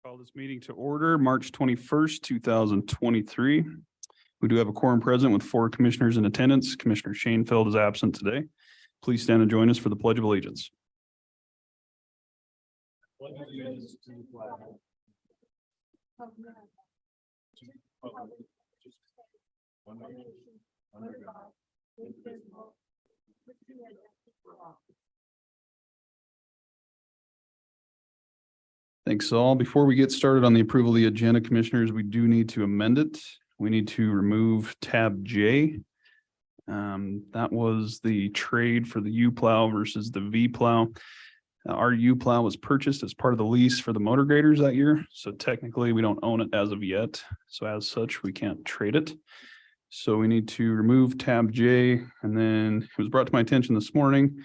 Call this meeting to order, March 21st, 2023. We do have a quorum present with 4 commissioners in attendance. Commissioner Shanefield is absent today. Please stand and join us for the Pledge of Allegiance. Pledge of allegiance to the flag. One nation, under God, indivisible, with liberty and justice for all. Thanks all. Before we get started on the approval of the agenda, commissioners, we do need to amend it. We need to remove tab J. That was the trade for the U plow versus the V plow. Our U plow was purchased as part of the lease for the motor graders that year. So technically we don't own it as of yet. So as such, we can't trade it. So we need to remove tab J. And then it was brought to my attention this morning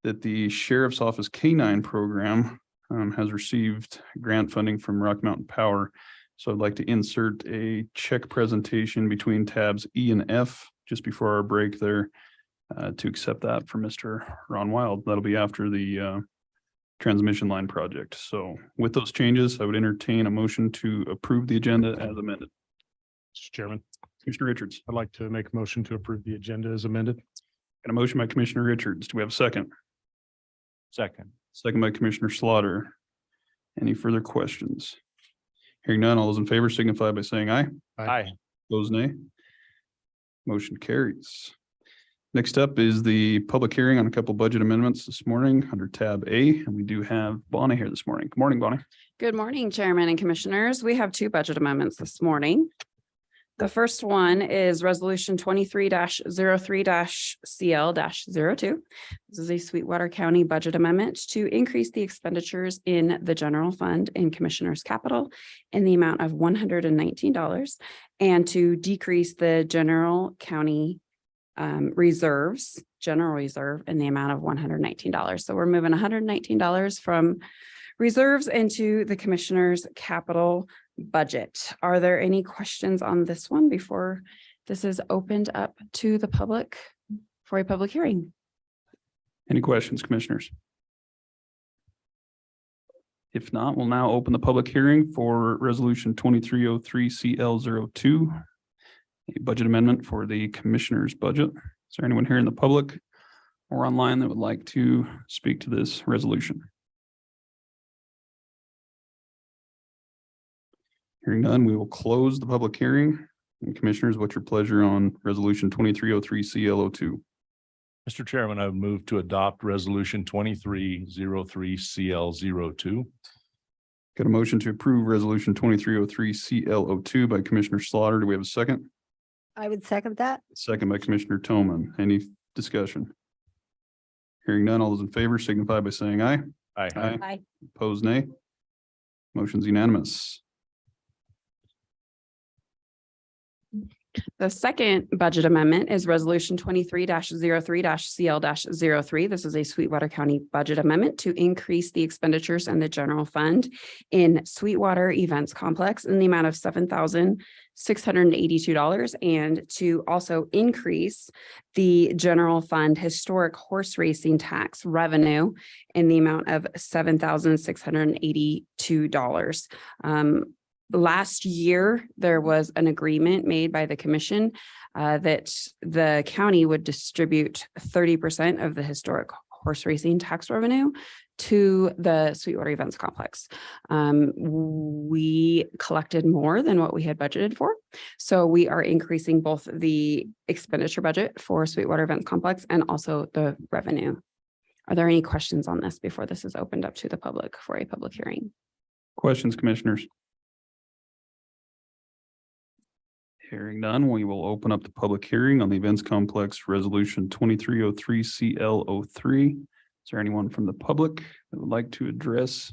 that the Sheriff's Office K9 program has received grant funding from Rock Mountain Power. So I'd like to insert a check presentation between tabs E and F just before our break there to accept that for Mr. Ron Wild. That'll be after the transmission line project. So with those changes, I would entertain a motion to approve the agenda as amended. Mr. Chairman, Commissioner Richards. I'd like to make a motion to approve the agenda as amended. Got a motion by Commissioner Richards. Do we have a second? Second. Second by Commissioner Slaughter. Any further questions? Hearing none, all those in favor signify by saying aye. Aye. Opposed, nay. Motion carries. Next up is the public hearing on a couple budget amendments this morning under tab A, and we do have Bonnie here this morning. Good morning, Bonnie. Good morning, Chairman and Commissioners. We have 2 budget amendments this morning. The first one is Resolution 23-03-CL-02. This is a Sweetwater County budget amendment to increase the expenditures in the general fund in Commissioner's Capital in the amount of $119 and to decrease the general county reserves, general reserve in the amount of $119. So we're moving $119 from reserves into the Commissioner's Capital budget. Are there any questions on this one before this is opened up to the public for a public hearing? Any questions, commissioners? If not, we'll now open the public hearing for Resolution 2303-CL-02, a budget amendment for the commissioner's budget. Is there anyone here in the public or online that would like to speak to this resolution? Hearing none, we will close the public hearing. And commissioners, what's your pleasure on Resolution 2303-CL-02? Mr. Chairman, I would move to adopt Resolution 2303-CL-02. Got a motion to approve Resolution 2303-CL-02 by Commissioner Slaughter. Do we have a second? I would second that. Second by Commissioner Toman. Any discussion? Hearing none, all those in favor signify by saying aye. Aye. Aye. Opposed, nay. Motion's unanimous. The second budget amendment is Resolution 23-03-CL-03. This is a Sweetwater County budget amendment to increase the expenditures in the general fund in Sweetwater Events Complex in the amount of $7,682 and to also increase the general fund historic horse racing tax revenue in the amount of $7,682. Last year, there was an agreement made by the commission that the county would distribute 30% of the historic horse racing tax revenue to the Sweetwater Events Complex. We collected more than what we had budgeted for. So we are increasing both the expenditure budget for Sweetwater Events Complex and also the revenue. Are there any questions on this before this is opened up to the public for a public hearing? Questions, commissioners? Hearing none, we will open up the public hearing on the Events Complex Resolution 2303-CL-03. Is there anyone from the public that would like to address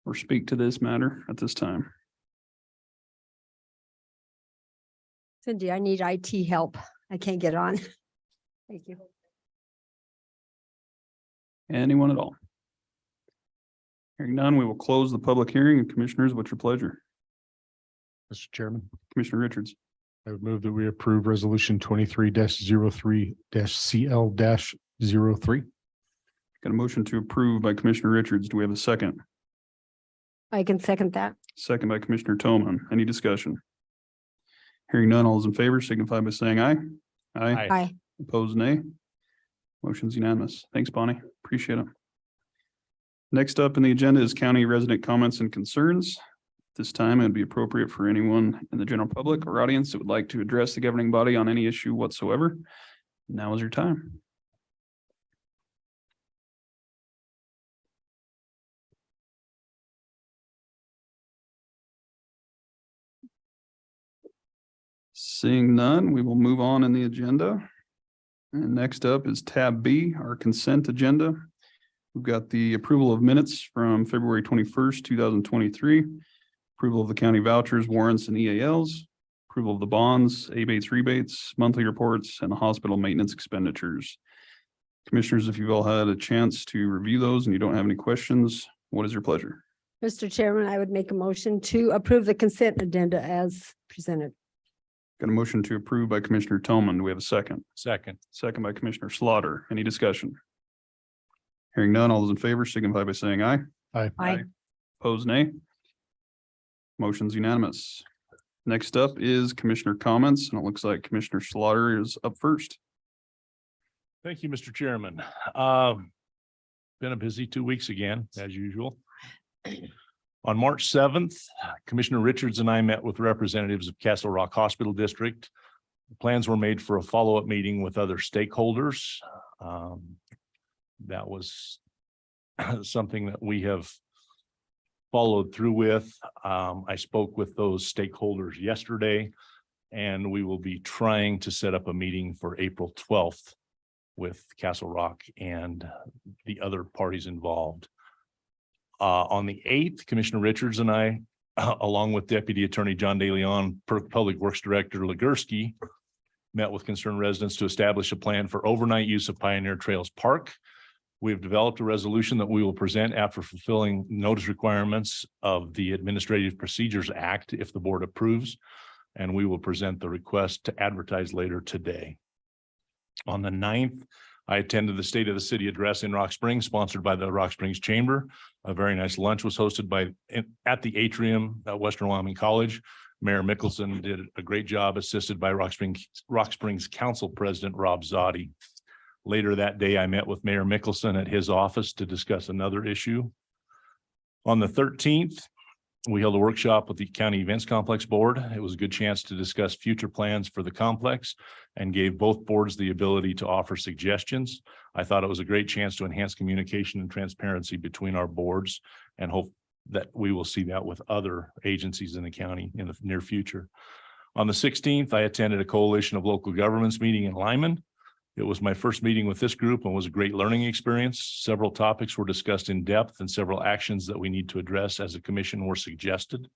or speak to this matter at this time? Cindy, I need IT help. I can't get on. Thank you. Anyone at all? Hearing none, we will close the public hearing. And commissioners, what's your pleasure? Mr. Chairman, Commissioner Richards. I would move that we approve Resolution 23-03-CL-03. Got Got a motion to approve by Commissioner Richards. Do we have a second? I can second that. Second by Commissioner Toman. Any discussion? Hearing none, all those in favor signify by saying aye. Aye. Aye. Opposed, nay. Motion's unanimous. Thanks, Bonnie. Appreciate it. Next up in the agenda is county resident comments and concerns. This time, it would be appropriate for anyone in the general public or audience that would like to address the governing body on any issue whatsoever. Now is your time. Seeing none, we will move on in the agenda. And next up is tab B, our consent agenda. We've got the approval of minutes from February 21st, 2023. Approval of the county vouchers, warrants, and EALs. Approval of the bonds, abates, rebates, monthly reports, and the hospital maintenance expenditures. Commissioners, if you've all had a chance to review those and you don't have any questions, what is your pleasure? Mr. Chairman, I would make a motion to approve the consent agenda as presented. Got a motion to approve by Commissioner Toman. Do we have a second? Second. Second by Commissioner Slaughter. Any discussion? Hearing none, all those in favor signify by saying aye. Aye. Opposed, nay. Motion's unanimous. Next up is commissioner comments, and it looks like Commissioner Slaughter is up first. Thank you, Mr. Chairman. Been a busy 2 weeks again, as usual. On March 7th, Commissioner Richards and I met with representatives of Castle Rock Hospital District. Plans were made for a follow-up meeting with other stakeholders. That was something that we have followed through with. I spoke with those stakeholders yesterday, and we will be trying to set up a meeting for April 12th with Castle Rock and the other parties involved. On the 8th, Commissioner Richards and I, along with Deputy Attorney John DeLeon, Public Works Director Legursky, met with concerned residents to establish a plan for overnight use of Pioneer Trails Park. We have developed a resolution that we will present after fulfilling notice requirements of the Administrative Procedures Act if the board approves, and we will present the request to advertise later today. On the 9th, I attended the State of the City address in Rock Springs, sponsored by the Rock Springs Chamber. A very nice lunch was hosted at the atrium at Western Wyoming College. Mayor Mickelson did a great job, assisted by Rock Springs Council President Rob Zotti. Later that day, I met with Mayor Mickelson at his office to discuss another issue. On the 13th, we held a workshop with the County Events Complex Board. It was a good chance to discuss future plans for the complex and gave both boards the ability to offer suggestions. I thought it was a great chance to enhance communication and transparency between our boards, and hope that we will see that with other agencies in the county in the near future. On the 16th, I attended a coalition of local governments meeting in Lyman. It was my first meeting with this group and was a great learning experience. Several topics were discussed in depth, and several actions that we need to address as a commission were suggested.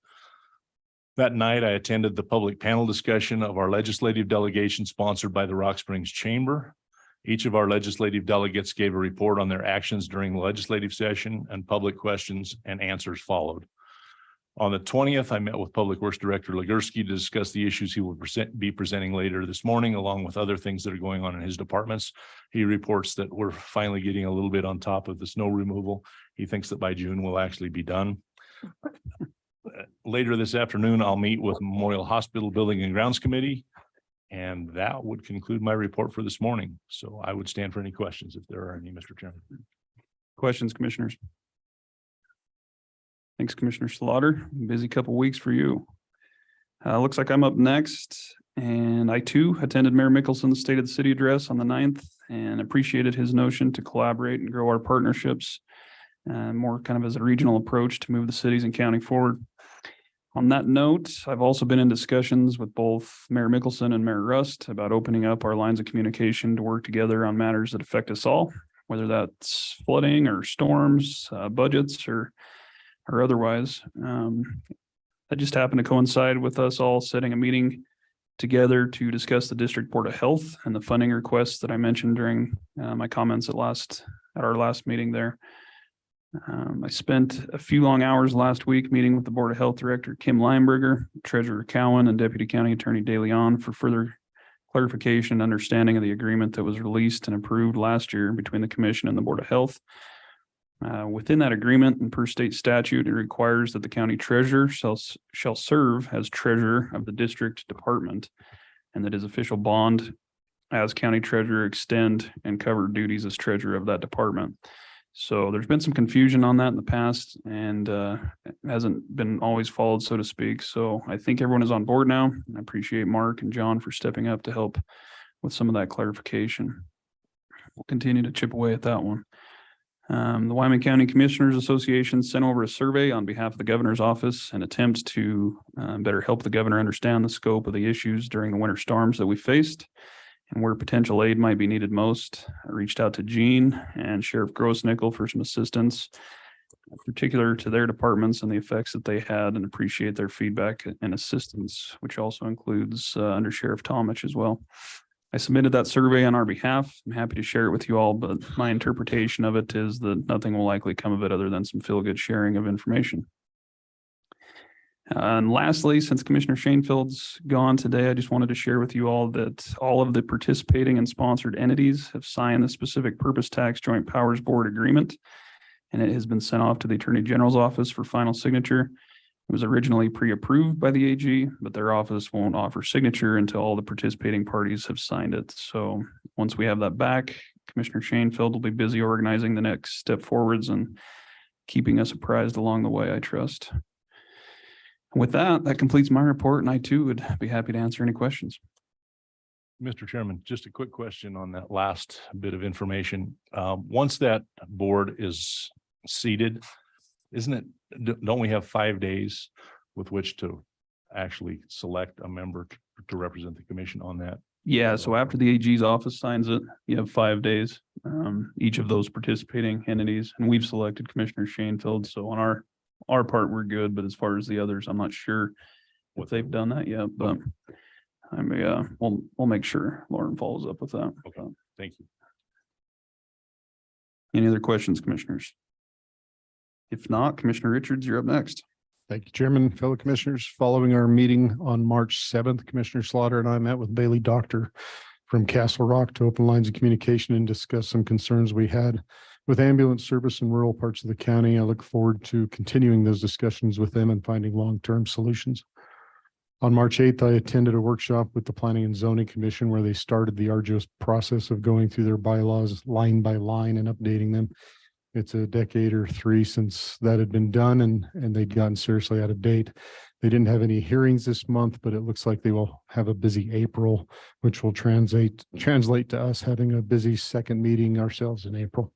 That night, I attended the public panel discussion of our legislative delegation sponsored by the Rock Springs Chamber. Each of our legislative delegates gave a report on their actions during the legislative session, and public questions and answers followed. On the 20th, I met with Public Works Director Legursky to discuss the issues he will be presenting later this morning, along with other things that are going on in his departments. He reports that we're finally getting a little bit on top of the snow removal. He thinks that by June we'll actually be done. Later this afternoon, I'll meet with Memorial Hospital Building and Grounds Committee, and that would conclude my report for this morning. So I would stand for any questions if there are any, Mr. Chairman. Questions, commissioners? Thanks, Commissioner Slaughter. Busy couple weeks for you. Looks like I'm up next, and I too attended Mayor Mickelson's State of the City address on the 9th and appreciated his notion to collaborate and grow our partnerships, more kind of as a regional approach to move the cities and county forward. On that note, I've also been in discussions with both Mayor Mickelson and Mayor Rust about opening up our lines of communication to work together on matters that affect us all, whether that's flooding or storms, budgets, or otherwise. That just happened to coincide with us all setting a meeting together to discuss the District Board of Health and the funding requests that I mentioned during my comments at our last meeting there. I spent a few long hours last week meeting with the Board of Health Director Kim Lineberger, Treasurer Cowan, and Deputy County Attorney DeLeon for further clarification, and understanding of the agreement that was released and approved last year between the commission and the Board of Health. Within that agreement and per state statute, it requires that the county treasurer shall serve as treasurer of the district department, and that his official bond as county treasurer extend and cover duties as treasurer of that department. So there's been some confusion on that in the past, and it hasn't been always followed, so to speak. So I think everyone is on board now. I appreciate Mark and John for stepping up to help with some of that clarification. We'll continue to chip away at that one. The Wyoming County Commissioners Association sent over a survey on behalf of the governor's office and attempts to better help the governor understand the scope of the issues during the winter storms that we faced and where potential aid might be needed most. I reached out to Gene and Sheriff Grossnickel for some assistance, particular to their departments and the effects that they had, and appreciate their feedback and assistance, which also includes Under Sheriff Tomich as well. I submitted that survey on our behalf. I'm happy to share it with you all, but my interpretation of it is that nothing will likely come of it other than some feel-good sharing of information. And lastly, since Commissioner Shanefeld's gone today, I just wanted to share with you all that all of the participating and sponsored entities have signed the Specific Purpose Tax Joint Powers Board Agreement, and it has been sent off to the Attorney General's office for final signature. It was originally pre-approved by the AG, but their office won't offer signature until all the participating parties have signed it. So once we have that back, Commissioner Shanefeld will be busy organizing the next step forwards and keeping us apprised along the way, I trust. With that, that completes my report, and I too would be happy to answer any questions. Mr. Chairman, just a quick question on that last bit of information. Once that board is seated, isn't it, don't we have 5 days with which to actually select a member to represent the commission on that? Yeah, so after the AG's office signs it, you have 5 days, each of those participating entities, and we've selected Commissioner Shanefeld. So on our part, we're good, but as far as the others, I'm not sure if they've done that yet, but I mean, we'll make sure Lauren follows up with that. Okay, thank you. Any other questions, commissioners? If not, Commissioner Richards, you're up next. Thank you, Chairman, fellow commissioners. Following our meeting on March 7th, Commissioner Slaughter and I met with Bailey Doctor from Castle Rock to open lines of communication and discuss some concerns we had with ambulance service in rural parts of the county. I look forward to continuing those discussions with them and finding long-term solutions. On March 8th, I attended a workshop with the Planning and Zoning Commission where they started the arduous process of going through their bylaws line by line and updating them. It's a decade or three since that had been done, and they'd gotten seriously out of date. They didn't have any hearings this month, but it looks like they will have a busy April, which will translate to us having a busy second meeting ourselves in April.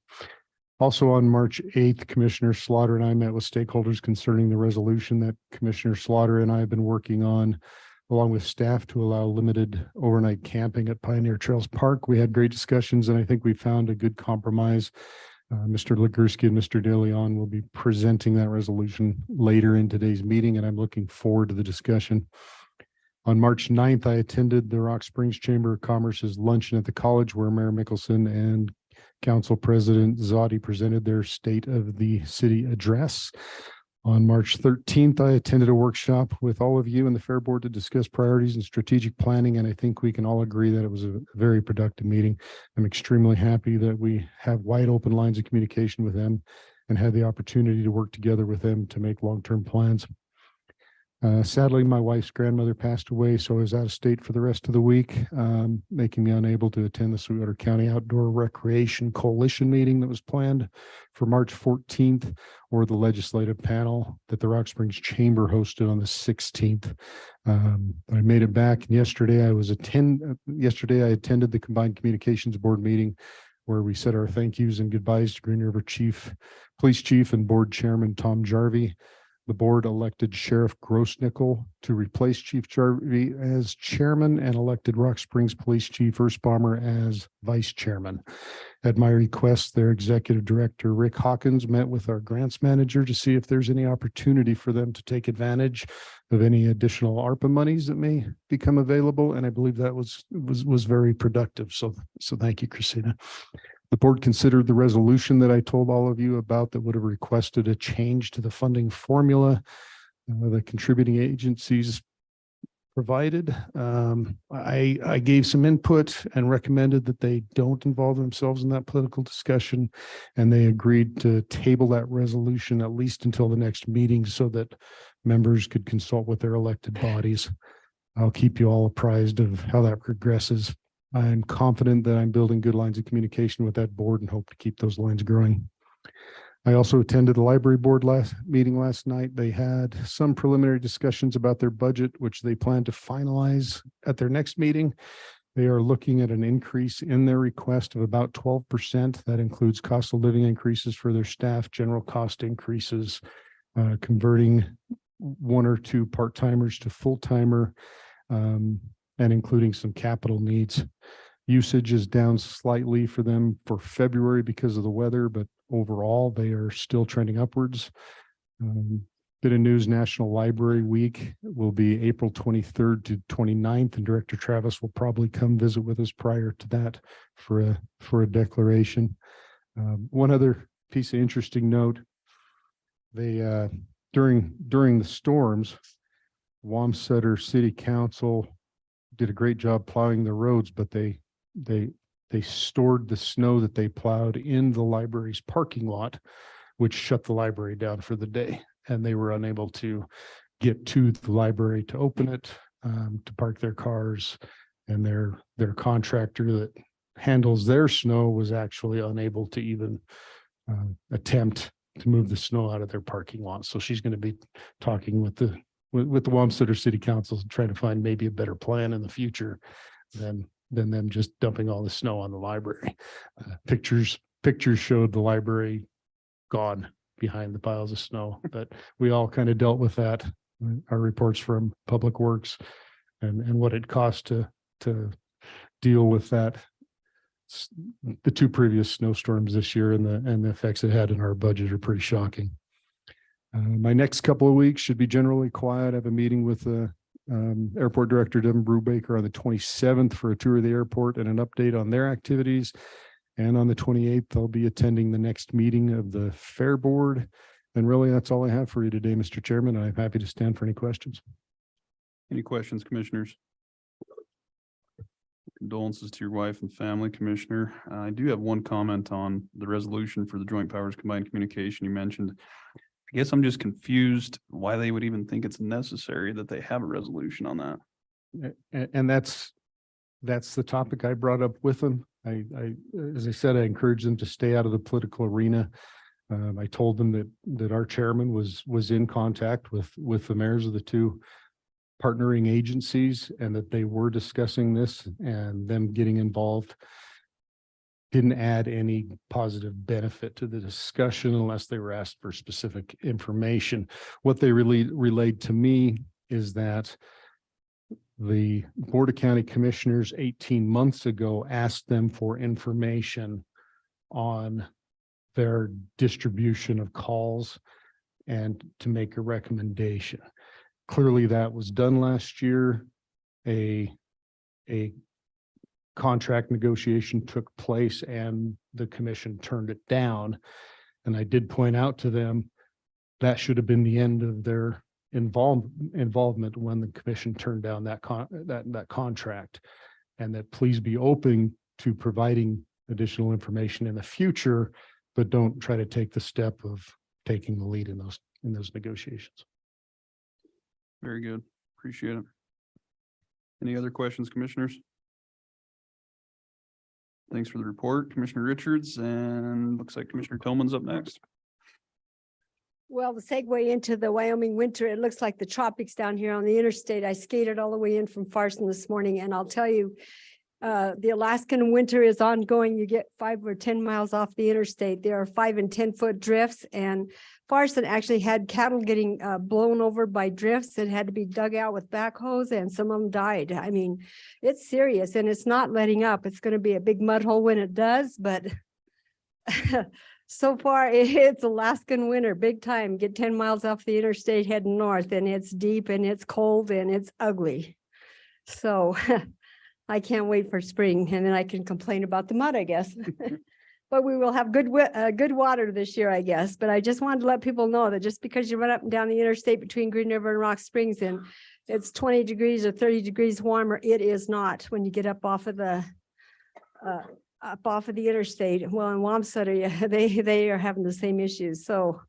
Also on March 8th, Commissioner Slaughter and I met with stakeholders concerning the resolution that Commissioner Slaughter and I have been working on, along with staff, to allow limited overnight camping at Pioneer Trails Park. We had great discussions, and I think we found a good compromise. Mr. Ligursky and Mr. De Leon will be presenting that resolution later in today's meeting, and I'm looking forward to the discussion. On March 9th, I attended the Rock Springs Chamber of Commerce's luncheon at the college, where Mayor Mickelson and Council President Zotti presented their State of the City address. On March 13th, I attended a workshop with all of you and the Fair Board to discuss priorities and strategic planning, and I think we can all agree that it was a very productive meeting. I'm extremely happy that we have wide open lines of communication with them and had the opportunity to work together with them to make long-term plans. Sadly, my wife's grandmother passed away, so I was out of state for the rest of the week, making me unable to attend the Sweetwater County Outdoor Recreation Coalition meeting that was planned for March 14th, or the legislative panel that the Rock Springs Chamber hosted on the 16th. I made it back, and yesterday I attended the Combined Communications Board meeting, where we said our thank yous and goodbyes to Green River Police Chief and Board Chairman Tom Jarvie. The board elected Sheriff Grossnickel to replace Chief Jarvie as chairman and elected Rock Springs Police Chief Ersbaumer as vice chairman. At my request, their executive director, Rick Hawkins, met with our grants manager to see if there's any opportunity for them to take advantage of any additional ARPA monies that may become available. And I believe that was very productive. So thank you, Christina. The board considered the resolution that I told all of you about that would have requested a change to the funding formula. The contributing agencies provided. I gave some input and recommended that they don't involve themselves in that political discussion. And they agreed to table that resolution at least until the next meeting so that members could consult with their elected bodies. I'll keep you all apprised of how that progresses. I'm confident that I'm building good lines of communication with that board and hope to keep those lines growing. I also attended the library board meeting last night. They had some preliminary discussions about their budget, which they plan to finalize at their next meeting. They are looking at an increase in their request of about 12%. That includes cost of living increases for their staff, general cost increases, converting 1 or 2 part-timers to full-timer, and including some capital needs. Usage is down slightly for them for February because of the weather, but overall, they are still trending upwards. Bit of news, National Library Week will be April 23rd to 29th, and Director Travis will probably come visit with us prior to that for a declaration. One other piece of interesting note, they during the storms, Wamsutter City Council did a great job plowing the roads, but they stored the snow that they plowed in the library's parking lot, which shut the library down for the day. And they were unable to get to the library to open it, to park their cars. And their contractor that handles their snow was actually unable to even attempt to move the snow out of their parking lot. So she's going to be talking with the Wamsutter City Council, trying to find maybe a better plan in the future than them just dumping all the snow on the library. Pictures showed the library gone behind the piles of snow, but we all kind of dealt with that. Our reports from Public Works and what it cost to deal with that, the 2 previous snowstorms this year and the effects it had in our budget are pretty shocking. My next couple of weeks should be generally quiet. I have a meeting with Airport Director Devin Brubaker on the 27th for a tour of the airport and an update on their activities. And on the 28th, I'll be attending the next meeting of the Fair Board. And really, that's all I have for you today, Mr. Chairman. I'm happy to stand for any questions. Any questions, commissioners? Condolences to your wife and family, Commissioner. I do have one comment on the resolution for the Joint Powers Combined Communication you mentioned. I guess I'm just confused why they would even think it's necessary that they have a resolution on that. And that's the topic I brought up with them. As I said, I encouraged them to stay out of the political arena. I told them that our chairman was in contact with the mayors of the 2 partnering agencies and that they were discussing this, and them getting involved didn't add any positive benefit to the discussion unless they were asked for specific information. What they really relayed to me is that the Board of County Commissioners 18 months ago asked them for information on their distribution of calls and to make a recommendation. Clearly that was done last year. A contract negotiation took place and the commission turned it down. And I did point out to them that should have been the end of their involvement when the commission turned down that contract, and that please be open to providing additional information in the future, but don't try to take the step of taking the lead in those negotiations. Very good. Appreciate it. Any other questions, commissioners? Thanks for the report, Commissioner Richards, and looks like Commissioner Tillman's up next. Well, the segue into the Wyoming winter, it looks like the tropics down here on the interstate. I skated all the way in from Farson this morning, and I'll tell you, the Alaskan winter is ongoing. You get 5 or 10 miles off the interstate. There are 5 and 10 foot drifts, and Farson actually had cattle getting blown over by drifts that had to be dug out with backhoes, and some of them died. I mean, it's serious, and it's not letting up. It's going to be a big mud hole when it does, but so far it's Alaskan winter, big time. Get 10 miles off the interstate heading north, and it's deep and it's cold and it's ugly. So I can't wait for spring, and then I can complain about the mud, I guess. But we will have good water this year, I guess. But I just wanted to let people know that just because you run up and down the interstate between Green River and Rock Springs and it's 20 degrees or 30 degrees warmer. It is not when you get up off of the interstate. Well, in Wamsutter, they are having the same issues. So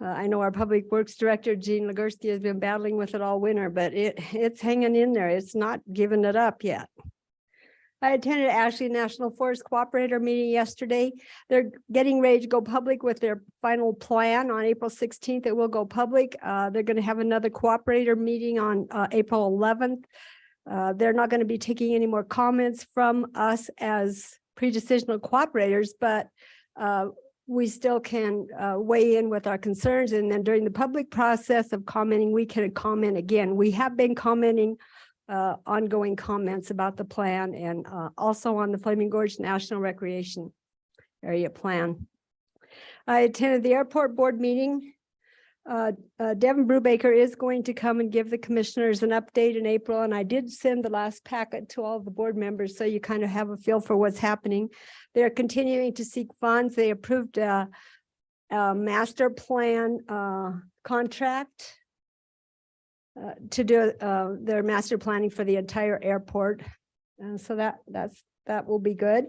I know our Public Works Director, Gene Legursky, has been battling with it all winter, but it's hanging in there. It's not giving it up yet. I attended Ashley National Forest Cooperator meeting yesterday. They're getting ready to go public with their final plan on April 16th. It will go public. They're going to have another cooperator meeting on April 11th. They're not going to be taking any more comments from us as pre-decisional cooperators, but we still can weigh in with our concerns. And then during the public process of commenting, we can comment again. We have been commenting ongoing comments about the plan and also on the Flaming Gorge National Recreation Area Plan. I attended the airport board meeting. Devin Brubaker is going to come and give the commissioners an update in April, and I did send the last packet to all the board members so you kind of have a feel for what's happening. They're continuing to seek funds. They approved a master plan contract to do their master planning for the entire airport. And so that will be good.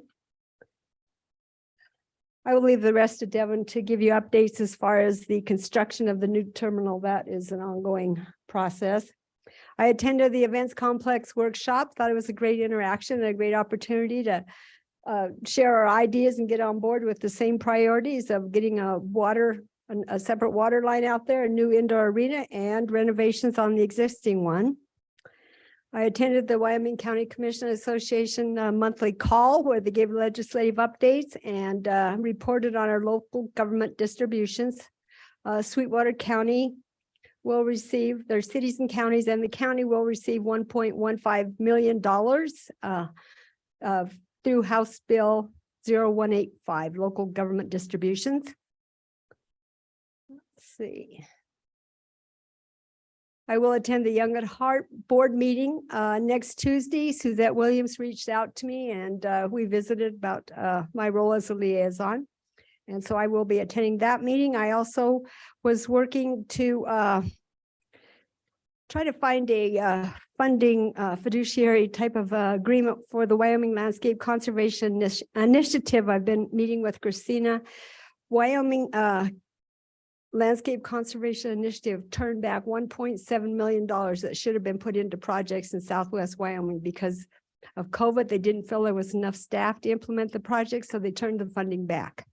I will leave the rest to Devin to give you updates as far as the construction of the new terminal. That is an ongoing process. I attended the events complex workshop, thought it was a great interaction and a great opportunity to share our ideas and get on board with the same priorities of getting a separate water line out there, a new indoor arena, and renovations on the existing one. I attended the Wyoming County Commission Association monthly call where they gave legislative updates and reported on our local government distributions. Sweetwater County will receive, their cities and counties, and the county will receive $1.15 million through House Bill 0185, local government distributions. See. I will attend the Young at Heart board meeting next Tuesday. Suzette Williams reached out to me and we visited about my role as a liaison. And so I will be attending that meeting. I also was working to try to find a funding fiduciary type of agreement for the Wyoming Landscape Conservation Initiative. I've been meeting with Christina. Wyoming Landscape Conservation Initiative turned back $1.7 million that should have been put into projects in Southwest Wyoming because of COVID. They didn't feel there was enough staff to implement the project, so they turned the funding back.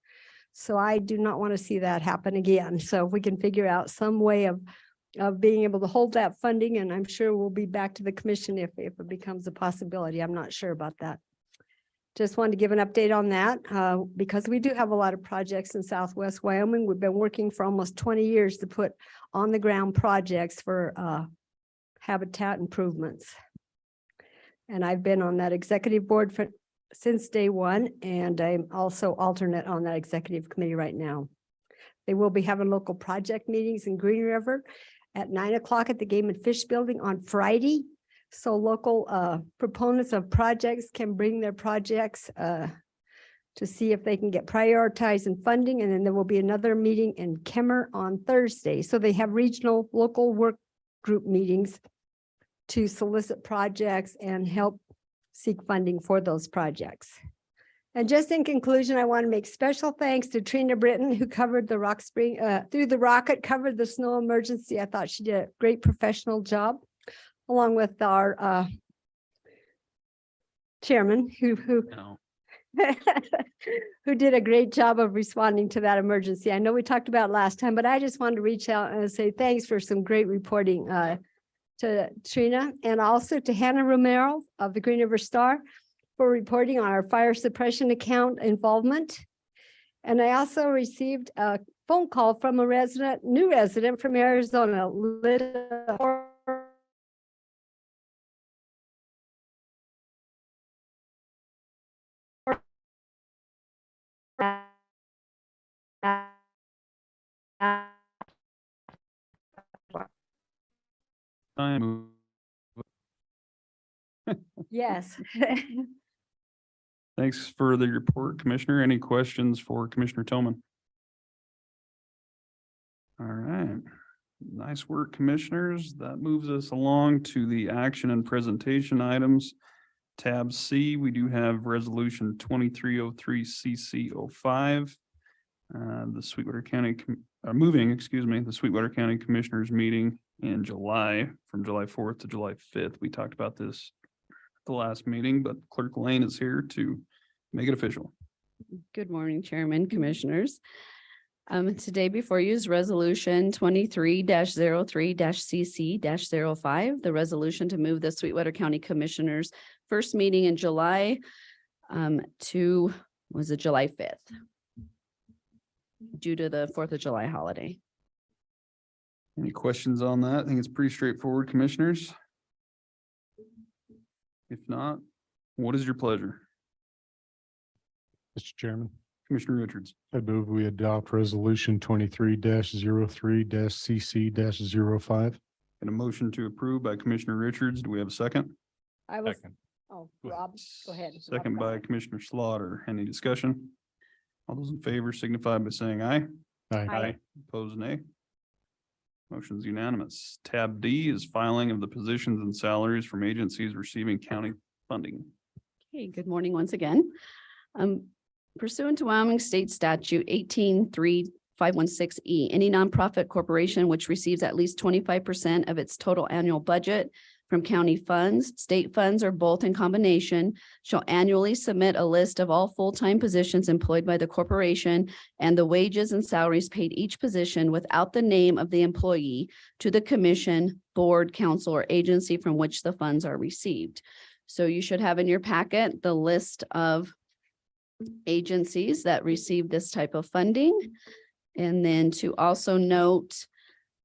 So I do not want to see that happen again. So if we can figure out some way of being able to hold that funding, and I'm sure we'll be back to the commission if it becomes a possibility. I'm not sure about that. Just wanted to give an update on that because we do have a lot of projects in Southwest Wyoming. We've been working for almost 20 years to put on the ground projects for habitat improvements. And I've been on that executive board since day one, and I'm also alternate on that executive committee right now. They will be having local project meetings in Green River at 9 o'clock at the Game and Fish Building on Friday. So local proponents of projects can bring their projects to see if they can get prioritized in funding. And then there will be another meeting in Kemmer on Thursday. So they have regional local work group meetings to solicit projects and help seek funding for those projects. And just in conclusion, I want to make special thanks to Trina Britton, who covered the Rock Spring through the Rocket, covered the snow emergency. I thought she did a great professional job, along with our chairman, who did a great job of responding to that emergency. I know we talked about it last time, but I just wanted to reach out and say thanks for some great reporting to Trina, and also to Hannah Romero of the Green River Star for reporting on our fire suppression account involvement. And I also received a phone call from a new resident from Arizona, yes. Thanks for the report, Commissioner. Any questions for Commissioner Tillman? All right. Nice work, commissioners. That moves us along to the action and presentation items. Tab C, we do have resolution 2303 CC 05. The Sweetwater County, the Sweetwater County Commissioners meeting in July, from July 4th to July 5th. We talked about this at the last meeting, but Clerk Lane is here to make it official. Good morning, Chairman, Commissioners. Today before you is resolution 23-03-CC-05, the resolution to move the Sweetwater County Commissioners' first meeting in July to, was it July 5th? Due to the 4th of July holiday. Any questions on that? I think it's pretty straightforward, commissioners. If not, what is your pleasure? Mr. Chairman, Commissioner Richards. I move we adopt resolution 23-03-CC-05. And a motion to approve by Commissioner Richards. Do we have a second? I was, Second. oh, Rob, go ahead. Second by Commissioner Slaughter. Any discussion? All those in favor signify by saying aye. Aye. Opposed, nay. Motion's unanimous. Tab D is filing of the positions and salaries from agencies receiving county funding. Okay, good morning once again. Pursuant to Wyoming State Statute 183516E, any nonprofit corporation which receives at least 25% of its total annual budget from county funds, state funds, or both in combination shall annually submit a list of all full-time positions employed by the corporation and the wages and salaries paid each position without the name of the employee to the commission, board, council, or agency from which the funds are received. So you should have in your packet the list of agencies that receive this type of funding. And then to also note,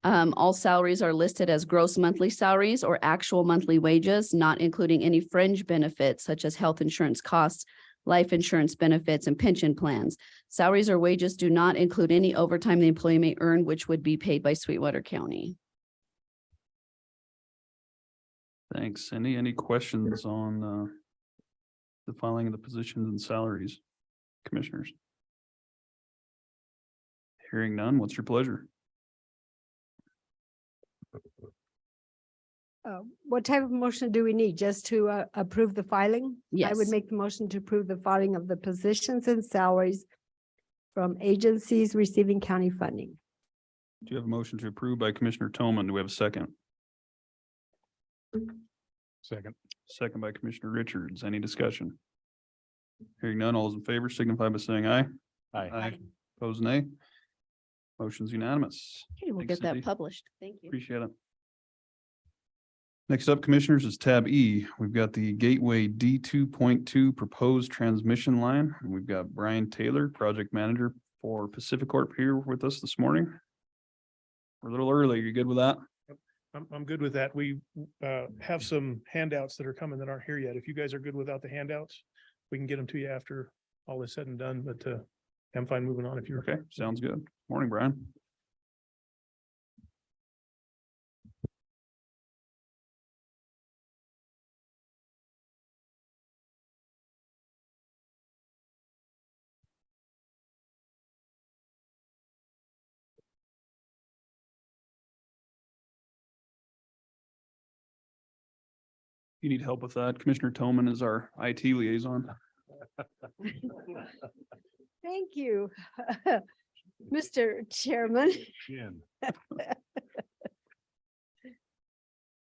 all salaries are listed as gross monthly salaries or actual monthly wages, not including any fringe benefits such as health insurance costs, life insurance benefits, and pension plans. Salaries or wages do not include any overtime the employee may earn, which would be paid by Sweetwater County. Thanks. Any questions on the filing of the positions and salaries, commissioners? Hearing none, what's your pleasure? What type of motion do we need? Just to approve the filing? I would Yes. make the motion to approve the filing of the positions and salaries from agencies receiving county funding. Do you have a motion to approve by Commissioner Toman? Do we have a second? Second. Second by Commissioner Richards. Any discussion? Hearing none, all those in favor signify by saying aye. Aye. Opposed, nay. Motion's unanimous. Okay, we'll Thanks, get that Cindy. published. Thank you. Appreciate it. Next up, commissioners, is tab E. We've got the Gateway D 2.2 proposed transmission line. And we've got Brian Taylor, project manager for Pacific Corp here with us this morning. We're a little early. You good with that? I'm good with that. We have some handouts that are coming that aren't here yet. If you guys are good without the handouts, we can get them to you after all is said and done, but I'm fine moving on if you're Okay, sounds good. Morning, Brian. You need help with that. Commissioner Toman is our IT liaison. Thank you, Mr. Chairman. Jen.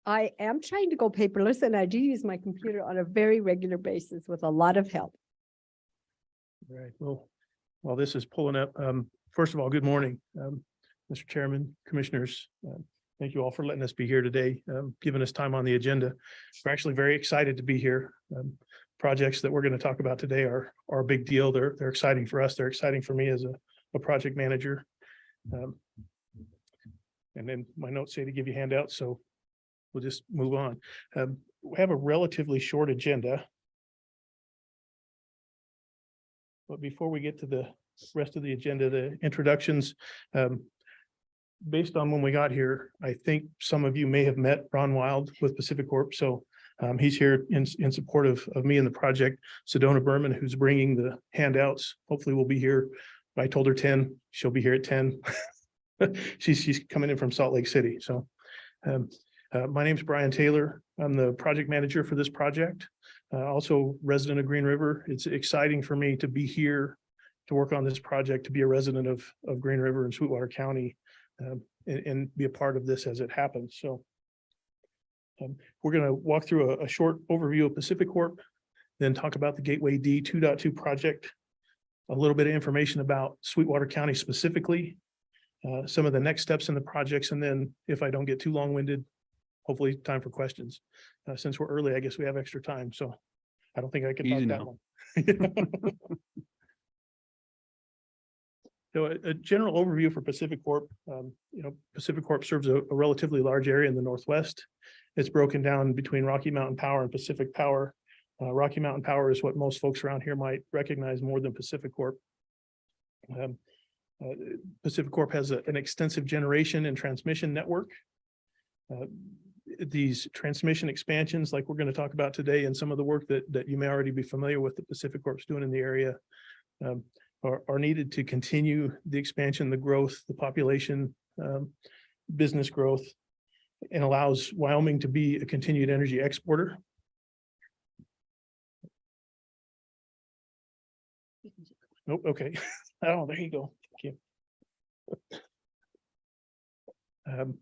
I am trying to go paperless and I do use my computer on a very regular basis with a lot of help. right. Well, while this is pulling up, first of all, good morning, Mr. Chairman, Commissioners. Thank you all for letting us be here today, giving us time on the agenda. We're actually very excited to be here. Projects that we're going to talk about today are a big deal. They're exciting for us. They're exciting for me as a project manager. And then my notes say to give you handouts, so we'll just move on. We have a relatively short agenda. But before we get to the rest of the agenda, the introductions, based on when we got here, I think some of you may have met Ron Wild with Pacific Corp. So he's here in support of me and the project. Sedona Berman, who's bringing the handouts, hopefully will be here. I told her 10, she'll be here at 10. She's coming in from Salt Lake City. So my name's Brian Taylor. I'm the project manager for this project. Also resident of Green River. It's exciting for me to be here to work on this project, to be a resident of Green River and Sweetwater County, and be a part of this as it happens. So we're going to walk through a short overview of Pacific Corp, then talk about the Gateway D 2.2 project, a little bit of information about Sweetwater County specifically, some of the next steps in the projects, and then if I don't get too long-winded, hopefully time for questions. Since we're early, I guess we have extra time, so I don't think I can talk Easy that now. long. So a general overview for Pacific Corp. Pacific Corp serves a relatively large area in the Northwest. It's broken down between Rocky Mountain Power and Pacific Power. Rocky Mountain Power is what most folks around here might recognize more than Pacific Corp. Pacific Corp has an extensive generation and transmission network. These transmission expansions, like we're going to talk about today, and some of the work that you may already be familiar with that Pacific Corp's doing in the area, are needed to continue the expansion, the growth, the population, business growth, and allows Wyoming to be a continued energy exporter. Nope. Okay. Oh, there you go. Thank you.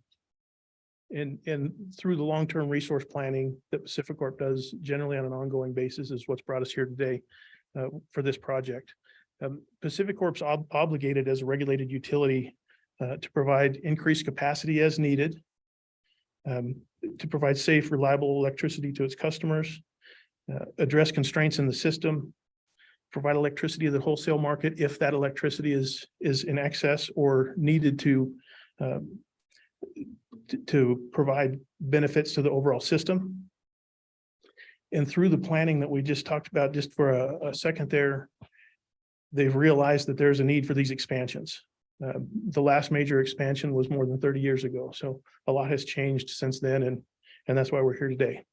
And through the long-term resource planning that Pacific Corp does generally on an ongoing basis is what's brought us here today for this project. Pacific Corp's obligated as a regulated utility to provide increased capacity as needed, to provide safe, reliable electricity to its customers, address constraints in the system, provide electricity to the wholesale market if that electricity is in excess or needed to provide benefits to the overall system. And through the planning that we just talked about just for a second there, they've realized that there's a need for these expansions. The last major expansion was more than 30 years ago. So a lot has changed since then, and that's why we're here today.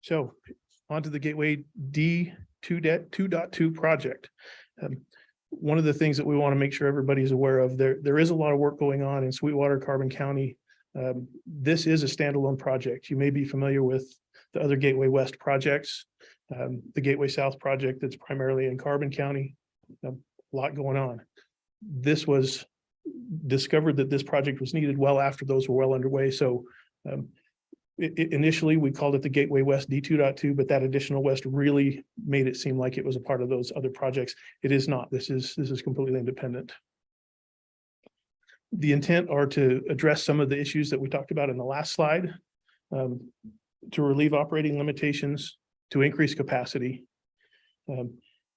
So onto the Gateway D 2.2 project. One of the things that we want to make sure everybody's aware of, there is a lot of work going on in Sweetwater, Carbon County. This is a standalone project. You may be familiar with the other Gateway West projects, the Gateway South project that's primarily in Carbon County. A lot going on. This was discovered that this project was needed well after those were well underway. So initially we called it the Gateway West D 2.2, but that additional west really made it seem like it was a part of those other projects. It is not. This is completely independent. The intent are to address some of the issues that we talked about in the last slide, to relieve operating limitations, to increase capacity,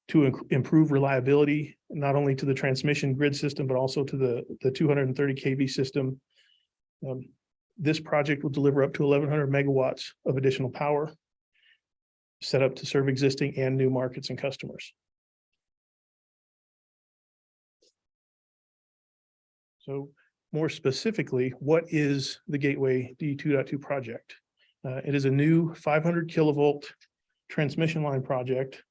to improve reliability, not only to the transmission grid system, but also to the 230 kV system. This project will deliver up to 1,100 megawatts of additional power, set up to serve existing and new markets and customers. So more specifically, what is the Gateway D 2.2 project? It is a new 500 kilovolt transmission line project.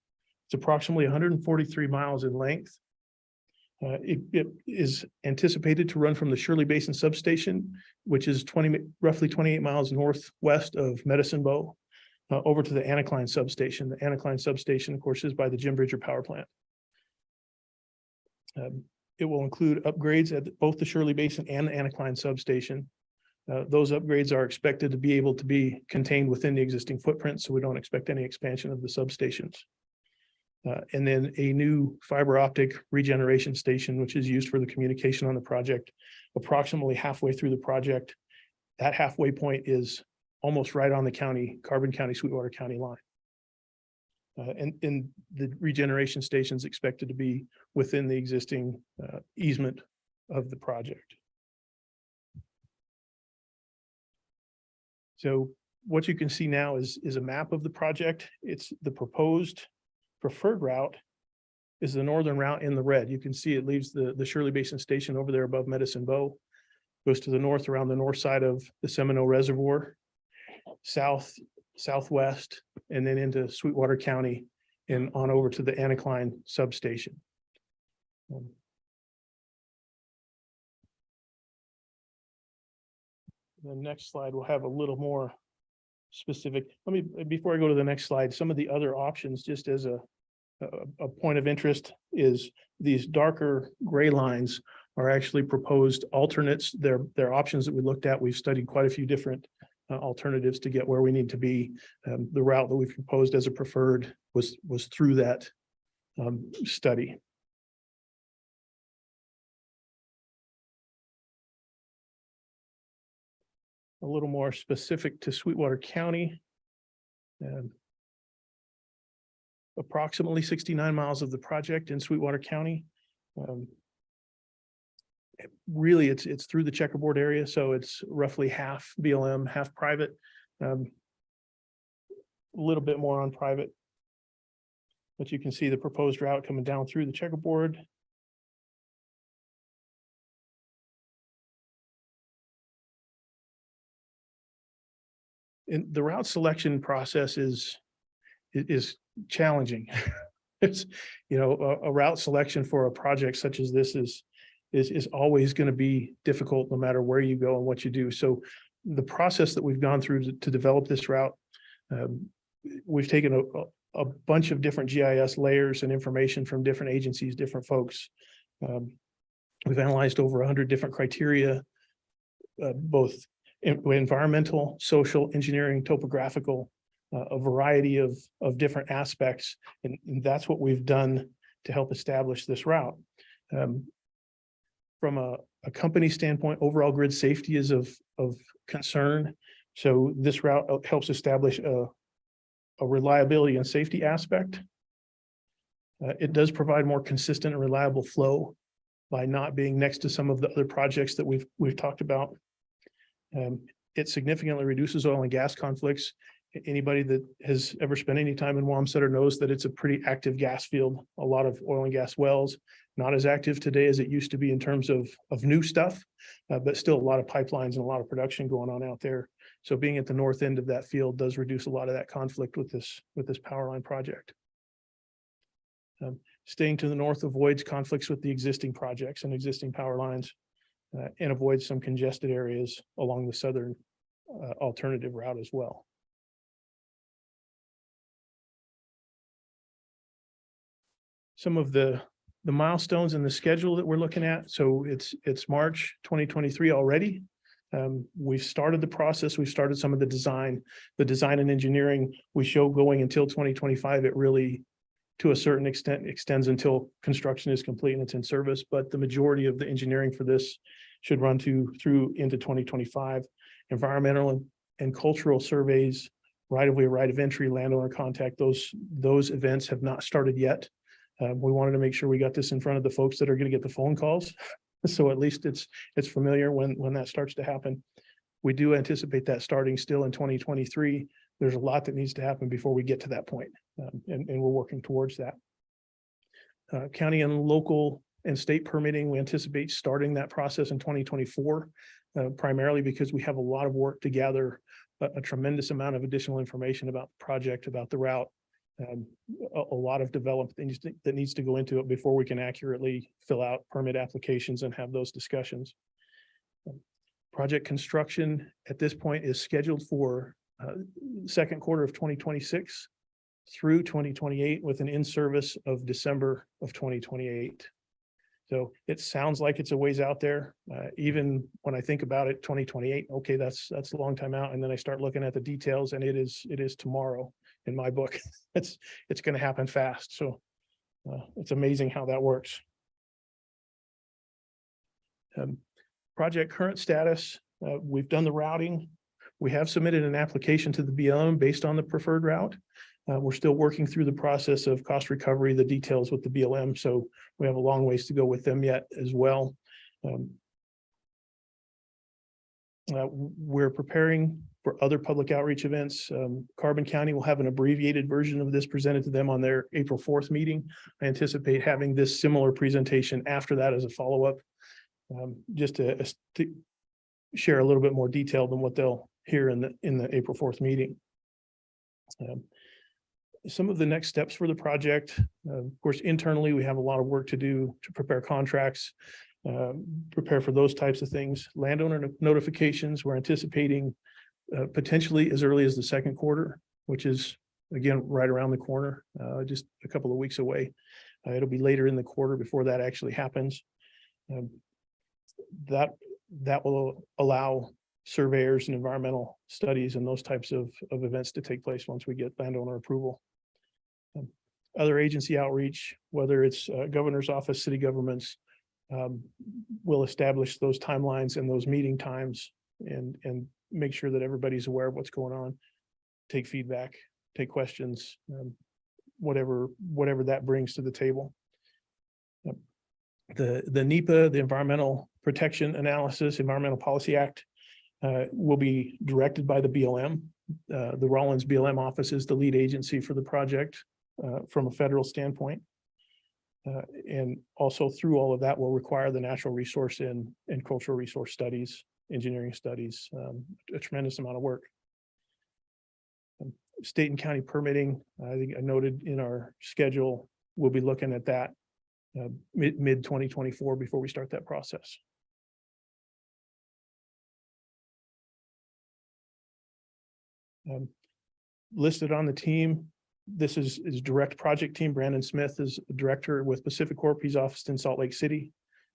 It's approximately 143 miles in length. It is anticipated to run from the Shirley Basin substation, which is roughly 28 miles northwest of Medicine Bow, over to the Anacline substation. The Anacline substation, of course, is by the Jim Bridger power plant. It will include upgrades at both the Shirley Basin and the Anacline substation. Those upgrades are expected to be able to be contained within the existing footprint, so we don't expect any expansion of the substations. And then a new fiber optic regeneration station, which is used for the communication on the project, approximately halfway through the project. That halfway point is almost right on the Carbon County, Sweetwater County line. And the regeneration station is expected to be within the existing easement of the project. So what you can see now is a map of the project. It's the proposed preferred route is the northern route in the red. You can see it leaves the Shirley Basin station over there above Medicine Bow, goes to the north around the north side of the Seminole Reservoir. south, southwest, and then into Sweetwater County and on over to the Anacline substation. The next slide will have a little more specific. Let me, before I go to the next slide, some of the other options, just as a point of interest, is these darker gray lines are actually proposed alternates. They're options that we looked at. We've studied quite a few different alternatives to get where we need to be. The route that we've proposed as a preferred was through that study. A little more specific to Sweetwater County. Approximately 69 miles of the project in Sweetwater County. Really, it's through the checkerboard area, so it's roughly half BLM, half private. A little bit more on private. But you can see the proposed route coming down through the checkerboard. And the route selection process is challenging. It's, a route selection for a project such as this is always going to be difficult no matter where you go and what you do. So the process that we've gone through to develop this route, we've taken a bunch of different GIS layers and information from different agencies, different folks. We've analyzed over 100 different criteria, both environmental, social, engineering, topographical, a variety of different aspects. And that's what we've done to help establish this route. From a company standpoint, overall grid safety is of concern. So this route helps establish a reliability and safety aspect. It does provide more consistent and reliable flow by not being next to some of the other projects that we've talked about. It significantly reduces oil and gas conflicts. Anybody that has ever spent any time in Wamsutter knows that it's a pretty active gas field. A lot of oil and gas wells, not as active today as it used to be in terms of new stuff, but still a lot of pipelines and a lot of production going on out there. So being at the north end of that field does reduce a lot of that conflict with this power line project. Staying to the north avoids conflicts with the existing projects and existing power lines, and avoids some congested areas along the southern alternative route as well. Some of the milestones in the schedule that we're looking at. So it's March 2023 already. We've started the process. We've started some of the design and engineering. We show going until 2025. It really, to a certain extent, extends until construction is complete and it's in service. But the majority of the engineering for this should run through into 2025. Environmental and cultural surveys, right-of-way, right-of-entry, landowner contact, those events have not started yet. We wanted to make sure we got this in front of the folks that are going to get the phone calls. So at least it's familiar when that starts to happen. We do anticipate that starting still in 2023. There's a lot that needs to happen before we get to that point, and we're working towards that. County and local and state permitting, we anticipate starting that process in 2024, primarily because we have a lot of work to gather a tremendous amount of additional information about the project, about the route. A lot of development things that needs to go into it before we can accurately fill out permit applications and have those discussions. Project construction at this point is scheduled for second quarter of 2026 through 2028 with an in-service of December of 2028. So it sounds like it's a ways out there. Even when I think about it, 2028, okay, that's a long time out. And then I start looking at the details and it is tomorrow in my book. It's going to happen fast. So it's amazing how that works. Project current status, we've done the routing. We have submitted an application to the BLM based on the preferred route. We're still working through the process of cost recovery, the details with the BLM. So we have a long ways to go with them yet as well. We're preparing for other public outreach events. Carbon County will have an abbreviated version of this presented to them on their April 4th meeting. I anticipate having this similar presentation after that as a follow-up, just to share a little bit more detail than what they'll here in the April 4th meeting. Some of the next steps for the project, of course, internally, we have a lot of work to do to prepare contracts, prepare for those types of things. Landowner notifications, we're anticipating potentially as early as the second quarter, which is again, right around the corner, just a couple of weeks away. It'll be later in the quarter before that actually happens. That will allow surveyors and environmental studies and those types of events to take place once we get landowner approval. Other agency outreach, whether it's governor's office, city governments, will establish those timelines and those meeting times and make sure that everybody's aware of what's going on, take feedback, take questions, whatever that brings to the table. The NEPA, the Environmental Protection Analysis, Environmental Policy Act, will be directed by the BLM. The Rollins BLM office is the lead agency for the project from a federal standpoint. And also through all of that will require the natural resource and cultural resource studies, engineering studies, a tremendous amount of work. State and county permitting, I think I noted in our schedule, we'll be looking at that mid 2024 before we start that process. Listed on the team, this is direct project team. Brandon Smith is the director with Pacific Corp. He's officed in Salt Lake City.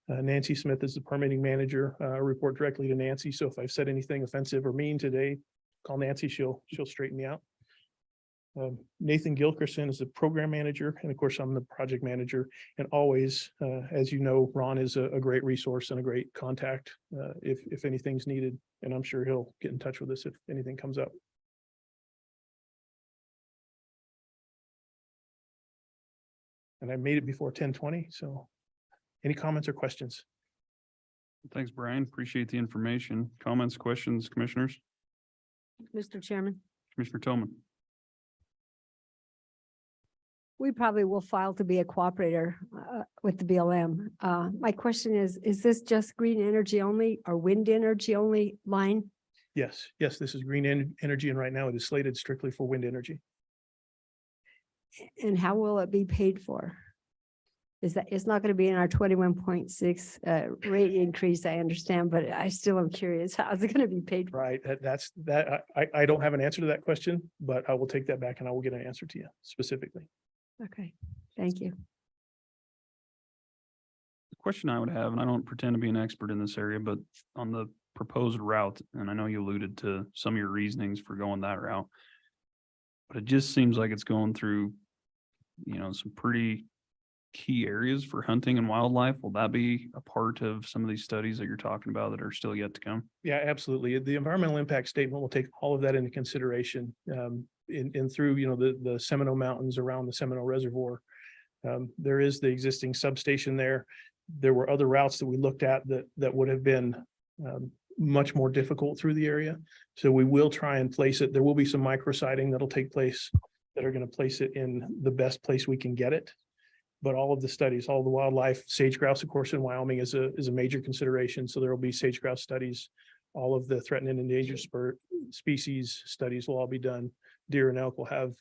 Nancy Smith is the permitting manager. I report directly to Nancy. So if I've said anything offensive or mean today, call Nancy. She'll straighten me out. Nathan Gilkerson is the program manager, and of course I'm the project manager. And always, as you know, Ron is a great resource and a great contact if anything's needed. And I'm sure he'll get in touch with us if anything comes up. And I made it before 10:20. So, any comments or questions? Thanks, Brian. Appreciate the information. Comments, questions, commissioners? Mr. Chairman, Commissioner Tillman. we probably will file to be a cooperator with the BLM. My question is this just green energy only or wind energy only line? Yes, this is green energy, and right now it is slated strictly for wind energy. And how will it be paid for? Is that, it's not going to be in our 21.6 rate increase, I understand, but I still am curious, how is it going to be paid for? Right, I don't have an answer to that question, but I will take that back and I will get an answer to you specifically. Okay, thank you. The question I would have, and I don't pretend to be an expert in this area, but on the proposed route, and I know you alluded to some of your reasonings for going that route, but it just seems like it's going through, some pretty key areas for hunting and wildlife. Will that be a part of some of these studies that you're talking about that are still yet to come? Yeah, absolutely. The environmental impact statement will take all of that into consideration. In through, the Seminole Mountains around the Seminole Reservoir. There is the existing substation there. There were other routes that we looked at that would have been much more difficult through the area. So we will try and place it. There will be some micrositing that'll take place that are going to place it in the best place we can get it. But all of the studies, all the wildlife, sage grouse, of course, in Wyoming is a major consideration. So there will be sage grouse studies. All of the threatened and endangered species studies will all be done. Deer and elk will have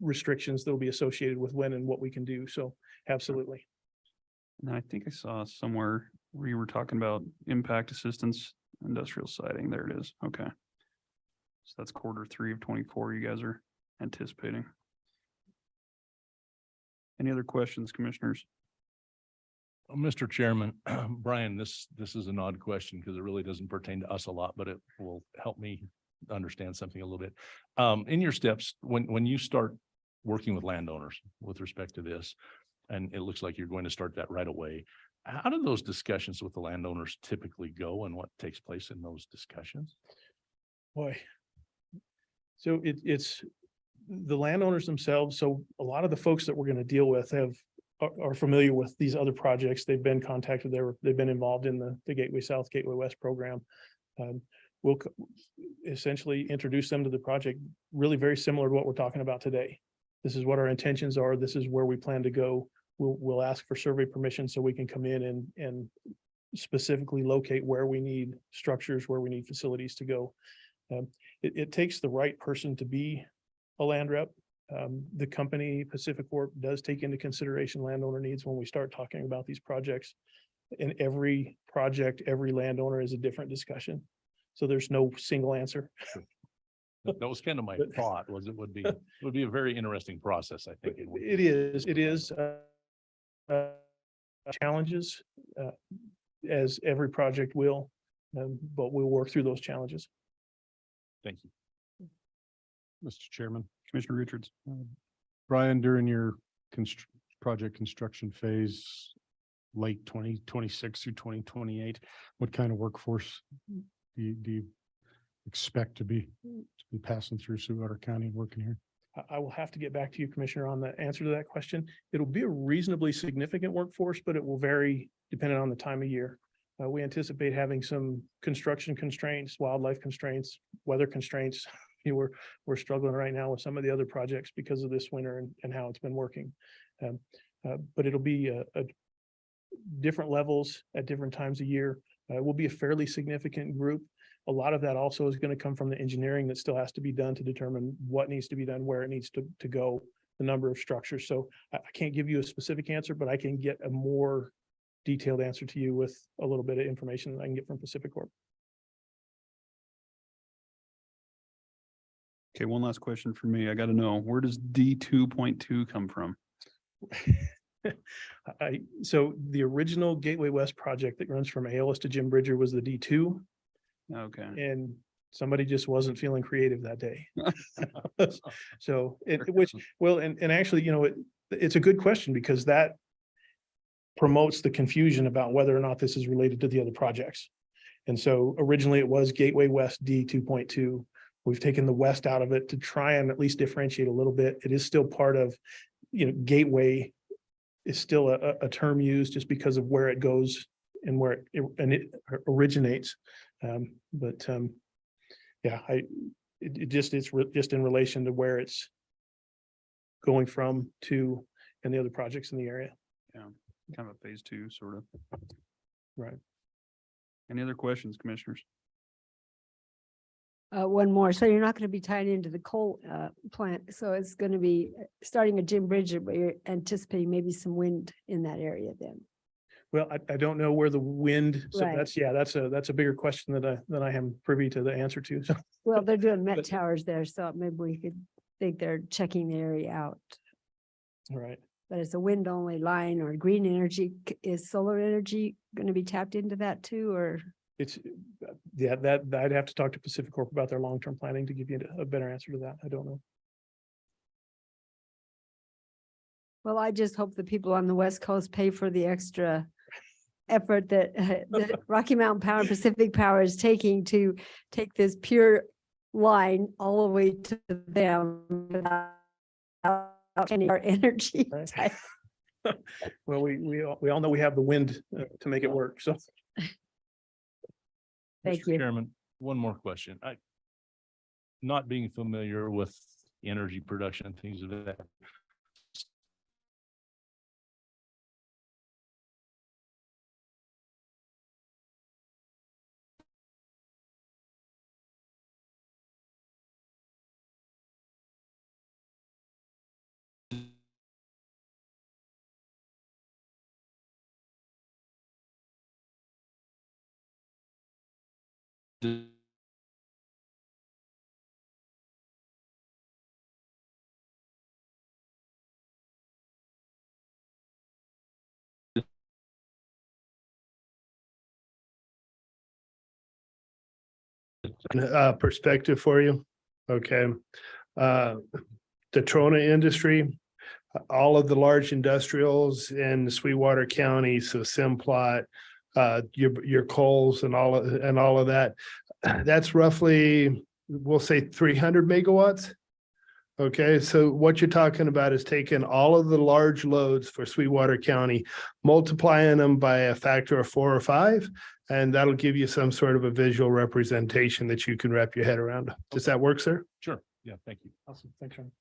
restrictions that will be associated with when and what we can do. So absolutely. And I think I saw somewhere where you were talking about impact assistance, industrial siting. There it is. Okay. So that's Q3 of 24 you guys are anticipating. Any other questions, commissioners? Mr. Chairman, Brian, this is an odd question because it really doesn't pertain to us a lot, but it will help me understand something a little bit. In your steps, when you start working with landowners with respect to this, and it looks like you're going to start that right away, how do those discussions with the landowners typically go and what takes place in those discussions? Boy. So it's the landowners themselves. So a lot of the folks that we're going to deal with are familiar with these other projects. They've been contacted. They've been involved in the Gateway South, Gateway West program. We'll essentially introduce them to the project, really very similar to what we're talking about today. This is what our intentions are. This is where we plan to go. We'll ask for survey permission so we can come in and specifically locate where we need structures, where we need facilities to go. It takes the right person to be a land rep. The company Pacific Corp does take into consideration landowner needs when we start talking about these projects. In every project, every landowner is a different discussion. So there's no single answer. That was kind of my thought, was it would be a very interesting process, I think. It is challenges, as every project will, but we'll work through those challenges. Thank you. Mr. Chairman, Commissioner Richards. Brian, during your project construction phase, late 2026 through 2028, what kind of workforce do you expect to be passing through Sweetwater County and working here? I will have to get back to you, Commissioner, on the answer to that question. It'll be a reasonably significant workforce, but it will vary depending on the time of year. We anticipate having some construction constraints, wildlife constraints, weather constraints. We're struggling right now with some of the other projects because of this winter and how it's been working. But it'll be a different levels at different times of year. It will be a fairly significant group. A lot of that also is going to come from the engineering that still has to be done to determine what needs to be done, where it needs to go, the number of structures. So I can't give you a specific answer, but I can get a more detailed answer to you with a little bit of information that I can get from Pacific Corp. Okay, one last question for me. I got to know, where does D 2.2 come from? So the original Gateway West project that runs from Aolis to Jim Bridger was the D2. Okay. And somebody just wasn't feeling creative that day. So and actually, it's a good question because that promotes the confusion about whether or not this is related to the other projects. And so originally it was Gateway West D 2.2. We've taken the West out of it to try and at least differentiate a little bit. It is still part of, Gateway is still a term used just because of where it goes and where it originates. It's just in relation to where it's going from to and the other projects in the area. Yeah, kind of a phase 2 sort of. Right. Any other questions, commissioners? One more. So you're not going to be tied into the coal plant. So it's going to be starting at Jim Bridger, but you're anticipating maybe some wind in that area then. Well, I don't know where the wind, so Right. that's a bigger question that I am privy to the answer to. So Well, they're doing Met But- towers there, so maybe we could think they're checking the area out. all right. But it's a wind only line or green energy. Is solar energy going to be tapped into that too, or? It's, that I'd have to talk to Pacific Corp about their long-term planning to give you a better answer to that. I don't know. Well, I just hope the people on the West Coast pay for the extra effort that that Rocky Mountain Power and Pacific Power is taking to take this pure line all the way to them without any our energy. Right. type. Well, we all know we have the wind to make it work. So Thank Mr. you. Chairman, one more question. Not being familiar with energy production and things of that. Perspective for you. Okay. The Trona industry, all of the large industrials in Sweetwater County, so Simplot, your coals and all of that, that's roughly, we'll say 300 megawatts. Okay, so what you're talking about is taking all of the large loads for Sweetwater County, multiplying them by a factor of 4 or 5, and that'll give you some sort of a visual representation that you can wrap your head around. Does that work, sir? Sure. Yeah, thank you. awesome. Thanks, Ron.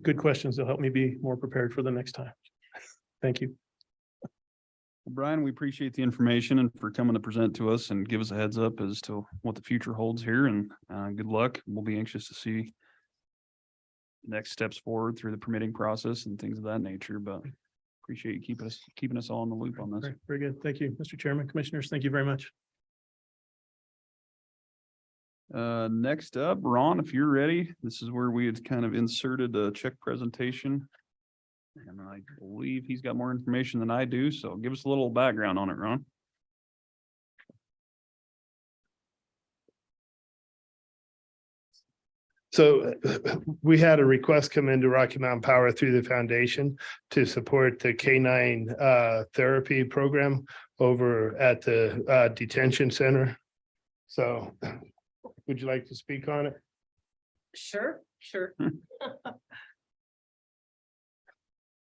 Good questions. They'll help me be more prepared for the next time. Thank you. Brian, we appreciate the information and for coming to present to us and give us a heads up as to what the future holds here, and good luck. We'll be anxious to see next steps forward through the permitting process and things of that nature, but appreciate you keeping us all in the loop on this. Very very good. Thank you, Mr. Chairman, Commissioners. Thank you very much. Next up, Ron, if you're ready, this is where we had kind of inserted a check presentation. And I believe he's got more information than I do, so give us a little background on it, Ron. So we had a request come into Rocky Mountain Power through the foundation to support the canine therapy program over at the detention center. So would you like to speak on it? Sure.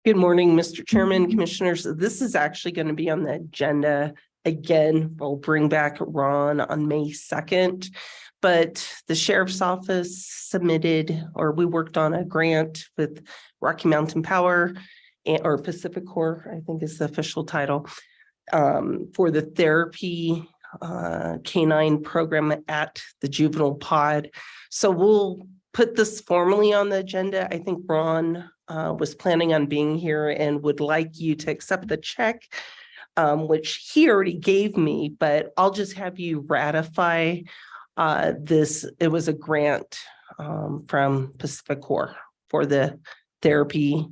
Good morning, Mr. Chairman, Commissioners. This is actually going to be on the agenda again. We'll bring back Ron on May 2nd. But the sheriff's office submitted, or we worked on a grant with Rocky Mountain Power or Pacific Corps, I think is the official title, for the therapy canine program at the juvenile pod. So we'll put this formally on the agenda. I think Ron was planning on being here and would like you to accept the check, which he already gave me, but I'll just have you ratify this. It was a grant from Pacific Corps for the therapy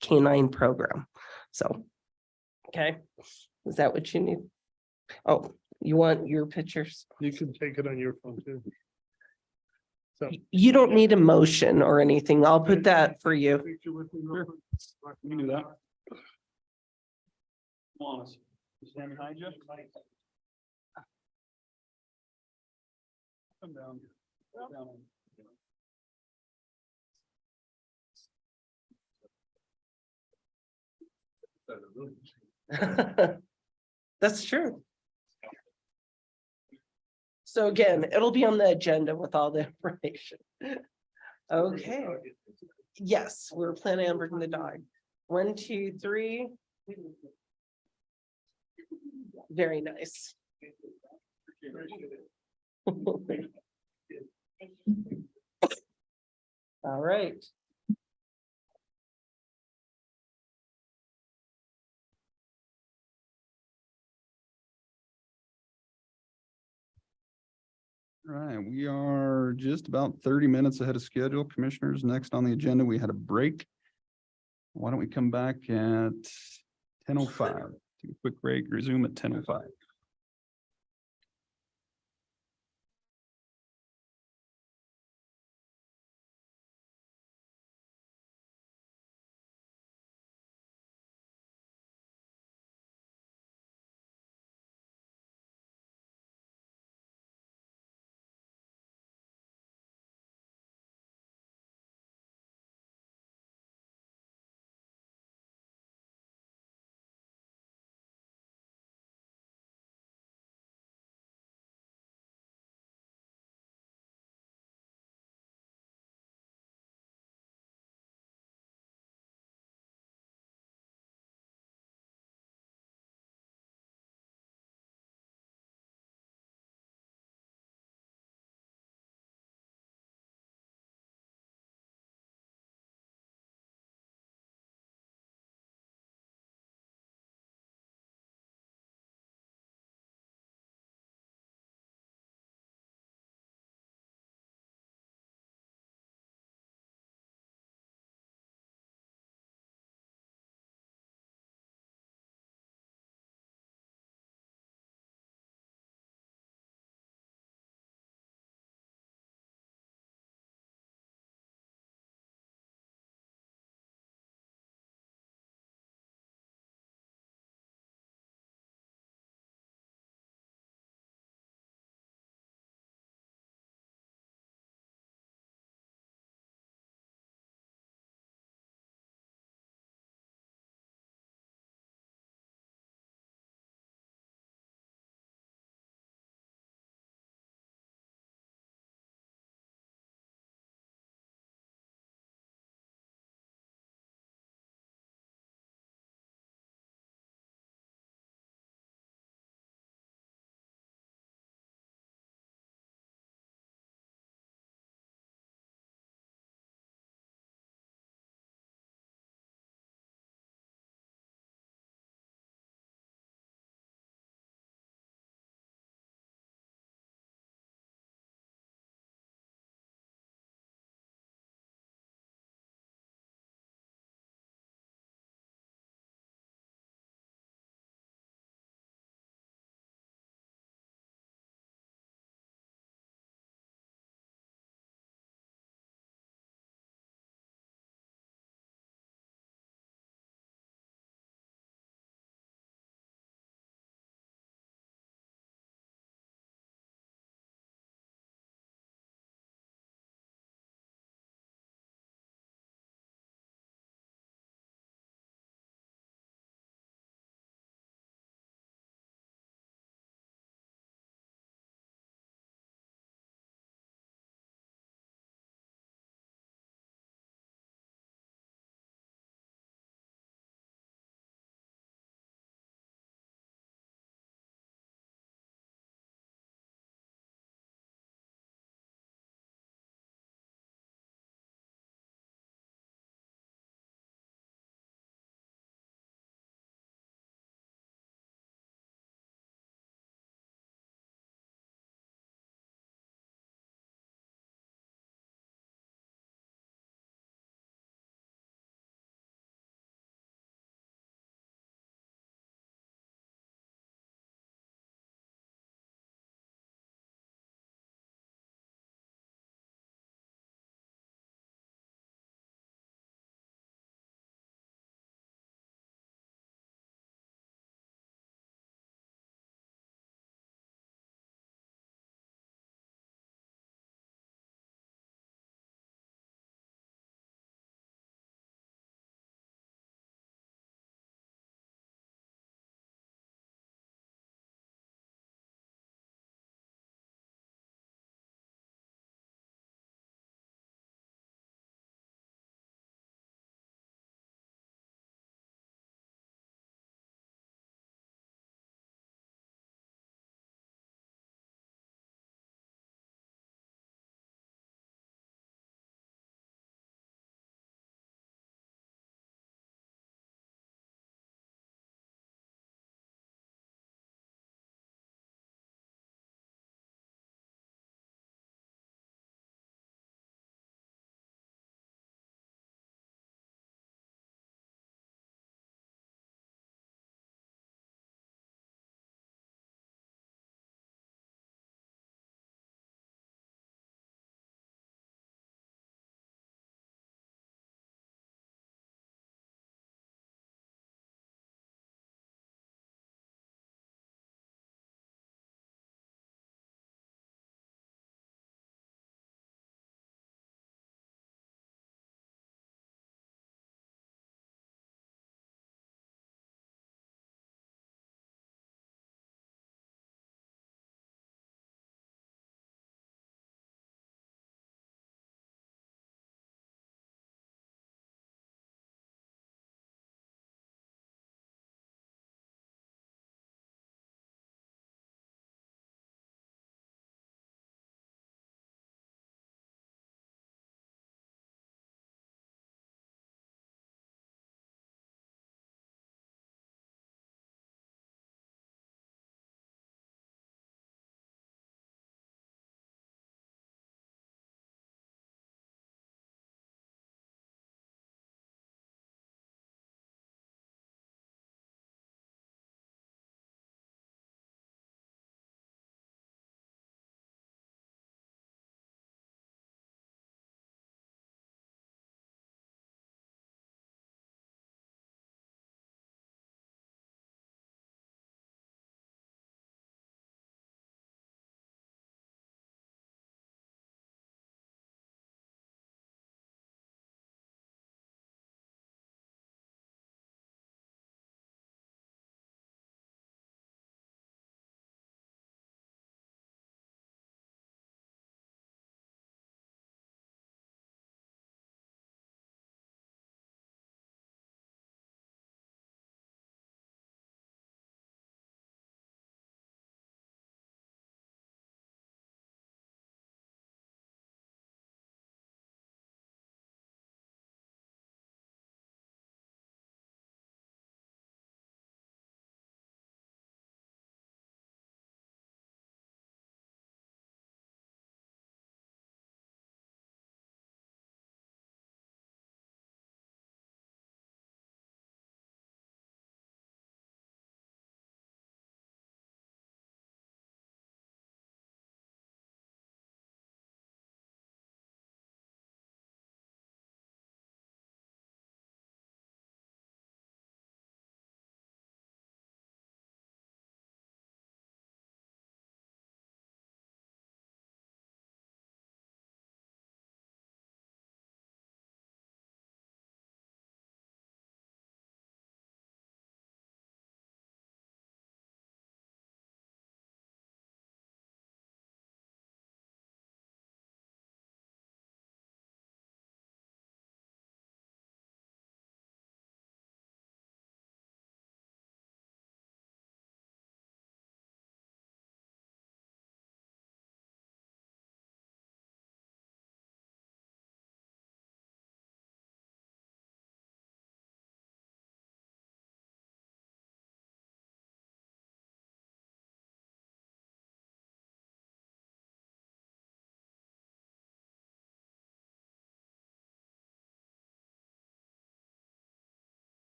canine program. So, okay, is that what you need? Oh, you want your pictures? You can take it on your phone too. So. You don't need a motion or anything. I'll put that for you. Picture with me real quick. You can do that. Come on, stand behind you. Come down. Down. That's true. So again, it'll be on the agenda with all the information. Okay. Yes, we're planning on bringing the dog. 1, 2, 3. Very nice. All right. All right, we are just about 30 minutes ahead of schedule. Commissioners, next on the agenda, we had a break. Why don't we come back at 10:05? Take a quick break, resume at 10:05.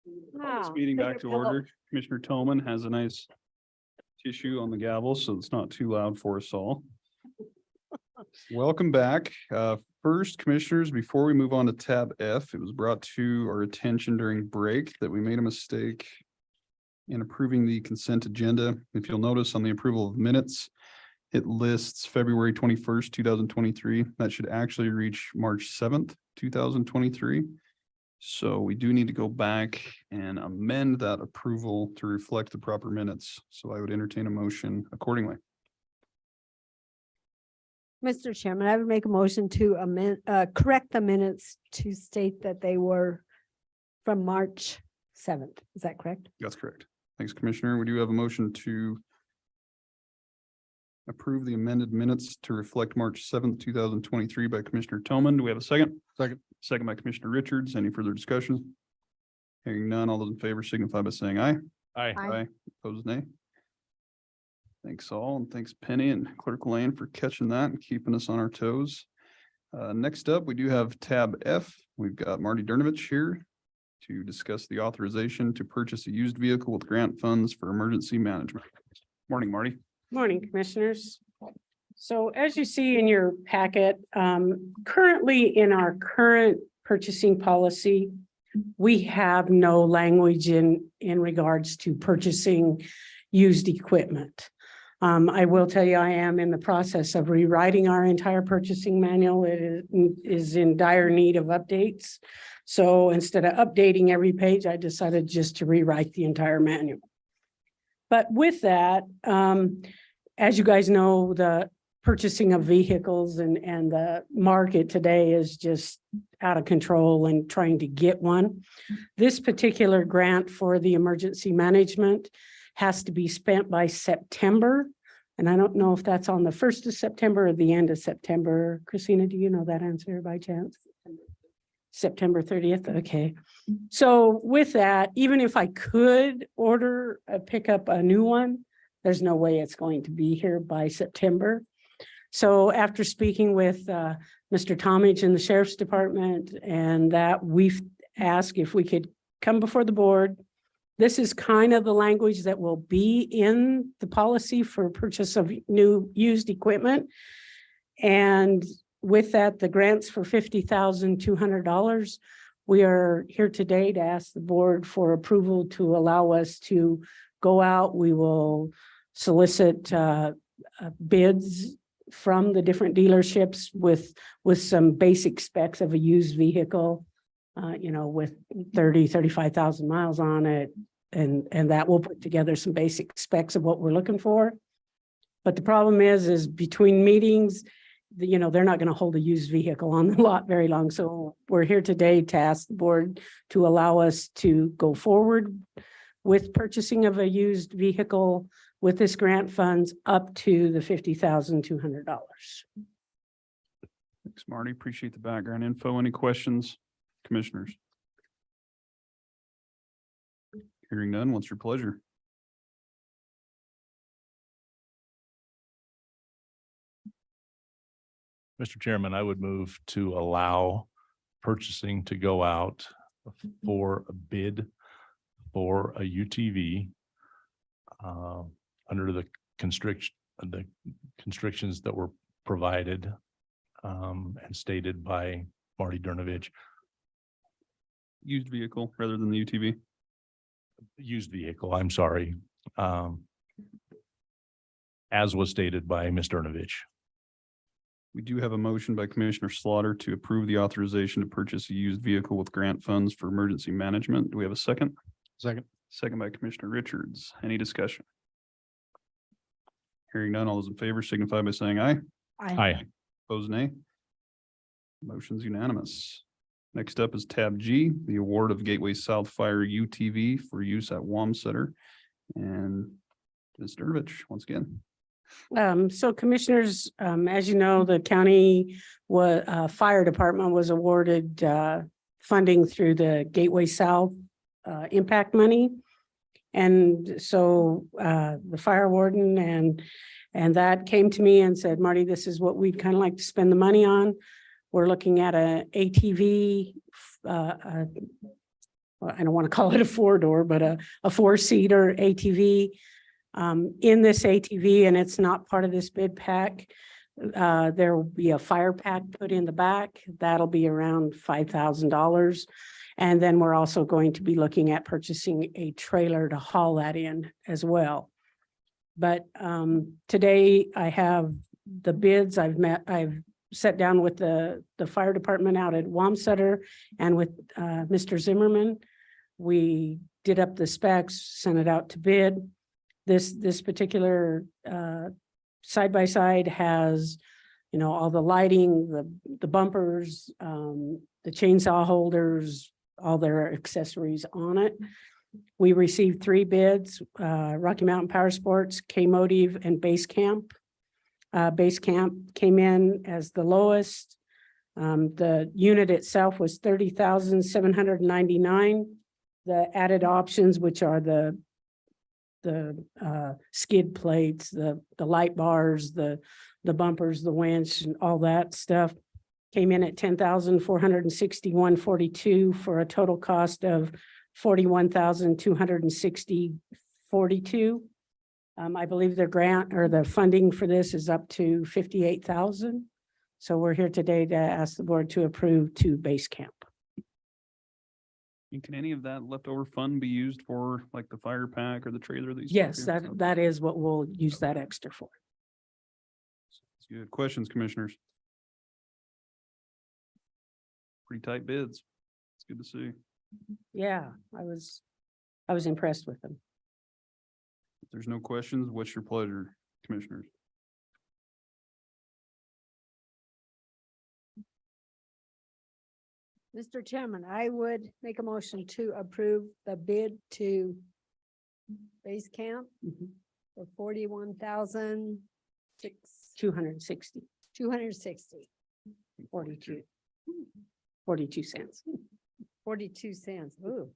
Call this Wow, meeting back bigger to pillow. order. Commissioner Toman has a nice tissue on the gavel, so it's not too loud for us all. Welcome back. First, commissioners, before we move on to tab F, it was brought to our attention during break that we made a mistake in approving the consent agenda. If you'll notice on the approval of minutes, it lists February 21st, 2023. That should actually reach March 7th, 2023. So we do need to go back and amend that approval to reflect the proper minutes. So I would entertain a motion accordingly. Mr. Chairman, I would make a motion to amend, correct the minutes to state that they were from March 7th. Is that correct? That's correct. Thanks, Commissioner. We do have a motion to approve the amended minutes to reflect March 7th, 2023 by Commissioner Toman. Do we have a second? Second. Second by Commissioner Richards. Any further discussion? Hearing none, all those in favor signify by saying aye. Aye. Aye. Opposed, nay. Thanks all, and thanks Penny and Clerk Lane for catching that and keeping us on our toes. Next up, we do have tab F. We've got Marty Dernovich here to discuss the authorization to purchase a used vehicle with grant funds for emergency management. Morning, Marty. Morning, Commissioners. So as you see in your packet, currently in our current purchasing policy, we have no language in regards to purchasing used equipment. I will tell you, I am in the process of rewriting our entire purchasing manual. It is in dire need of updates. So instead of updating every page, I decided just to rewrite the entire manual. But with that, as you guys know, the purchasing of vehicles and the market today is just out of control and trying to get one. This particular grant for the emergency management has to be spent by September. And I don't know if that's on the 1st of September or the end of September. Christina, do you know that answer by chance? September 30th. Okay. So with that, even if I could pick up a new one, there's no way it's going to be here by September. So after speaking with Mr. Tomage in the Sheriff's Department, and that we've asked if we could come before the board. This is kind of the language that will be in the policy for purchase of new used equipment. And with that, the grants for $50,200. We are here today to ask the board for approval to allow us to go out. We will solicit bids from the different dealerships with some basic specs of a used vehicle, with 35,000 miles on it. And that will put together some basic specs of what we're looking for. But the problem is between meetings, they're not going to hold a used vehicle on the lot very long. So we're here today to ask the board to allow us to go forward with purchasing of a used vehicle with this grant funds up to the $50,200. Thanks, Marty. Appreciate the background info. Any questions, commissioners? Hearing none, what's your pleasure? Mr. Chairman, I would move to allow purchasing to go out for a bid for a UTV under the constrictions that were provided and stated by Marty Dernovich. Used vehicle rather than the UTV? Used vehicle, I'm sorry. As was stated by Ms. Dernovich. We do have a motion by Commissioner Slaughter to approve the authorization to purchase a used vehicle with grant funds for emergency management. Do we have a second? Second. Second by Commissioner Richards. Any discussion? Hearing none, all those in favor signify by saying aye. Aye. Opposed, nay. Motion's unanimous. Next up is tab G, the award of Gateway South Fire UTV for use at Wamsutter. And Ms. Dernovich, once again. So commissioners, as you know, the county fire department was awarded funding through the Gateway South impact money. And so the fire warden and that came to me and said, Marty, this is what we'd kind of like to spend the money on. We're looking at a ATV well, I don't want to call it a four-door, but a four-seater ATV. In this ATV, and it's not part of this bid pack, there will be a fire pack put in the back. That'll be around $5,000. And then we're also going to be looking at purchasing a trailer to haul that in as well. But today I have the bids. I've sat down with the fire department out at Wamsutter and with Mr. Zimmerman. We did up the specs, sent it out to bid. This particular side-by-side has, you know, all the lighting, the bumpers, the chainsaw holders, all their accessories on it. We received 3 bids, Rocky Mountain Power Sports, K-Motive, and Base Camp. Base Camp came in as the lowest. The unit itself was $30,799. The added options, which are the skid plates, the light bars, the bumpers, the winch, and all that stuff, came in at $10,461.42 for a total cost of $41,260.42. I believe the grant or the funding for this is up to $58,000. So we're here today to ask the board to approve to Base Camp. And can any of that leftover fund be used for like the fire pack or the trailer? Yes, that is what we'll use that extra for. That's good. Questions, commissioners? Pretty tight bids. It's good to see. Yeah, I was impressed with them. If there's no questions, what's your pleasure, commissioners? Mr. Chairman, I would make a motion to approve the bid to Base Camp for 260, 260, 42 cents. 42 cents. Ooh.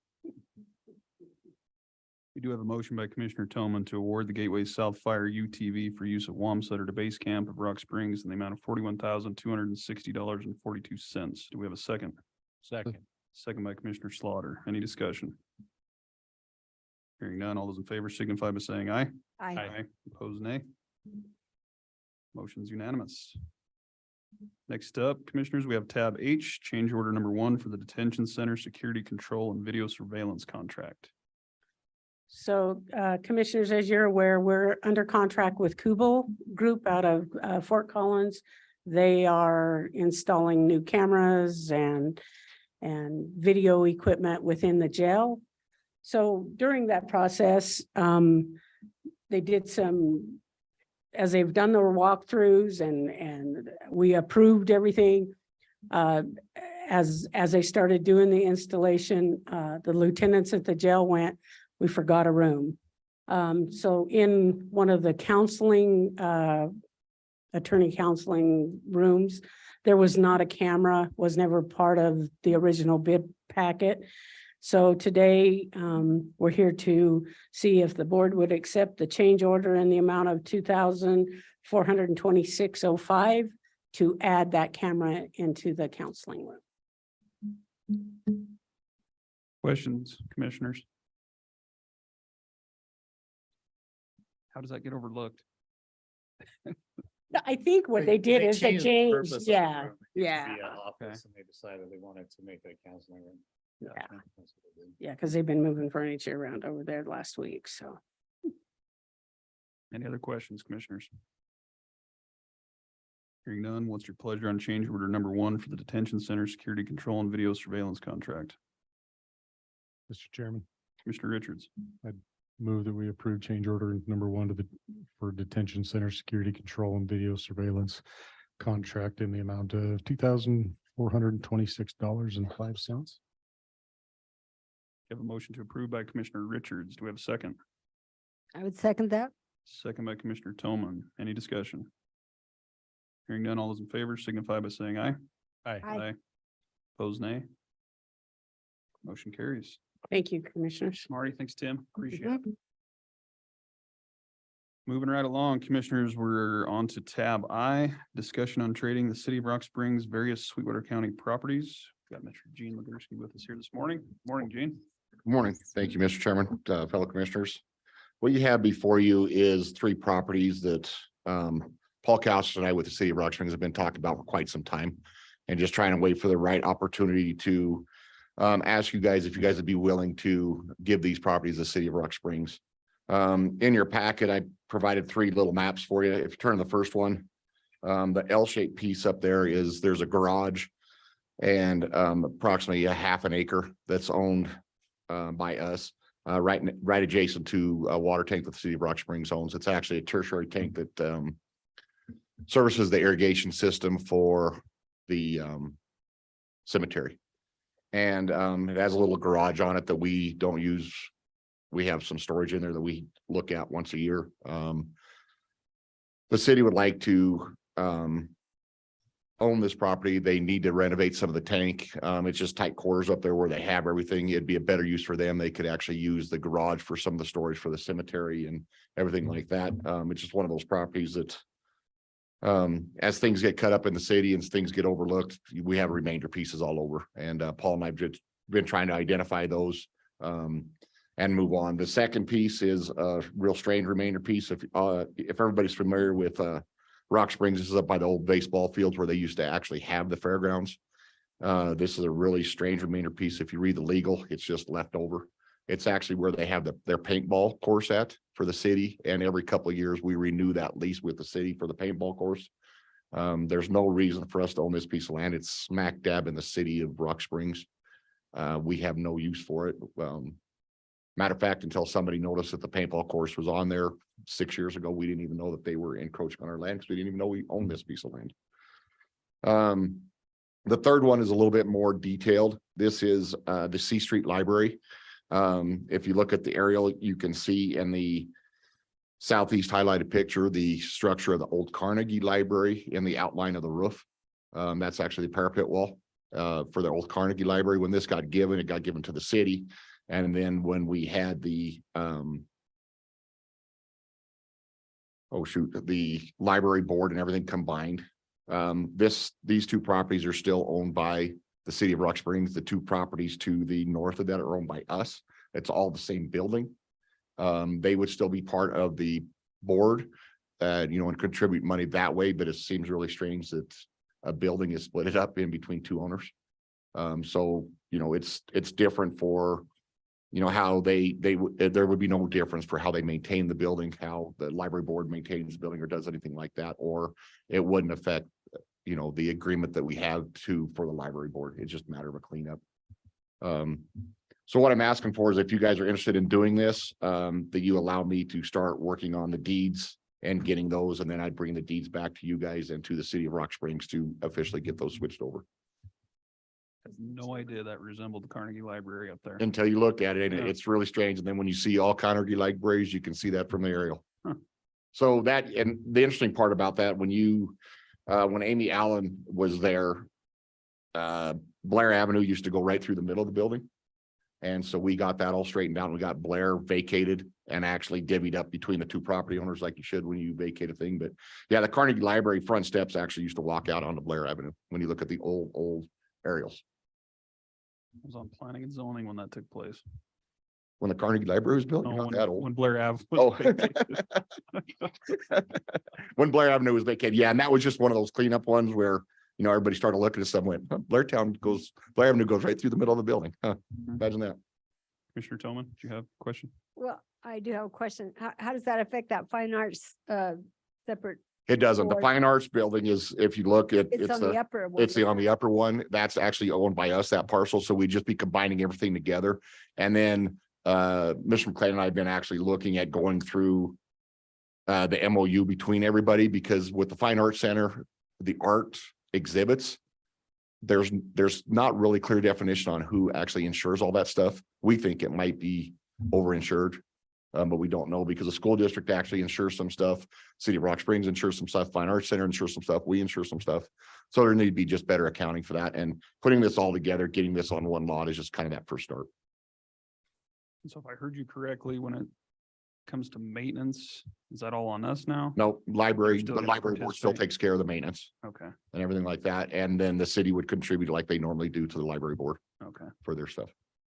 We do have a motion by Commissioner Tillman to award the Gateway South Fire UTV for use at Wamsutter to Base Camp of Rock Springs in the amount of $41,260.42. Do we have a second? Second. Second by Commissioner Slaughter. Any discussion? Hearing none, all those in favor signify by saying aye. Aye. Opposed, nay. Motion's unanimous. Next up, commissioners, we have tab H, change order number 1 for the detention center security control and video surveillance contract. So commissioners, as you're aware, we're under contract with Kubel Group out of Fort Collins. They are installing new cameras and video equipment within the jail. So during that process, they did some, as they've done their walkthroughs and we approved everything. As they started doing the installation, the lieutenants at the jail went, we forgot a room. So in one of the counseling, attorney counseling rooms, there was not a camera, was never part of the original bid packet. So today, we're here to see if the board would accept the change order in the amount of $2,426.05 to add that camera into the counseling room. Questions, commissioners? How does that get overlooked? I think what they did is they changed, yeah, Be yeah, an office, and they decided they wanted to make it a counseling room. yeah, That's what they did. yeah, because they've been moving furniture around over there last week, so. Any other questions, commissioners? Hearing none, what's your pleasure on change order number 1 for the detention center security control and video surveillance contract? Mr. Chairman, Commissioner Richards. move that we approve change order number 1 for detention center security control and video surveillance contract in the amount of $2,426.05. We have a motion to approve by Commissioner Richards. Do we have a second? I would second that. Second by Commissioner Tillman. Any discussion? Hearing none, all those in favor signify by saying aye. Aye. Opposed, nay. Motion carries. Thank you, commissioners. Marty, thanks, Tim. Appreciate it. Moving right along, commissioners, we're on to tab I, discussion on trading the city of Rock Springs various Sweetwater County properties Got Mr. Gene Legursky with us here this morning. Morning, Gene. Good morning. Thank you, Mr. Chairman, fellow commissioners. What you have before you is three properties that Paul Cowser and I with the city of Rock Springs have been talking about for quite some time, and just trying to wait for the right opportunity to ask you guys if you guys would be willing to give these properties to the city of Rock Springs. In your packet, I provided three little maps for you. If you turn to the first one, the L-shaped piece up there there's a garage and approximately a half an acre that's owned by us, right adjacent to a water tank that the city of Rock Springs owns. It's actually a tertiary tank that services the irrigation system for the cemetery. And it has a little garage on it that we don't use. We have some storage in there that we look at once a year. The city would like to own this property. They need to renovate some of the tank. It's just tight quarters up there where they have everything. It'd be a better use for them. They could actually use the garage for some of the storage for the cemetery and everything like that. It's just one of those properties that as things get cut up in the city and things get overlooked, we have remainder pieces all over. And Paul and I've just been trying to identify those and move on. The second piece is a real strange remainder piece. If everybody's familiar with Rock Springs, this is up by the old baseball fields where they used to actually have the fairgrounds. This is a really strange remainder piece. If you read the legal, it's just left over. It's actually where they have their paintball course at for the city. And every couple of years, we renew that lease with the city for the paintball course. There's no reason for us to own this piece of land. It's smack dab in the city of Rock Springs. We have no use for it. Matter of fact, until somebody noticed that the paintball course was on there 6 years ago, we didn't even know that they were encroaching on our land because we didn't even know we owned this piece of land. The third one is a little bit more detailed. This is the C Street Library. If you look at the aerial, you can see in the southeast highlighted picture the structure of the old Carnegie Library in the outline of the roof. That's actually the parapet wall for the old Carnegie Library. When this got given, it got given to the city. And then when we had the the library board and everything combined, these two properties are still owned by the city of Rock Springs. The two properties to the north of that are owned by us. It's all the same building. They would still be part of the board, and contribute money that way. But it seems really strange that a building is split up in between two owners. So it's different for how there would be no difference for how they maintain the building, how the library board maintains the building or does anything like that, or it wouldn't affect, the agreement that we have for the library board. It's just a matter of a cleanup. So what I'm asking for is if you guys are interested in doing this, that you allow me to start working on the deeds and getting those, and then I'd bring the deeds back to you guys and to the city of Rock Springs to officially get those switched over. I have no idea that resembled the Carnegie Library up there. Until you look at it, and Yeah. it's really strange. And then when you see all Carnegie libraries, you can see that from the aerial. Huh. So and the interesting part about that, when Amy Allen was there, Blair Avenue used to go right through the middle of the building. And so we got that all straightened out. And we got Blair vacated and actually divvied up between the two property owners like you should when you vacate a thing. But yeah, the Carnegie Library front steps actually used to walk out onto Blair Avenue when you look at the old aerials. I was on planning and zoning when that took place. When the Carnegie Library was built, No, you're not when, that old. when Blair Ave was Oh. vacated. When Blair Avenue was vacated. Yeah. And that was just one of those cleanup ones where, everybody started looking at stuff and went, huh, Blair Avenue goes right through the middle of the building. Huh, imagine that. Commissioner Tillman, do you have a question? Well, I do have a question. How does that affect that fine arts separate? It doesn't. The Board. Fine Arts Building is, if you look at, It's on the upper one. on the upper one. That's actually owned by us, that parcel. So we'd just be combining everything together. And then Mr. McLean and I have been actually looking at going through the MOU between everybody, because with the Fine Arts Center, the art exhibits, there's not really clear definition on who actually insures all that stuff. We think it might be overinsured, but we don't know, because the school district actually insures some stuff. City of Rock Springs insures some stuff. Fine Arts Center insures some stuff. We insure some stuff. So there need to be just better accounting for that. And putting this all together, getting this on one lot is just kind of that first start. So if I heard you correctly, when it comes to maintenance, is that all on us now? No, library, Still the gonna library board still participate. takes care of the maintenance Okay, and everything like that. And then the city would contribute like they normally do to the library board okay. for their stuff.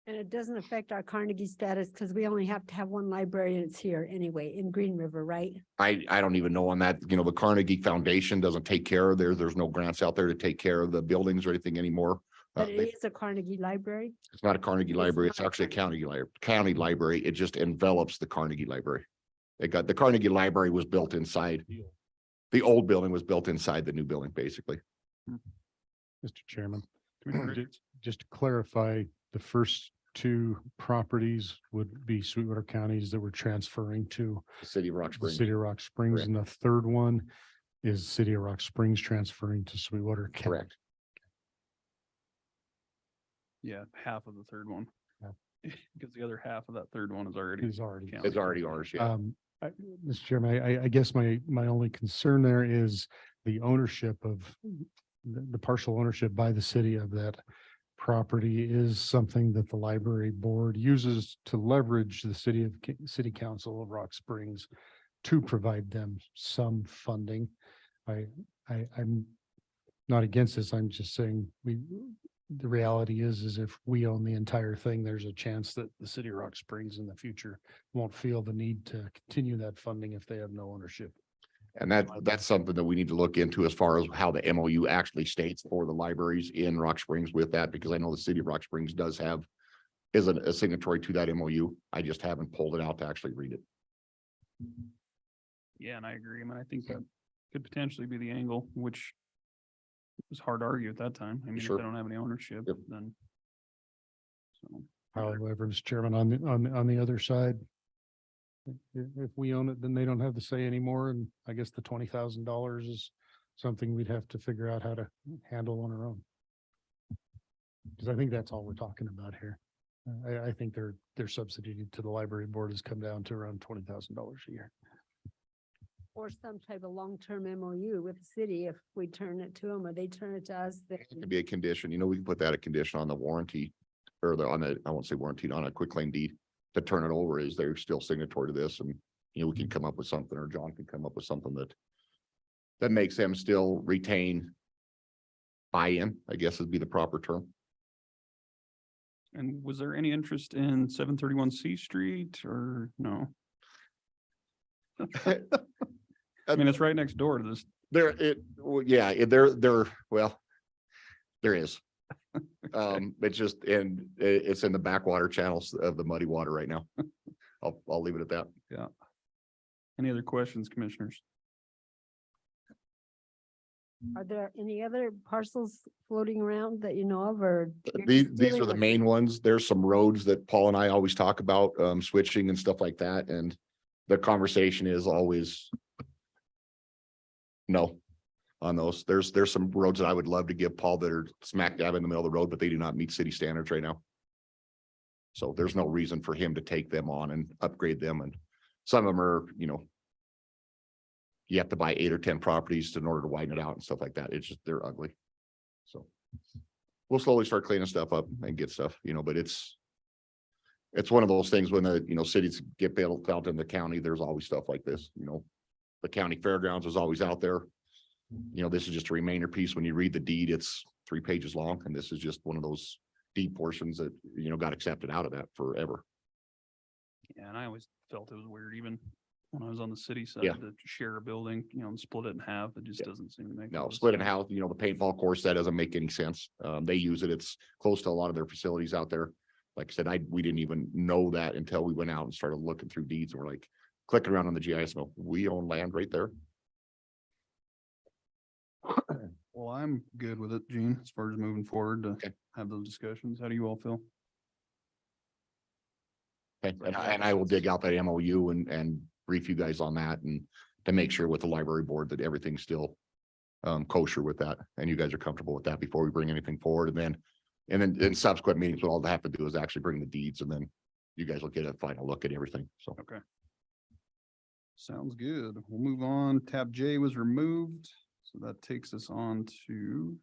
And it doesn't affect our Carnegie status because we only have to have one library and it's here anyway in Green River, right? I don't even know on that, you know, the Carnegie Foundation doesn't take care of there's no grants out there to take care of the buildings or anything anymore. But it is a Carnegie library. It's not a Carnegie It's library, it's not a actually a county library. It just envelops the Carnegie library. The Carnegie library was built inside. The old building was built inside the new building, basically. Mr. Chairman, Commissioner Richards? just to clarify, the first two properties would be Sweetwater counties that we're transferring to The city of Rock the Springs. city of Rock Springs, and the third one is city of Rock Springs transferring to Sweetwater County. Correct. Yeah, half of the third one. Yeah. Because the other half of that third one is already. Is already. county. It's already ours, yeah. Mr. Chairman, I guess my only concern there is the ownership of the partial ownership by the city of that property is something that the library board uses to leverage the city council of Rock Springs to provide them some funding. I'm not against this. I'm just saying the reality is if we own the entire thing, there's a chance that the city of Rock Springs in the future won't feel the need to continue that funding if they have no ownership. And that's something that we need to look into as far as how the MOU actually states for the libraries in Rock Springs with that, because I know the city of Rock Springs is a signatory to that MOU. I just haven't pulled it out to actually read it. Yeah, and I agree. I mean, I think that could potentially be the angle, which was hard to argue at that time. I mean, if Sure. they don't have any ownership, Yep. then. So, However, Mr. Chairman, on the other side, if we own it, then they don't have the say anymore. And I guess the $20,000 is something we'd have to figure out how to handle on our own. Because I think that's all we're talking about here. I think their subsidy to the library board has come down to around $20,000 a year. Or some type of long-term MOU with the city if we turn it to them or they turn it to us. It could be a condition, you know, we can put that a condition on the warranty or I won't say warranty, on a quitclaim deed to turn it over is they're still signatory to this and, you know, we can come up with something or John can come up with something that makes them still retain buy-in, I guess would be the proper term. and was there any interest in 731 C Street or no? I mean, it's right next door to this. There is. It's just, and it's in the backwater channels of the muddy water right now. I'll leave it at that. Yeah. Any other questions, commissioners? Are there any other parcels floating around that you know of or? you're These just are dealing the with- main ones. There's some roads that Paul and I always talk about, switching and stuff like that, and the conversation is always no on those. There's some roads that I would love to give Paul that are smack dab in the middle of the road, but they do not meet city standards right now. So there's no reason for him to take them on and upgrade them, and some of them are, you know, you have to buy 8 or 10 properties in order to widen it out and stuff like that. It's just, they're ugly. So we'll slowly start cleaning stuff up and get stuff, you know, but it's one of those things when the, you know, cities get built out in the county, there's always stuff like this, you know. The county fairgrounds is always out there. You know, this is just a remainder piece. When you read the deed, it's 3 pages long, and this is just one of those deed portions that, you know, got accepted out of that forever. Yeah, and I always felt it was weird, even when I was on the city side, Yeah. to share a building, you know, and split it in half. It just Yeah. doesn't seem to make. a No, lot of split in sense. half, you know, the paintball course, that doesn't make any sense. They use it. It's close to a lot of their facilities out there. Like I said, we didn't even know that until we went out and started looking through deeds and we're like clicking around on the GIS. No, we own land right there. Well, I'm good with it, Gene, as far as moving forward to Okay. have those discussions. How do you all feel? Okay, and I will dig out that MOU and brief you guys on that and to make sure with the library board that everything's still kosher with that, and you guys are comfortable with that before we bring anything forward. And then in subsequent meetings, what I'll have to do is actually bring the deeds, and then you guys will get a final look at everything. So Okay. Sounds good. We'll move on. Tab J was removed, so that takes us on to,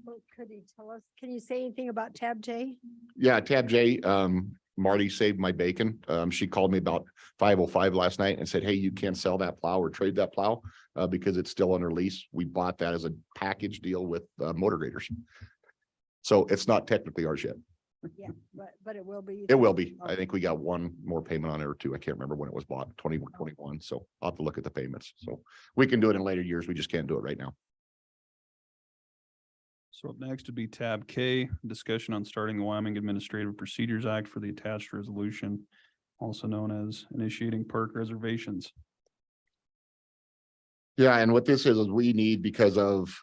Well, could he tell us, can you say anything about tab J? yeah, tab J, Marty saved my bacon. She called me about 5:05 last night and said, hey, you can't sell that plow or trade that plow because it's still under lease. We bought that as a package deal with motor graders. So it's not technically ours yet. Yeah, but it will be. It will be. I think we got one more payment on it or two. I can't remember when it was bought, 2021. So I'll have to look at the payments. So we can do it in later years. We just can't do it right now. So up next would be tab K, discussion on starting the Wyoming Administrative Procedures Act for the attached resolution, also known as initiating park reservations. Yeah, and what this is we need, because of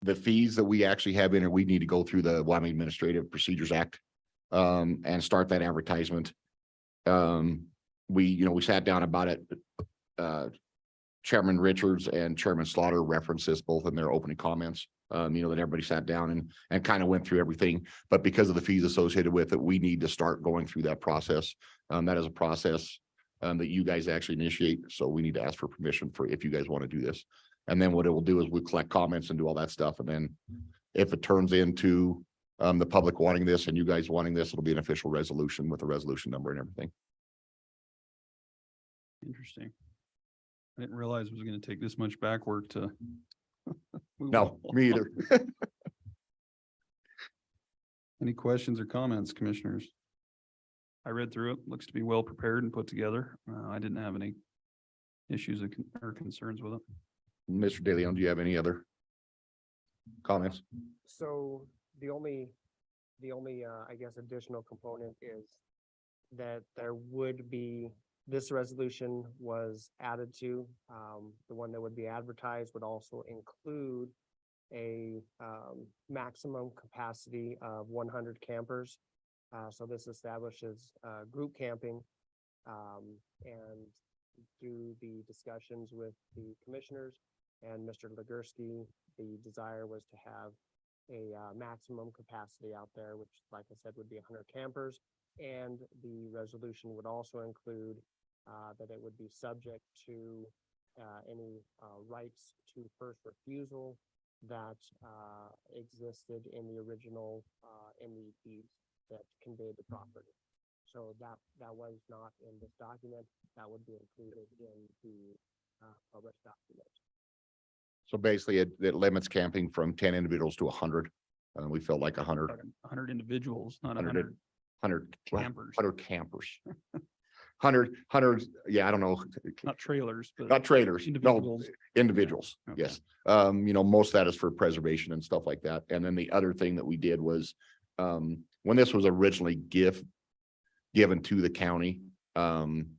the fees that we actually have in it, we need to go through the Wyoming Administrative Procedures Act and start that advertisement. We sat down about it. Chairman Richards and Chairman Slaughter referenced this both in their opening comments. That everybody sat down and kind of went through everything, but because of the fees associated with it, we need to start going through that process. That is a process that you guys actually initiate. So we need to ask for permission for if you guys want to do this. And then what it will do is we collect comments and do all that stuff. And then if it turns into the public wanting this and you guys wanting this, it'll be an official resolution with a resolution number and everything. Interesting. I didn't realize it was going to take this much back work to. No, me either. Any questions or comments, commissioners? I read through it. Looks to be well prepared and put together. I didn't have any issues or concerns with it. Mr. De Leon, do you have any other comments? So the only, I guess, additional component is that there would be, this resolution was added to, the one that would be advertised would also include a maximum capacity of 100 campers. So this establishes group camping, and through the discussions with the commissioners and Mr. Legursky, the desire was to have a maximum capacity out there, which, like I said, would be 100 campers. And the resolution would also include that it would be subject to any rights to first refusal that existed in the original in the deeds that conveyed the property. So that was not in this document. That would be included in the published document. So basically it limits camping from 10 individuals to 100. We felt like 100. 100 individuals, not 100 campers. 100 campers. 100, yeah, I don't know. Not trailers, but Not trailers, no, individuals. individuals, Okay. yes. Most of that is for preservation and stuff like that. And then the other thing that we did was, when this was originally given to the county, trying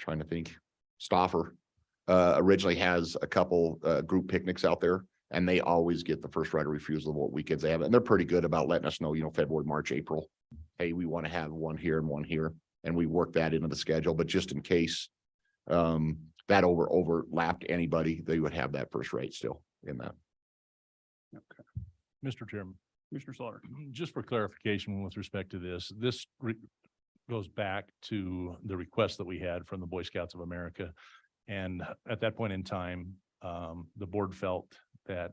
to think, Stauffer originally has a couple group picnics out there, and they always get the first right of refusal of what weekends they have. And they're pretty good about letting us know, February, March, April. Hey, we want to have one here and one here. And we work that into the schedule, but just in case that overlapped anybody, they would have that first rate still in that. Okay. Mr. Chairman, Commissioner Slaughter. just for clarification with respect to this goes back to the request that we had from the Boy Scouts of America. And at that point in time, the board felt that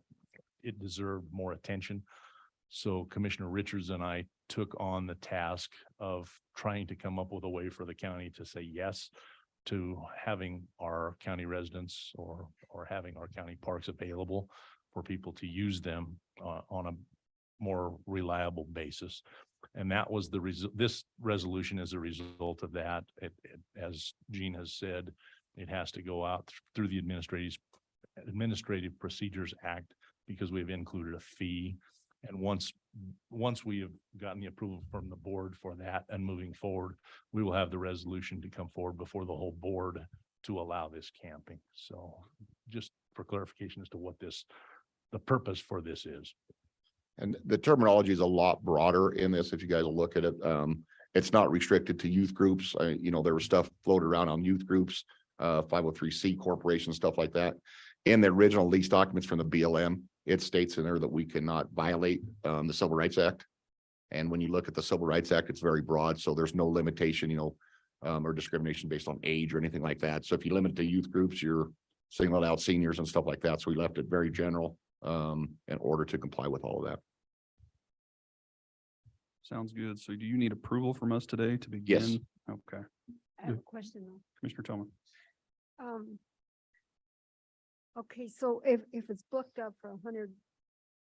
it deserved more attention. So Commissioner Richards and I took on the task of trying to come up with a way for the county to say yes to having our county residents or having our county parks available for people to use them on a more reliable basis. And that was the result. This resolution is a result of that. As Gene has said, it has to go out through the Administrative Procedures Act because we've included a fee. And once we have gotten the approval from the board for that and moving forward, we will have the resolution to come forward before the whole board to allow this camping. So just for clarification as to what the purpose for this is. And the terminology is a lot broader in this. If you guys will look at it, it's not restricted to youth groups. There was stuff floated around on youth groups, 503C corporations, stuff like that. In the original lease documents from the BLM, it states in there that we cannot violate the Civil Rights Act. And when you look at the Civil Rights Act, it's very broad. So there's no limitation, or discrimination based on age or anything like that. So if you limit it to youth groups, you're singling out seniors and stuff like that. So we left it very general in order to comply with all of that. Sounds good. So do you need approval from us today to begin? Okay, I have a question though. Commissioner Tillman. Okay, so if it's booked up for 100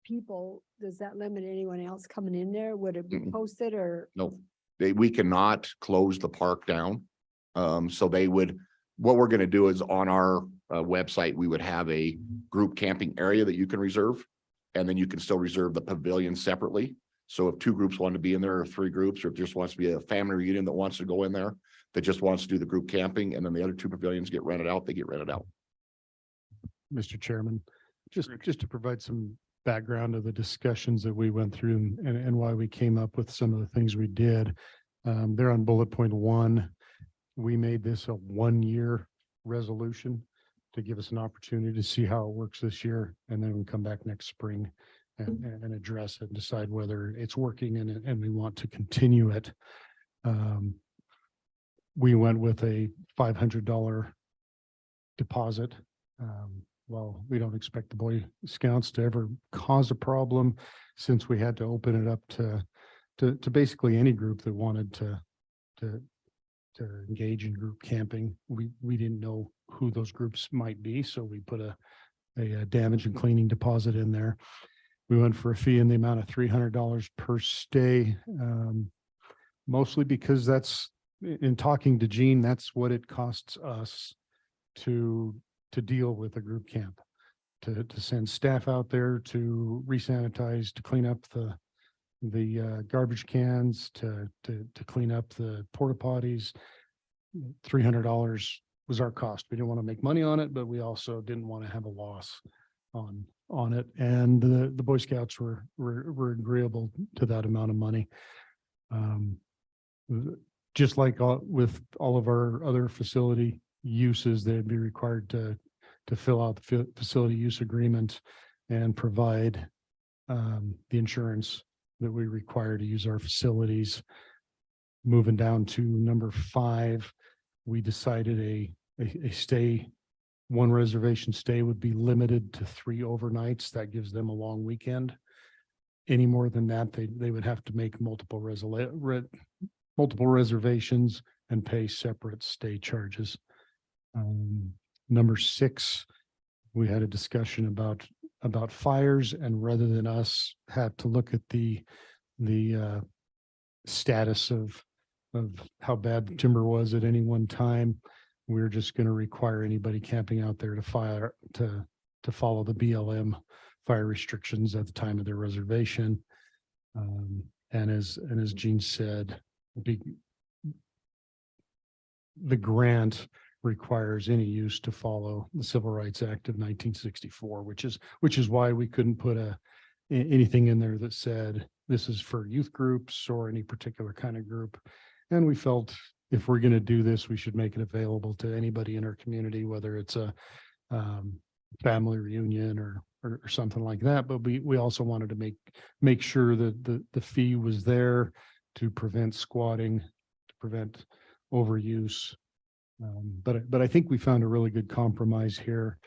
people, does that limit anyone else coming in there? Would it be Mm-mm. posted or? No, we cannot close the park down. So they would, what we're gonna do is on our website, we would have a group camping area that you can reserve. And then you can still reserve the pavilion separately. So if 2 groups want to be in there, or 3 groups, or if just wants to be a family reunion that wants to go in there, that just wants to do the group camping, and then the other 2 pavilions get rented out, they get rented out. Mr. Chairman, just to provide some background of the discussions that we went through and why we came up with some of the things we did. There on bullet point 1, we made this a 1-year resolution to give us an opportunity to see how it works this year, and then we come back next spring and address it and decide whether it's working and we want to continue it. We went with a $500 deposit. Well, we don't expect the Boy Scouts to ever cause a problem, since we had to open it up to basically any group that wanted to engage in group camping. We didn't know who those groups might be, so we put a damage and cleaning deposit in there. We went for a fee in the amount of $300 per stay, mostly because that's, in talking to Gene, that's what it costs us to deal with a group camp, to send staff out there to re-sanitize, to clean up the garbage cans, to clean up the porta potties. $300 was our cost. We didn't want to make money on it, but we also didn't want to have a loss on it. And the Boy Scouts were agreeable to that amount of money. Just like with all of our other facility uses, they'd be required to fill out the facility use agreement and provide the insurance that we require to use our facilities. Moving down to number 5, we decided a stay, 1 reservation stay would be limited to 3 overnights. That gives them a long weekend. Any more than that, they would have to make multiple reservations and pay separate stay charges. Number 6, we had a discussion about fires, and rather than us have to look at the status of how bad the timber was at any one time, we're just going to require anybody camping out there to follow the BLM fire restrictions at the time of their reservation. And as Gene said, the grant requires any use to follow the Civil Rights Act of 1964, which is why we couldn't put anything in there that said this is for youth groups or any particular kind of group. And we felt if we're going to do this, we should make it available to anybody in our community, whether it's a family reunion or something like that. But we also wanted to make sure that the fee was there to prevent squatting, to prevent overuse. But I think we found a really good compromise here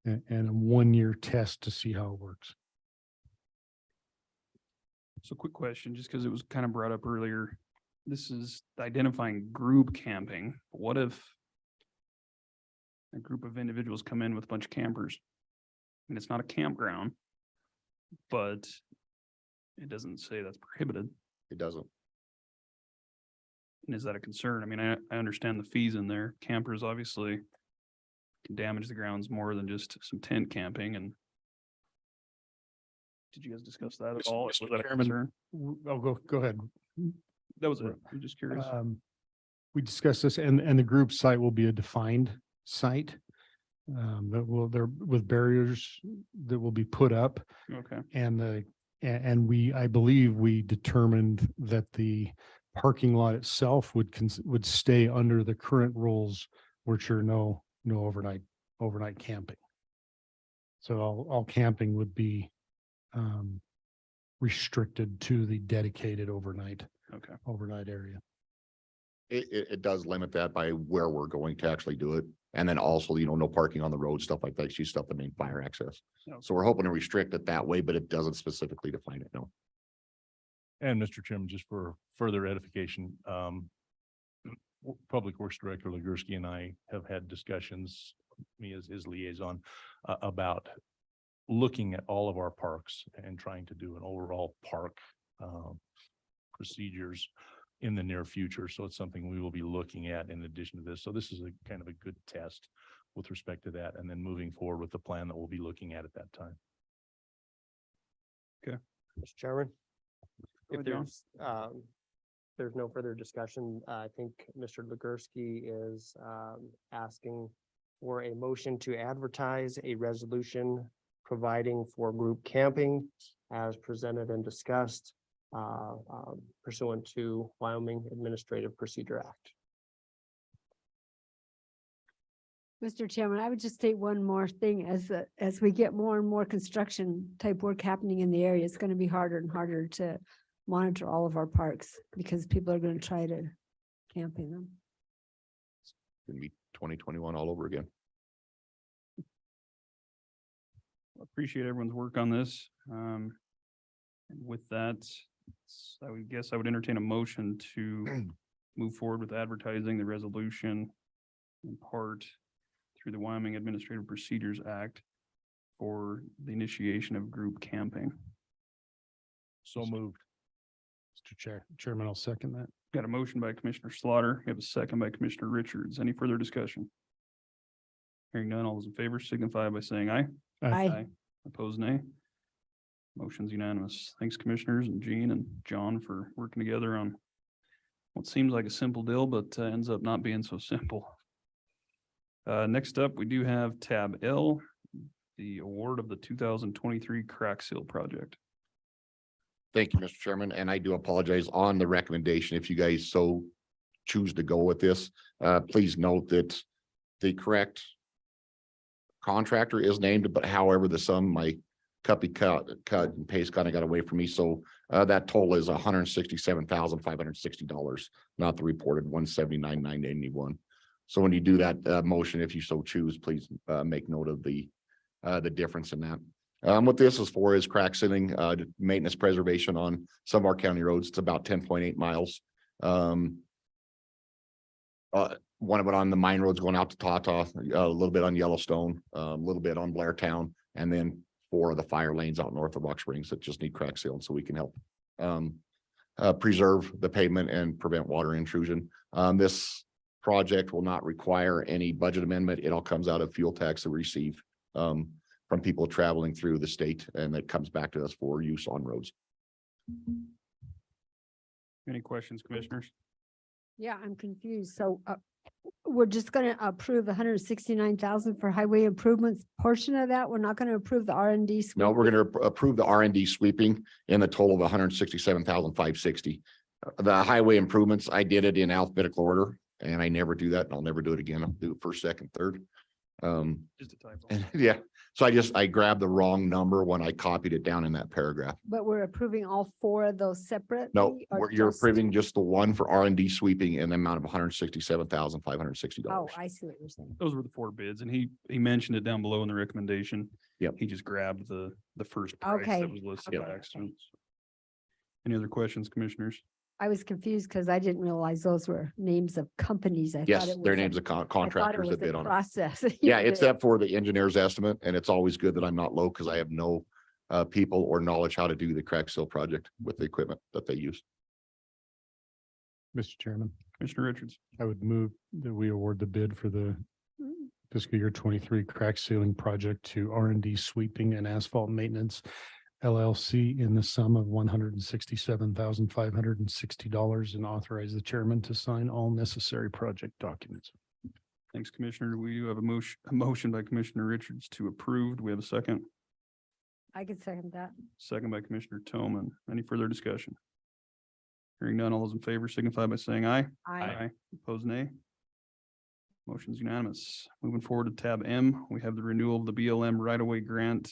and a 1-year test to see how it works. So quick question, just because it was kind of brought up earlier. This is identifying group camping. What if a group of individuals come in with a bunch of campers? And it's not a campground, but it doesn't say that's prohibited. It doesn't. And is that a concern? I mean, I understand the fees in there. Campers obviously can damage the grounds more than just some tent camping. And did you guys discuss that at all? Was that a concern? I'll go ahead. That was it. I'm just curious. We discussed this, and the group site will be a defined site. There with barriers that will be put up. Okay. And I believe we determined that the parking lot itself would stay under the current rules, which are no overnight camping. So all camping would be restricted to the dedicated overnight area. It does limit that by where we're going to actually do it. And then also, no parking on the road, stuff like that. You stuff the main fire access. Okay. So we're hoping to restrict it that way, but it doesn't specifically define it, no. And Mr. Chairman, just for further edification, Public Works Director Legursky and I have had discussions, me as his liaison, about looking at all of our parks and trying to do an overall park procedures in the near future. So it's something we will be looking at in addition to this. So this is a kind of a good test with respect to that, and then moving forward with the plan that we'll be looking at that time. Mr. Chairman. If If there's no further discussion, I think Mr. Legursky is asking for a motion to advertise a resolution providing for group camping as presented and discussed pursuant to Wyoming Administrative Procedure Act. Mr. Chairman, I would just state one more thing as we get more and more construction type work happening in the area, it's going to be harder and harder to monitor all of our parks because people are going to try to camp in them. Gonna be 2021 all over again. Appreciate everyone's work on this. And with that, I would guess I would entertain a motion to move forward with advertising the resolution in part through the Wyoming Administrative Procedures Act for the initiation of group camping. So moved. Mr. Chairman, I'll second that. Got a motion by Commissioner Slaughter. We have a second by Commissioner Richards. Any further discussion? Hearing none, all those in favor signify by saying aye. Aye. Opposed, nay. Motion's unanimous. Thanks, Commissioners and Jean and John for working together on what seems like a simple deal, but ends up not being so simple. Next up, we do have tab L, the award of the 2023 crack seal project. Thank you, Mr. Chairman, and I do apologize on the recommendation. If you guys so choose to go with this, please note that the correct contractor is named, but however, the sum, my cut and paste kind of got away from me. So that total is $167,560, not the reported $179,981. So when you do that motion, if you so choose, please make note of the difference in that. What this is for is crack sealing, maintenance preservation on some of our county roads. It's about 10.8 miles. One of it on the mine roads going out to Tata, a little bit on Yellowstone, a little bit on Blairtown, and then 4 of the fire lanes out north of Rock Springs that just need crack sealing so we can help preserve the pavement and prevent water intrusion. This project will not require any budget amendment. It all comes out of fuel tax that we receive from people traveling through the state, and it comes back to us for use on roads. Any questions, Commissioners? Yeah, I'm confused. So we're just going to approve 169,000 for highway improvements portion of that. We're not going to approve the R&D. No, we're going to approve the R&D sweeping in the total of 167,560. The highway improvements, I did it in alphabetical order, and I never do that, and I'll never do it again. I'll do it first, second, third. Just a typo. And yeah, so I grabbed the wrong number when I copied it down in that paragraph. But we're approving all 4 of those separately? No, or you're just- approving just the one for R&D sweeping in the amount of $167,560. Oh, I see what you're saying. Those were the 4 bids, and he mentioned it down below in the recommendation. Yep. He just grabbed the first price that Okay. was listed. Okay. by accident. Any other questions, Commissioners? I was confused because I didn't realize those were names of companies. I thought Yes, it was their a- names of I thought it contractors was that a bid on it. process. Yeah, it's up for the engineer's estimate, and it's always good that I'm not low because I have no people or knowledge how to do the crack seal project with the equipment that they use. Mr. Chairman, Commissioner Richards, I would move that we award the bid for the fiscal year 23 crack sealing project to R&D Sweeping and Asphalt Maintenance LLC in the sum of $167,560 and authorize the chairman to sign all necessary project documents. thanks, Commissioner. We do have a motion by Commissioner Richards to approve. Do we have a second? I could second that. Second by Commissioner Toman. Any further discussion? Hearing none, all those in favor signify by saying aye. Opposed, nay. Motion's unanimous. Moving forward to tab M, we have the renewal of the BLM right-of-way grant,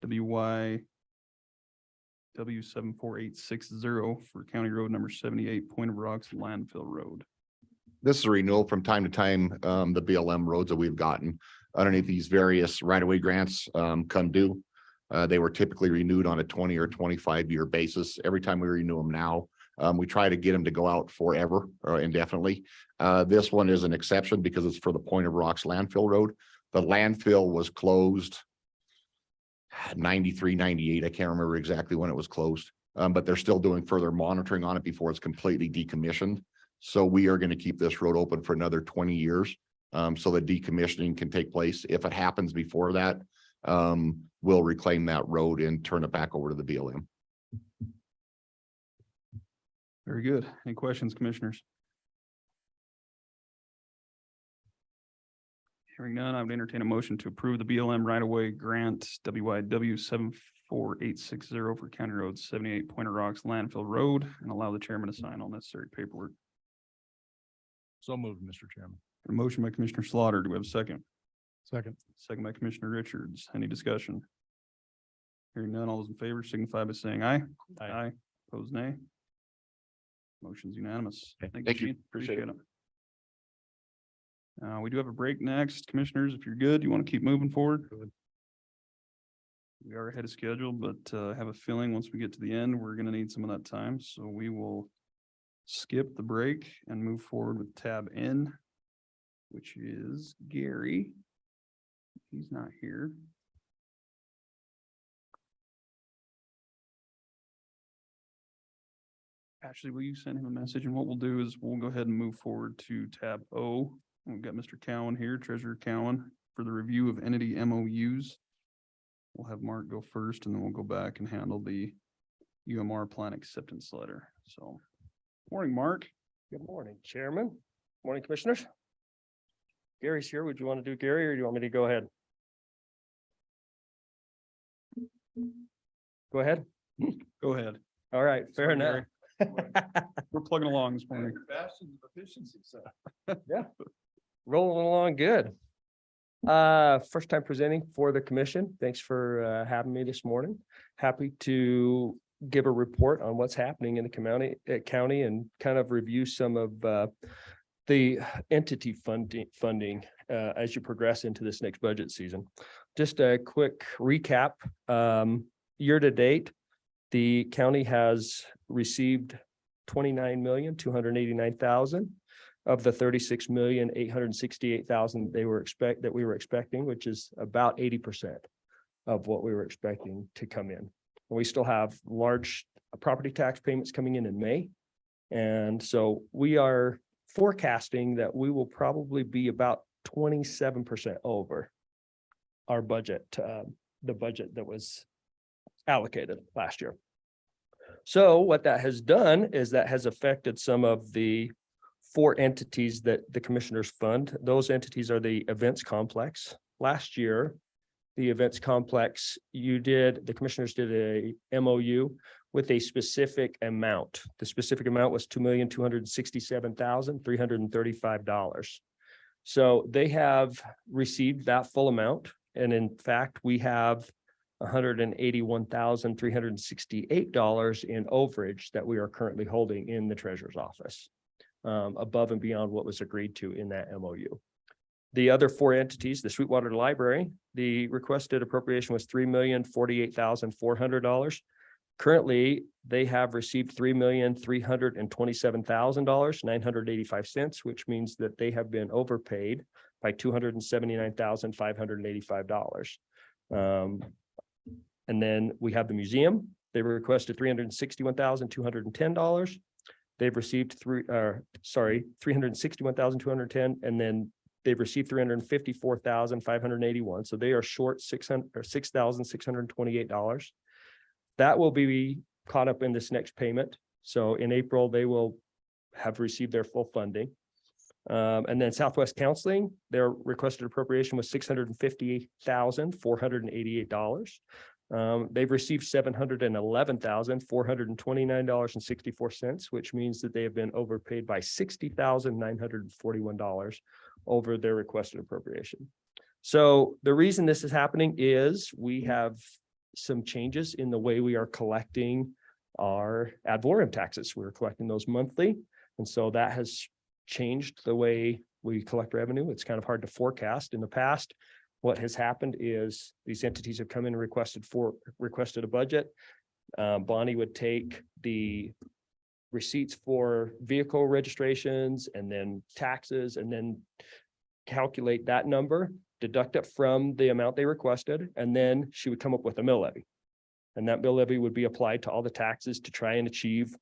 W74860 for County Road number 78, Point of Rocks Landfill Road. This is a renewal from time to time, the BLM roads that we've gotten underneath these various right-of-way grants come due. They were typically renewed on a 20 or 25-year basis. Every time we renew them now, we try to get them to go out forever or indefinitely. This one is an exception because it's for the Point of Rocks landfill road. The landfill was closed 93, 98. I can't remember exactly when it was closed. But they're still doing further monitoring on it before it's completely decommissioned. So we are going to keep this road open for another 20 years. So the decommissioning can take place. If it happens before that, we'll reclaim that road and turn it back over to the BLM. Very good. Any questions, commissioners? Hearing none, I would entertain a motion to approve the BLM right-of-way grant WYW 74860 for County Road 78 Pointer Rocks Landfill Road and allow the chairman to sign all necessary paperwork. So moved, Mr. Chairman. A motion by Commissioner Slaughter. Do we have a second? Second. Second by Commissioner Richards. Any discussion? Hearing none, all those in favor signify by saying aye. Aye. Opposed, nay. Motion's unanimous. Okay, Thank thank you. Chief. Appreciate it. We do have a break next. Commissioners, if you're good, you want to keep moving forward? We are ahead of schedule, but I have a feeling once we get to the end, we're going to need some of that time. So we will skip the break and move forward with tab N, which is Gary. He's not here. Ashley, will you send him a message? And what we'll do is we'll go ahead and move forward to tab O. We've got Mr. Cowan here, Treasurer Cowan, for the review of entity MOUs. We'll have Mark go first, and then we'll go back and handle the UMR plan acceptance letter. So, morning, Mark. Good morning, Chairman. Morning, Commissioners. Gary's here. Would you want to do Gary or do you want me to go ahead? Go ahead. Go ahead. All right, fair Sorry, enough. We're plugging along this morning. Yeah, rolling along good. First time presenting for the commission. Thanks for having me this morning. Happy to give a report on what's happening in the county and kind of review some of the entity funding as you progress into this next budget season. Just a quick recap. Year to date, the county has received 29,289,000 of the 36,868,000 we were expecting, which is about 80% of what we were expecting to come in. We still have large property tax payments coming in May. And so we are forecasting that we will probably be about 27% over our budget, the budget that was allocated last year. So what that has done is that has affected some of the 4 entities that the commissioners fund. Those entities are the events complex. Last year, the events complex, the commissioners did a MOU with a specific amount. The specific amount was $2,267,335. So they have received that full amount. And in fact, we have $181,368 in overage that we are currently holding in the treasurer's office, above and beyond what was agreed to in that MOU. The other 4 entities, the Sweetwater Library, the requested appropriation was $3,048,400. Currently, they have received $3,327,985, which means that they have been overpaid by $279,585. And then we have the museum. They requested $361,210. They've received $361,210, and then they've received $354,581. So they are short $6,628. That will be caught up in this next payment. So in April, they will have received their full funding. And then Southwest Counseling, their requested appropriation was $658,488. They've received $711,429.64, which means that they have been overpaid by $60,941 over their requested appropriation. So the reason this is happening is we have some changes in the way we are collecting our ad valorem taxes. We're collecting those monthly. And so that has changed the way we collect revenue. It's kind of hard to forecast. In the past, What has happened is these entities have come in and requested a budget. Bonnie would take the receipts for vehicle registrations and then taxes and then calculate that number, deduct it from the amount they requested, and then she would come up with a mill levy. And that mill levy would be applied to all the taxes to try and achieve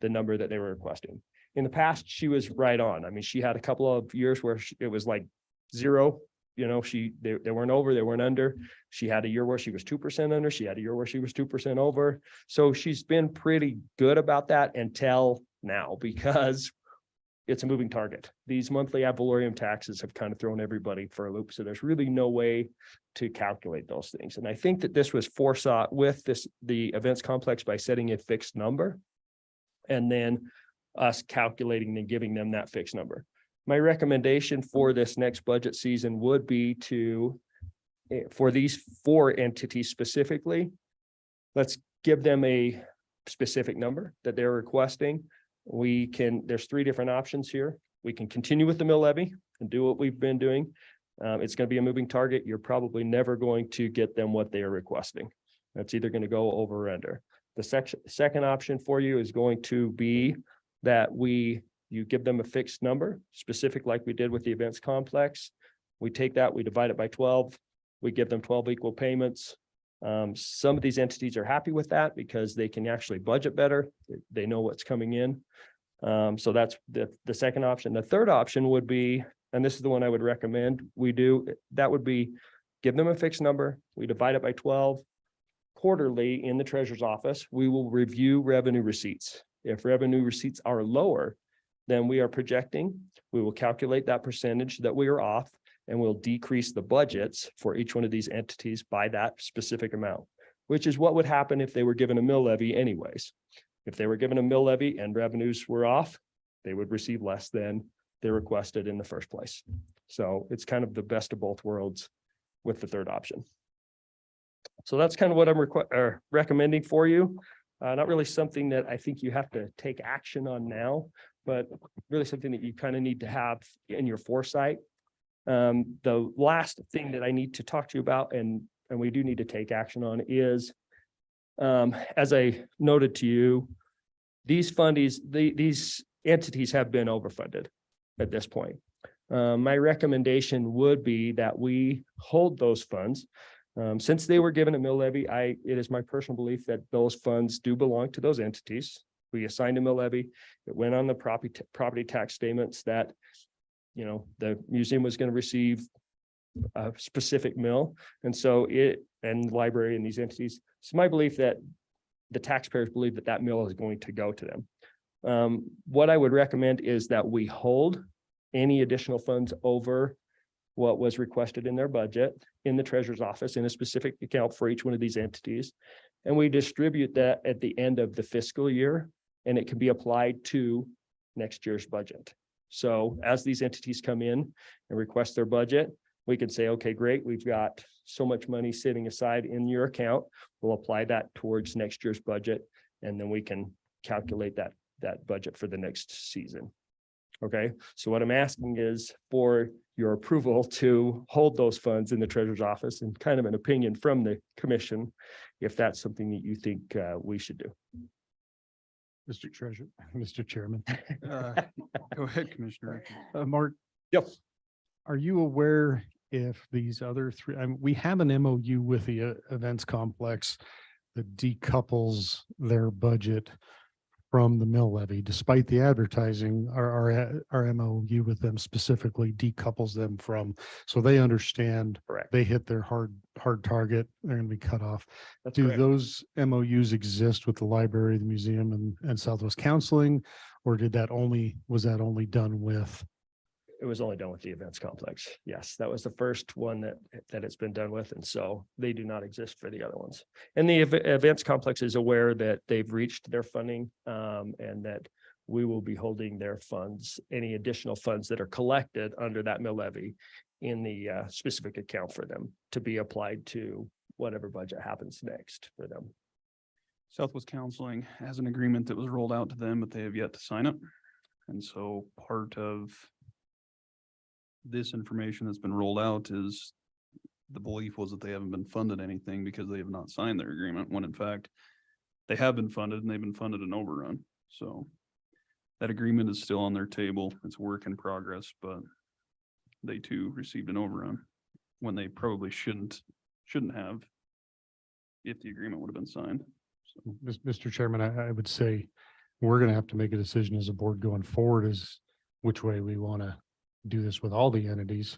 the number that they were requesting. In the past, she was right on. I mean, she had a couple of years where it was like zero. You know, they weren't over, they weren't under. She had a year where she was 2% under. She had a year where she was 2% over. So she's been pretty good about that until now, because it's a moving target. These monthly ad valorem taxes have kind of thrown everybody for a loop. So there's really no way to calculate those things. And I think that this was foresaw with the events complex by setting a fixed number and then us calculating and giving them that fixed number. My recommendation for this next budget season would be to, for these 4 entities specifically, let's give them a specific number that they're requesting. There's 3 different options here. We can continue with the mill levy and do what we've been doing. It's going to be a moving target. You're probably never going to get them what they are requesting. That's either going to go over or under. The second option for you is going to be that you give them a fixed number, specific like we did with the events complex. We take that, we divide it by 12. We give them 12 equal payments. Some of these entities are happy with that because they can actually budget better. They know what's coming in. So that's the second option. The third option would be, and this is the one I would recommend we do, that would be give them a fixed number. We divide it by 12. Quarterly in the treasurer's office, we will review revenue receipts. If revenue receipts are lower than we are projecting, we will calculate that percentage that we are off, and we'll decrease the budgets for each one of these entities by that specific amount, which is what would happen if they were given a mill levy anyways. If they were given a mill levy and revenues were off, they would receive less than they requested in the first place. So it's kind of the best of both worlds with the third option. So that's kind of what I'm recommending for you. Not really something that I think you have to take action on now, but really something that you kind of need to have in your foresight. The last thing that I need to talk to you about, and we do need to take action on, is, as I noted to you, these entities have been overfunded at this point. My recommendation would be that we hold those funds. Since they were given a mill levy, it is my personal belief that those funds do belong to those entities. We assigned a mill levy. It went on the property tax statements that, you know, the museum was going to receive a specific mill. And so and the library and these entities. It's my belief that the taxpayers believe that that mill is going to go to them. What I would recommend is that we hold any additional funds over what was requested in their budget in the treasurer's office in a specific account for each one of these entities. And we distribute that at the end of the fiscal year, and it can be applied to next year's budget. So as these entities come in and request their budget, we can say, okay, great, we've got so much money sitting aside in your account. We'll apply that towards next year's budget, and then we can calculate that budget for the next season. Okay, so what I'm asking is for your approval to hold those funds in the treasurer's office, and kind of an opinion from the commission, if that's something that you think we should do. Mr. Treasurer, Mr. Chairman. Go ahead, Commissioner. Mark. Yep. Are you aware if these other 3, we have an MOU with the events complex that decouples their budget from the mill levy, despite the advertising, our MOU with them specifically decouples them from, so they understand. Correct. They hit their hard target, they're going to be cut off. That's Do correct. those MOUs exist with the library, the museum, and Southwest Counseling, or was that only done with? It was only done with the events complex. Yes, that was the first one that it's been done with. And so they do not exist for the other ones. And the events complex is aware that they've reached their funding, and that we will be holding their funds, any additional funds that are collected under that mill levy in the specific account for them to be applied to whatever budget happens next for them. Southwest Counseling has an agreement that was rolled out to them, but they have yet to sign it. And so part of this information that's been rolled out is the belief was that they haven't been funded anything because they have not signed their agreement, when in fact they have been funded and they've been funded an overrun. So that agreement is still on their table. It's work in progress, but they too received an overrun when they probably shouldn't have if the agreement would have been signed. So, Mr. Chairman, I would say we're gonna have to make a decision as a board going forward is which way we want to do this with all the entities.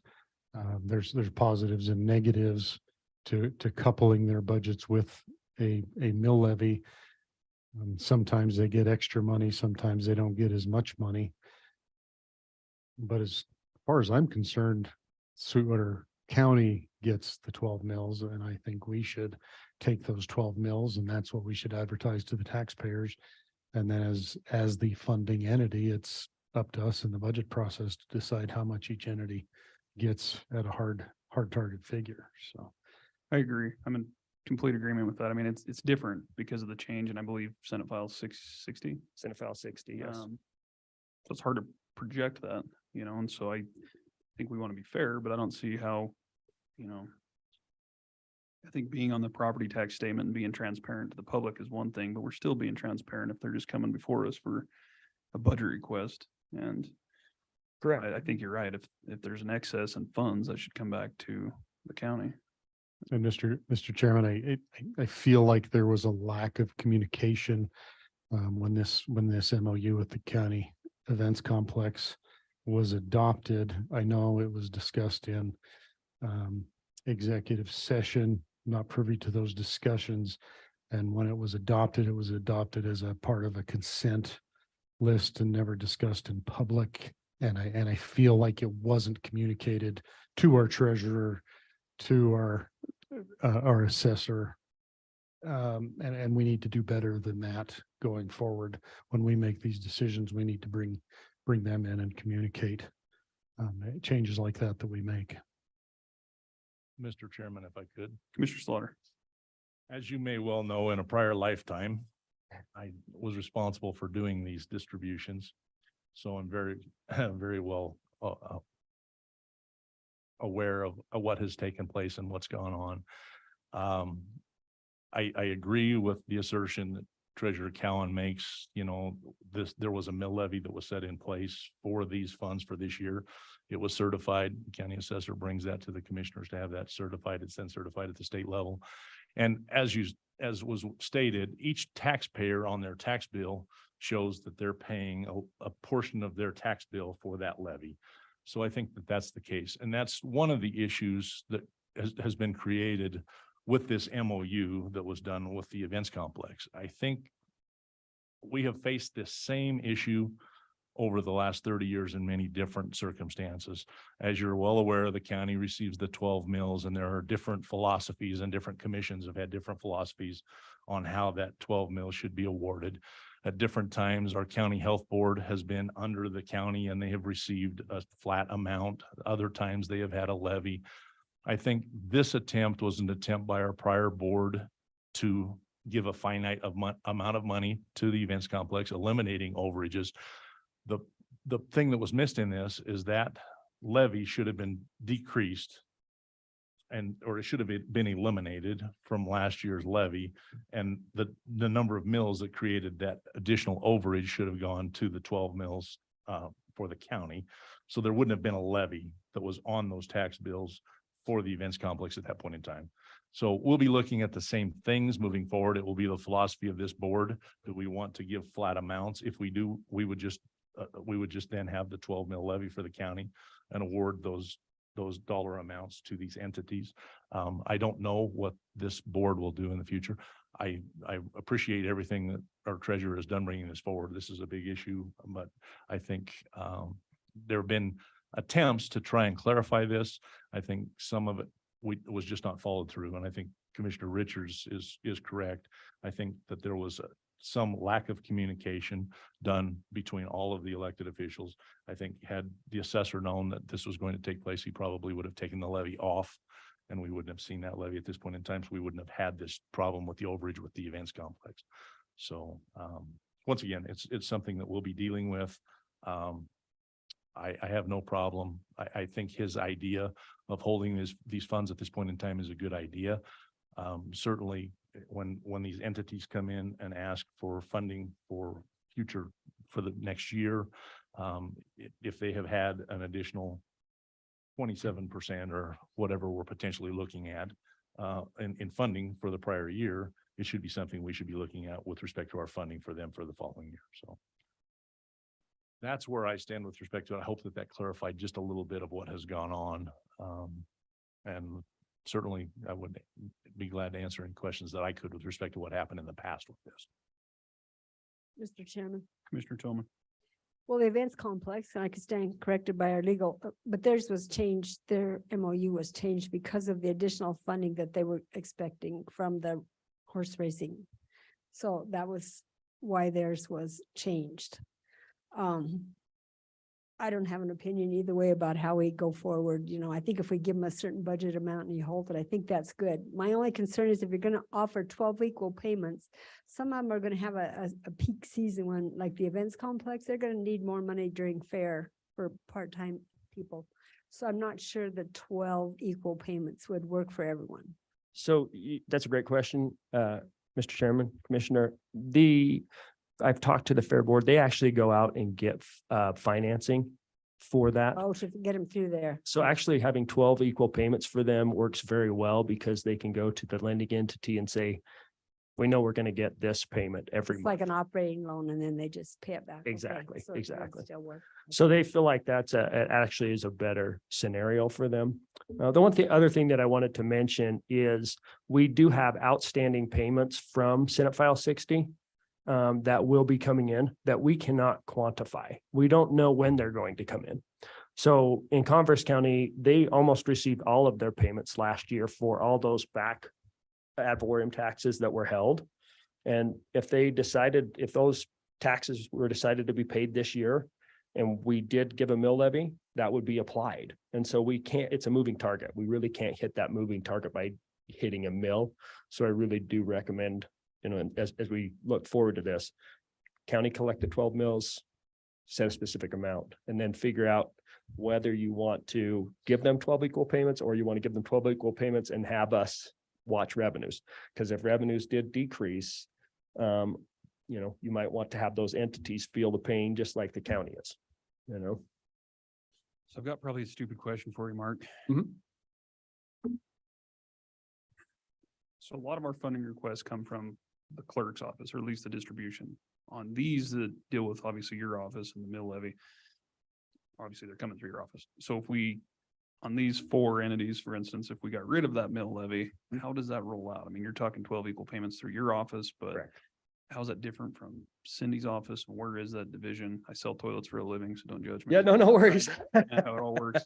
There's positives and negatives to coupling their budgets with a mill levy. Sometimes they get extra money, sometimes they don't get as much money. But as far as I'm concerned, Sweetwater County gets the 12 mills, and I think we should take those 12 mills, and that's what we should advertise to the taxpayers. And then as the funding entity, it's up to us in the budget process to decide how much each entity gets at a hard target figure. So I agree. I'm in complete agreement with that. I mean, it's different because of the change, and I believe Senate File 660. Senate File 60, yes. So it's hard to project that, and so I think we want to be fair, but I don't see how, I think being on the property tax statement and being transparent to the public is one thing, but we're still being transparent if they're just coming before us for a budget request. And Correct. I think you're right. If there's an excess in funds, that should come back to the county. And Mr. Chairman, I feel like there was a lack of communication when this MOU with the county events complex was adopted. I know it was discussed in executive session, not privy to those discussions. And when it was adopted as a part of a consent list and never discussed in public. And I feel like it wasn't communicated to our treasurer, to our assessor. And we need to do better than that going forward. When we make these decisions, we need to bring them in and communicate changes like that we make. Mr. Chairman, if I could. Commissioner Slaughter. As you may well know, in a prior lifetime, I was responsible for doing these distributions. So I'm very, very well aware of what has taken place and what's gone on. I agree with the assertion that Treasurer Cowan makes, there was a mill levy that was set in place for these funds for this year. It was certified. County assessor brings that to the commissioners to have that certified. It's then certified at the state level. And as was stated, each taxpayer on their tax bill shows that they're paying a portion of their tax bill for that levy. So I think that that's the case. And that's one of the issues that has been created with this MOU that was done with the events complex. I think we have faced this same issue over the last 30 years in many different circumstances. As you're well aware, the county receives the 12 mills, and there are different philosophies, and different commissions have had different philosophies on how that 12 mills should be awarded. At different times, our county health board has been under the county and they have received a flat amount. Other times they have had a levy. I think this attempt was an attempt by our prior board to give a finite amount of money to the events complex, eliminating overages. The thing that was missed in this is that levy should have been decreased or it should have been eliminated from last year's levy. And the number of mills that created that additional overage should have gone to the 12 mills for the county. So there wouldn't have been a levy that was on those tax bills for the events complex at that point in time. So we'll be looking at the same things moving forward. It will be the philosophy of this board. Do we want to give flat amounts? If we do, we would just then have the 12 mil levy for the county and award those dollar amounts to these entities. I don't know what this board will do in the future. I appreciate everything that our treasurer has done bringing this forward. This is a big issue, but I think there have been attempts to try and clarify this. I think some of it was just not followed through. And I think Commissioner Richards is correct. I think that there was some lack of communication done between all of the elected officials. I think had the assessor known that this was going to take place, he probably would have taken the levy off and we wouldn't have seen that levy at this point in time. So we wouldn't have had this problem with the overage with the events complex. So once again, it's something that we'll be dealing with. I have no problem. I think his idea of holding these funds at this point in time is a good idea. Certainly, when these entities come in and ask for funding for the next year, if they have had an additional 27% or whatever we're potentially looking at in funding for the prior year, it should be something we should be looking at with respect to our funding for them for the following year. So that's where I stand with respect to it. I hope that clarified just a little bit of what has gone on. And certainly I would be glad to answer any questions that I could with respect to what happened in the past with this. Mr. Chairman. Commissioner Tillman. Well, the events complex, and I could stand corrected by our legal, but theirs was changed, their MOU was changed because of the additional funding that they were expecting from the horse racing. So that was why theirs was changed. I don't have an opinion either way about how we go forward. You know, I think if we give them a certain budget amount and you hold it, I think that's good. My only concern is if you're going to offer 12 equal payments, some of them are going to have a peak season when, like the events complex, they're going to need more money during fair for part-time people. So I'm not sure the 12 equal payments would work for everyone. So that's a great question, Mr. Chairman, Commissioner. I've talked to the Fair Board. They actually go out and get financing for that. Oh, to get them through there. So actually having 12 equal payments for them works very well because they can go to the lending entity and say, we know we're going to get this payment every It's month. like an operating loan and then they just pay it back. Okay, Exactly, so it would exactly. still work. So they feel like that's actually is a better scenario for them. The other thing that I wanted to mention is we do have outstanding payments from Senate File 60 that will be coming in that we cannot quantify. We don't know when they're going to come in. So in Converse County, they almost received all of their payments last year for all those back ad valorem taxes that were held. And if those taxes were decided to be paid this year, and we did give a mill levy, that would be applied. And so it's a moving target. We really can't hit that moving target by hitting a mill. So I really do recommend, as we look forward to this, county collect the 12 mills, set a specific amount, and then figure out whether you want to give them 12 equal payments or you want to give them 12 equal payments and have us watch revenues. Because if revenues did decrease, you might want to have those entities feel the pain just like the county is, So I've got probably a stupid question for you, Mark. Mhm. So a lot of our funding requests come from the clerk's office, or at least the distribution. On these that deal with obviously your office and the mill levy, obviously they're coming through your office. So if on these 4 entities, for instance, if we got rid of that mill levy, how does that roll out? I mean, you're talking 12 equal payments through your office, but Correct. how's that different from Cindy's office? Where is that division? I sell toilets for a living, so don't judge me. Yeah, no worries. How it all works.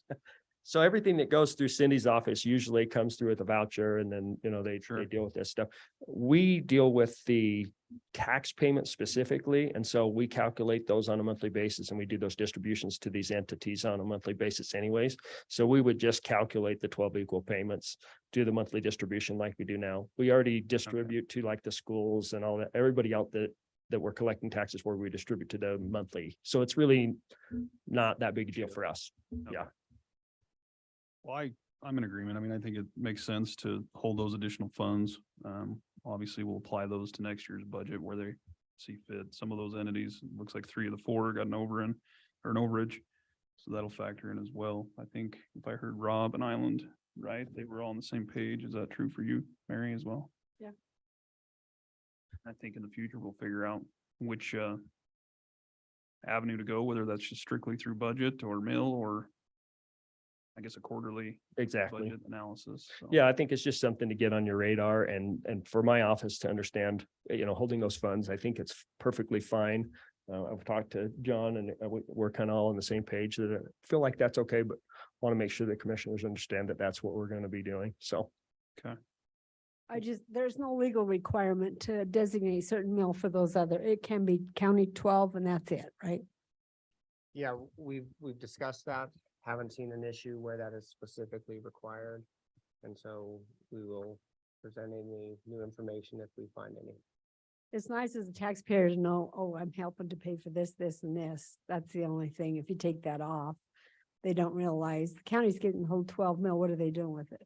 So everything that goes through Cindy's office usually comes through with a voucher and then, they deal with this stuff. We deal with the tax payments specifically. And so we calculate those on a monthly basis and we do those distributions to these entities on a monthly basis anyways. So we would just calculate the 12 equal payments, do the monthly distribution like we do now. We already distribute to like the schools and all that, everybody out that we're collecting taxes for, we distribute to them monthly. So it's really not that big a deal for us. Yeah. Well, I'm in agreement. I mean, I think it makes sense to hold those additional funds. Obviously, we'll apply those to next year's budget where they see fit. Some of those entities, it looks like 3 of the 4 got an overage. So that'll factor in as well. I think if I heard Rob and Island, right, they were all on the same page. Is that true for you, Mary, as well? Yeah. I think in the future, we'll figure out which avenue to go, whether that's just strictly through budget or mill or I guess a quarterly Exactly. budget analysis. So. Yeah, I think it's just something to get on your radar and for my office to understand, holding those funds, I think it's perfectly fine. I've talked to John and we're kind of all on the same page that I feel like that's okay, but want to make sure that commissioners understand that that's what we're going to be doing. So. Okay. There's no legal requirement to designate a certain mill for those it can be county 12 and that's it, right? Yeah, we've discussed that. Haven't seen an issue where that is specifically required. And so we will present any new information if we find any. It's nice as a taxpayer to know, oh, I'm helping to pay for this, this and this. That's the only thing. If you take that off, they don't realize the county's getting the whole 12 mil. What are they doing with it?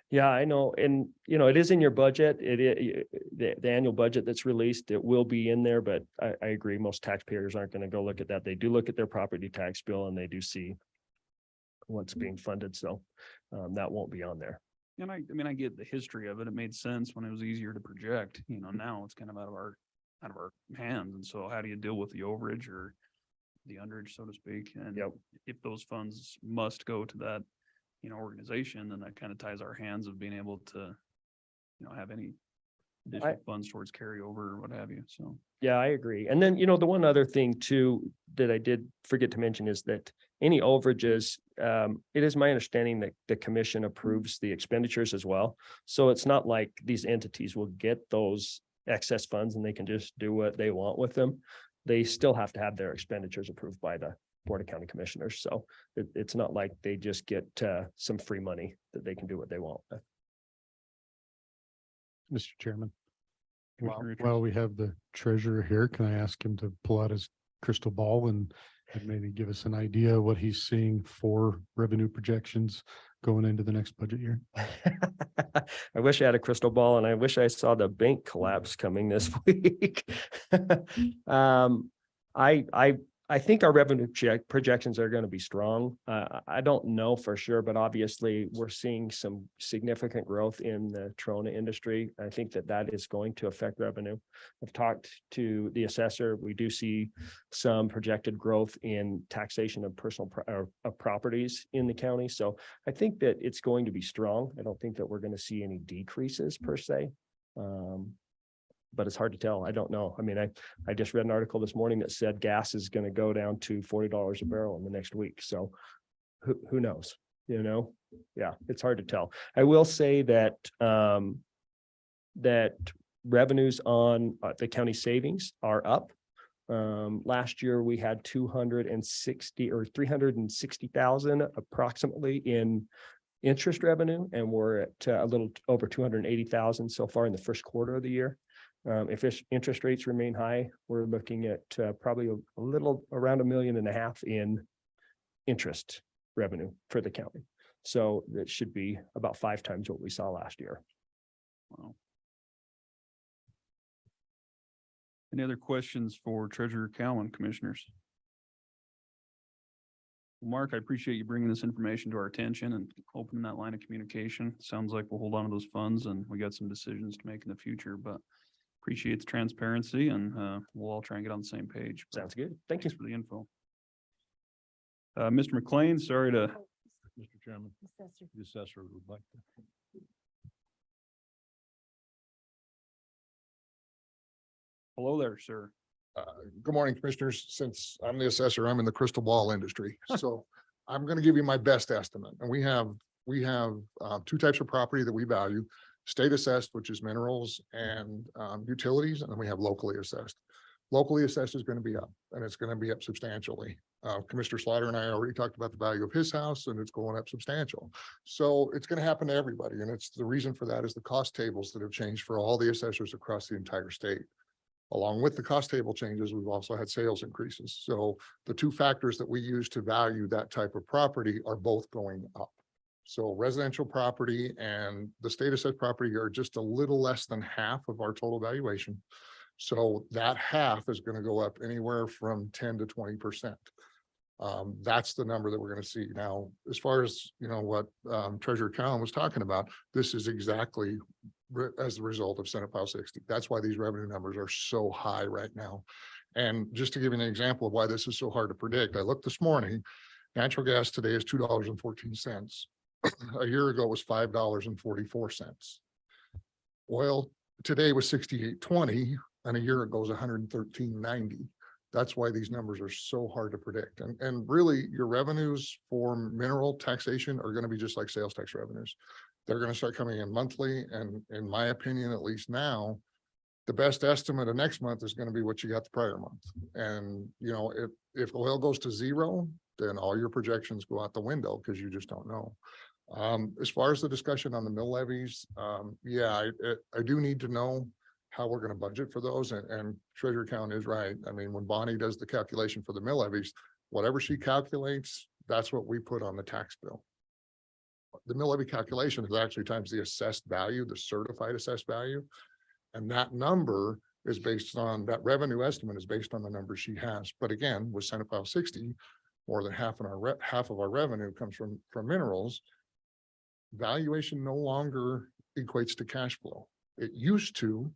Yeah, I know. And, you know, it is in your budget. The annual budget that's released, it will be in there, but I agree. Most taxpayers aren't going to go look at that. They do look at their property tax bill and they do see what's being funded. So that won't be on there. And I mean, I get the history of it. It made sense when it was easier to project, now it's kind of out of our hands. And so how do you deal with the overage or the underage, so to speak? And Yep. if those funds must go to that, organization, then that kind of ties our hands of being able to, have any additional funds towards carryover or what have you. So. Yeah, I agree. And then, the one other thing too, that I did forget to mention is that any overages, it is my understanding that the commission approves the expenditures as well. So it's not like these entities will get those excess funds and they can just do what they want with them. They still have to have their expenditures approved by the Board of County Commissioners. So it's not like they just get some free money that they can do what they want with. Mr. Chairman. Commissioner Richards. While we have the treasurer here, can I ask him to pull out his crystal ball and maybe give us an idea of what he's seeing for revenue projections going into the next budget year? I wish I had a crystal ball and I wish I saw the bank collapse coming this week. I think our revenue projections are going to be strong. I don't know for sure, but obviously we're seeing some significant growth in the Trona industry. I think that is going to affect revenue. I've talked to the assessor. We do see some projected growth in taxation of of properties in the county. So I think that it's going to be strong. I don't think that we're going to see any decreases per se. But it's hard to tell. I don't know. I mean, I just read an article this morning that said gas is going to go down to $40 a barrel in the next week. So who knows, Yeah, it's hard to tell. I will say that that revenues on the county savings are up. Last year we had 260 or 360,000 approximately in interest revenue, and we're at a little over 280,000 so far in the first quarter of the year. If interest rates remain high, we're looking at probably a little around $1.5 million in interest revenue for the county. So that should be about 5 times what we saw last year. Wow. Any other questions for Treasurer Cowan, commissioners? Mark, I appreciate you bringing this information to our attention and opening that line of communication. Sounds like we'll hold on to those funds and we got some decisions to make in the future, but appreciate the transparency and we'll all try and get on the same page. Sounds good. Thank you Thanks for the info. Mr. McLean, sorry to. Mr. Chairman, Assessor. the assessor would like to. Hello there, sir. Good morning, commissioners. Since I'm the assessor, I'm in the crystal ball industry. So I'm going to give you my best estimate. And we have 2 types of property that we value: state assessed, which is minerals and utilities, and then we have locally assessed. Locally assessed is going to be up, and it's going to be up substantially. Commissioner Slaughter and I already talked about the value of his house, and it's going up substantial. So it's going to happen to everybody. And it's the reason for that is the cost tables that have changed for all the assessors across the entire state. Along with the cost table changes, we've also had sales increases. So the 2 factors that we use to value that type of property are both going up. So residential property and the state assessed property are just a little less than half of our total valuation. So that half is going to go up anywhere from 10 to 20%. That's the number that we're going to see. Now, as far as, what Treasurer Cowan was talking about, this is exactly as the result of Senate File 60. That's why these revenue numbers are so high right now. And just to give you an example of why this is so hard to predict, I looked this morning, natural gas today is $2.14. A year ago was $5.44. Oil today was $68.20, and a year ago was $113.90. That's why these numbers are so hard to predict. And really, your revenues for mineral taxation are going to be just like sales tax revenues. They're going to start coming in monthly. And in my opinion, at least now, the best estimate of next month is going to be what you got the prior month. And, if oil goes to 0, then all your projections go out the window because you just don't know. As far as the discussion on the mill levies, I do need to know how we're gonna budget for those, and treasurer count is right. I mean, when Bonnie does the calculation for the mill levies, whatever she calculates, that's what we put on the tax bill. The mill levy calculation is actually times the assessed value, the certified assessed value. And that number is based on, that revenue estimate is based on the number she has. But again, with Senate File 60, more than half of our revenue comes from minerals. Valuation no longer equates to cash flow. It used to,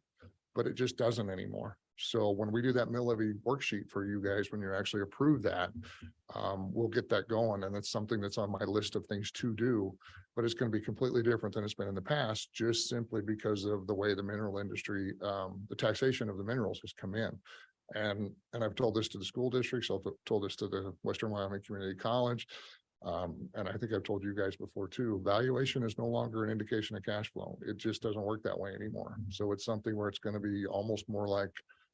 but it just doesn't anymore. So when we do that mill levy worksheet for you guys, when you actually approve that, we'll get that going. And it's something that's on my list of things to do, but it's going to be completely different than it's been in the past, just simply because of the way the mineral industry, the taxation of the minerals has come in. And I've told this to the school districts. I've told this to the Western Wyoming Community College. And I think I've told you guys before too, valuation is no longer an indication of cash flow. It just doesn't work that way anymore. So it's something where it's going to be almost more like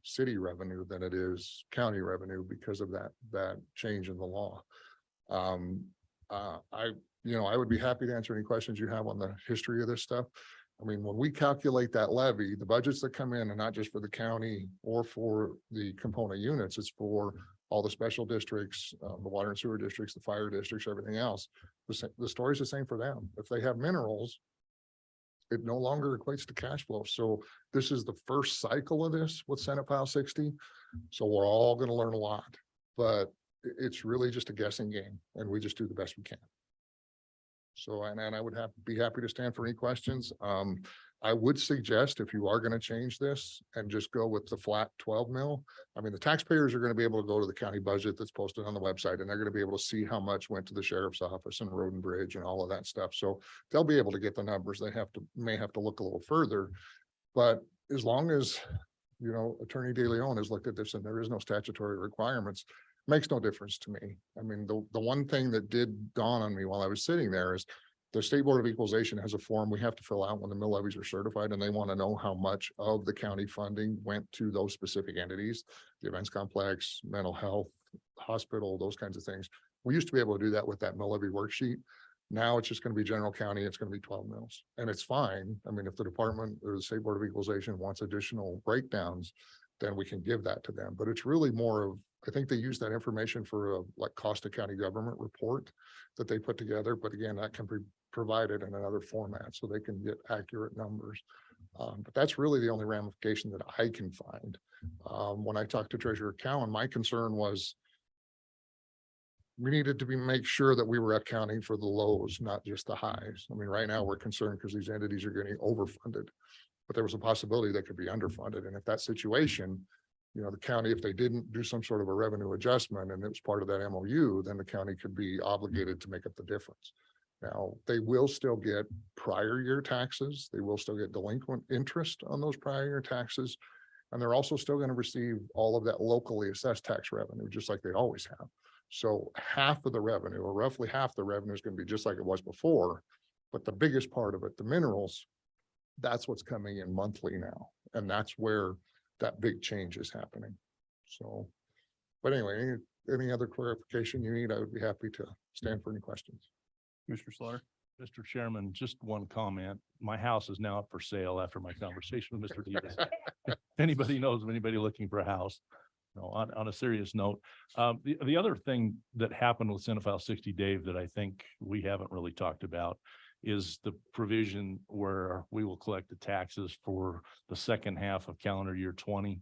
city revenue than it is county revenue because of that change in the law. I would be happy to answer any questions you have on the history of this stuff. I mean, when we calculate that levy, the budgets that come in, and not just for the county or for the component units, it's for all the special districts, the water and sewer districts, the fire districts, everything else. The story's the same for them. If they have minerals, it no longer equates to cash flow. So this is the first cycle of this with Senate File 60. So we're all going to learn a lot, but it's really just a guessing game, and we just do the best we can. So, and I would be happy to stand for any questions. I would suggest if you are going to change this and just go with the flat 12 mil, I mean, the taxpayers are going to be able to go to the county budget that's posted on the website, and they're going to be able to see how much went to the sheriff's office and road and bridge and all of that stuff. So they'll be able to get the numbers. They may have to look a little further, but as long as, Attorney De Leon has looked at this and there is no statutory requirements, makes no difference to me. I mean, the one thing that did dawn on me while I was sitting there is the State Board of Equalization has a form we have to fill out when the mill levies are certified, and they want to know how much of the county funding went to those specific entities, the events complex, mental health, hospital, those kinds of things. We used to be able to do that with that mill levy worksheet. Now it's just going to be general county. It's going to be 12 mills, and it's fine. I mean, if the department or the State Board of Equalization wants additional breakdowns, then we can give that to them. But it's really more of, I think they use that information for a like cost of county government report that they put together. But again, that can be provided in another format so they can get accurate numbers. But that's really the only ramification that I can find. When I talked to Treasurer Cowan, my concern was we needed to make sure that we were accounting for the lows, not just the highs. I mean, right now we're concerned because these entities are getting overfunded, but there was a possibility they could be underfunded. And if that situation, the county, if they didn't do some sort of a revenue adjustment and it was part of that MOU, then the county could be obligated to make up the difference. Now, they will still get prior year taxes. They will still get delinquent interest on those prior year taxes. And they're also still going to receive all of that locally assessed tax revenue, just like they always have. So half of the revenue, or roughly half the revenue, is going to be just like it was before. But the biggest part of it, the minerals, that's what's coming in monthly now. And that's where that big change is happening. So, but anyway, any other clarification you need, I would be happy to stand for any questions. Commissioner Slaughter. Mr. Chairman, just one comment. My house is now up for sale after my conversation with Mr. Davis. If anybody knows of anybody looking for a house, on a serious note, the other thing that happened with Senate File 60, Dave, that I think we haven't really talked about is the provision where we will collect the taxes for the second half of calendar year 20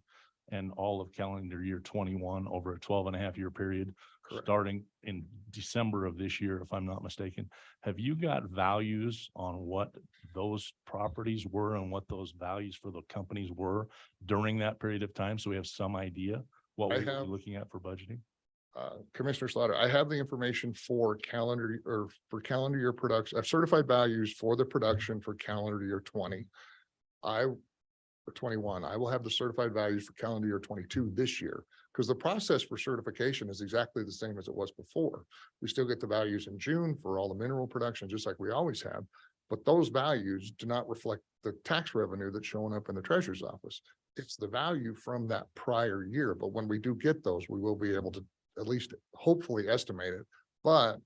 and all of calendar year 21 over a 12.5-year period. Correct. Starting in December of this year, if I'm not mistaken. Have you got values on what those properties were and what those values for the companies were during that period of time? So we have some idea what we're looking at for budgeting. Commissioner Slaughter, I have the information for calendar year production. I've certified values for the production for calendar year 20. For 21, I will have the certified values for calendar year 22 this year, because the process for certification is exactly the same as it was before. We still get the values in June for all the mineral production, just like we always have, but those values do not reflect the tax revenue that's showing up in the treasurer's office. It's the value from that prior year. But when we do get those, we will be able to at least hopefully estimate it. But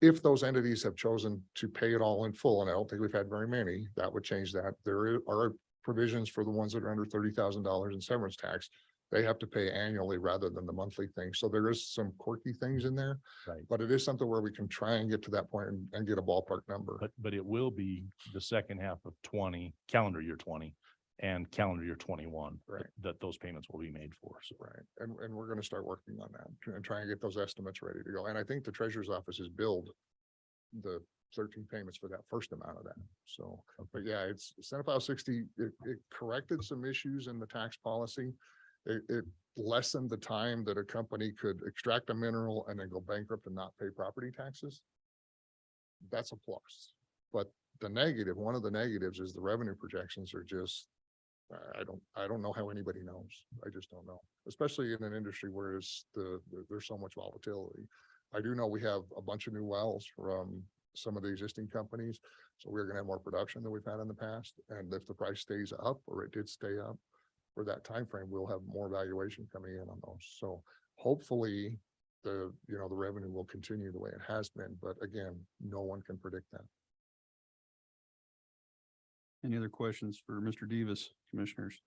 if those entities have chosen to pay it all in full, and I don't think we've had very many, that would change that. There are provisions for the ones that are under $30,000 in severance tax. They have to pay annually rather than the monthly thing. So there is some quirky things in there. Right. But it is something where we can try and get to that point and get a ballpark number. But it will be the second half of 20, calendar year 20 and calendar year 21. Right. That those payments will be made for. So. Right. And we're going to start working on that and try and get those estimates ready to go. And I think the treasurer's office has billed the 13 payments for that first amount of that. So, but yeah, it's Senate File 60. It corrected some issues in the tax policy. It lessened the time that a company could extract a mineral and then go bankrupt and not pay property taxes. That's a plus. But the negative, one of the negatives is the revenue projections are just, I don't know how anybody knows. I just don't know, especially in an industry where there's so much volatility. I do know we have a bunch of new wells from some of the existing companies. So we're going to have more production than we've had in the past. And if the price stays up, or it did stay up for that time frame, we'll have more valuation coming in on those. So hopefully the revenue will continue the way it has been. But again, no one can predict that. Any other questions for Mr. Davis, commissioners?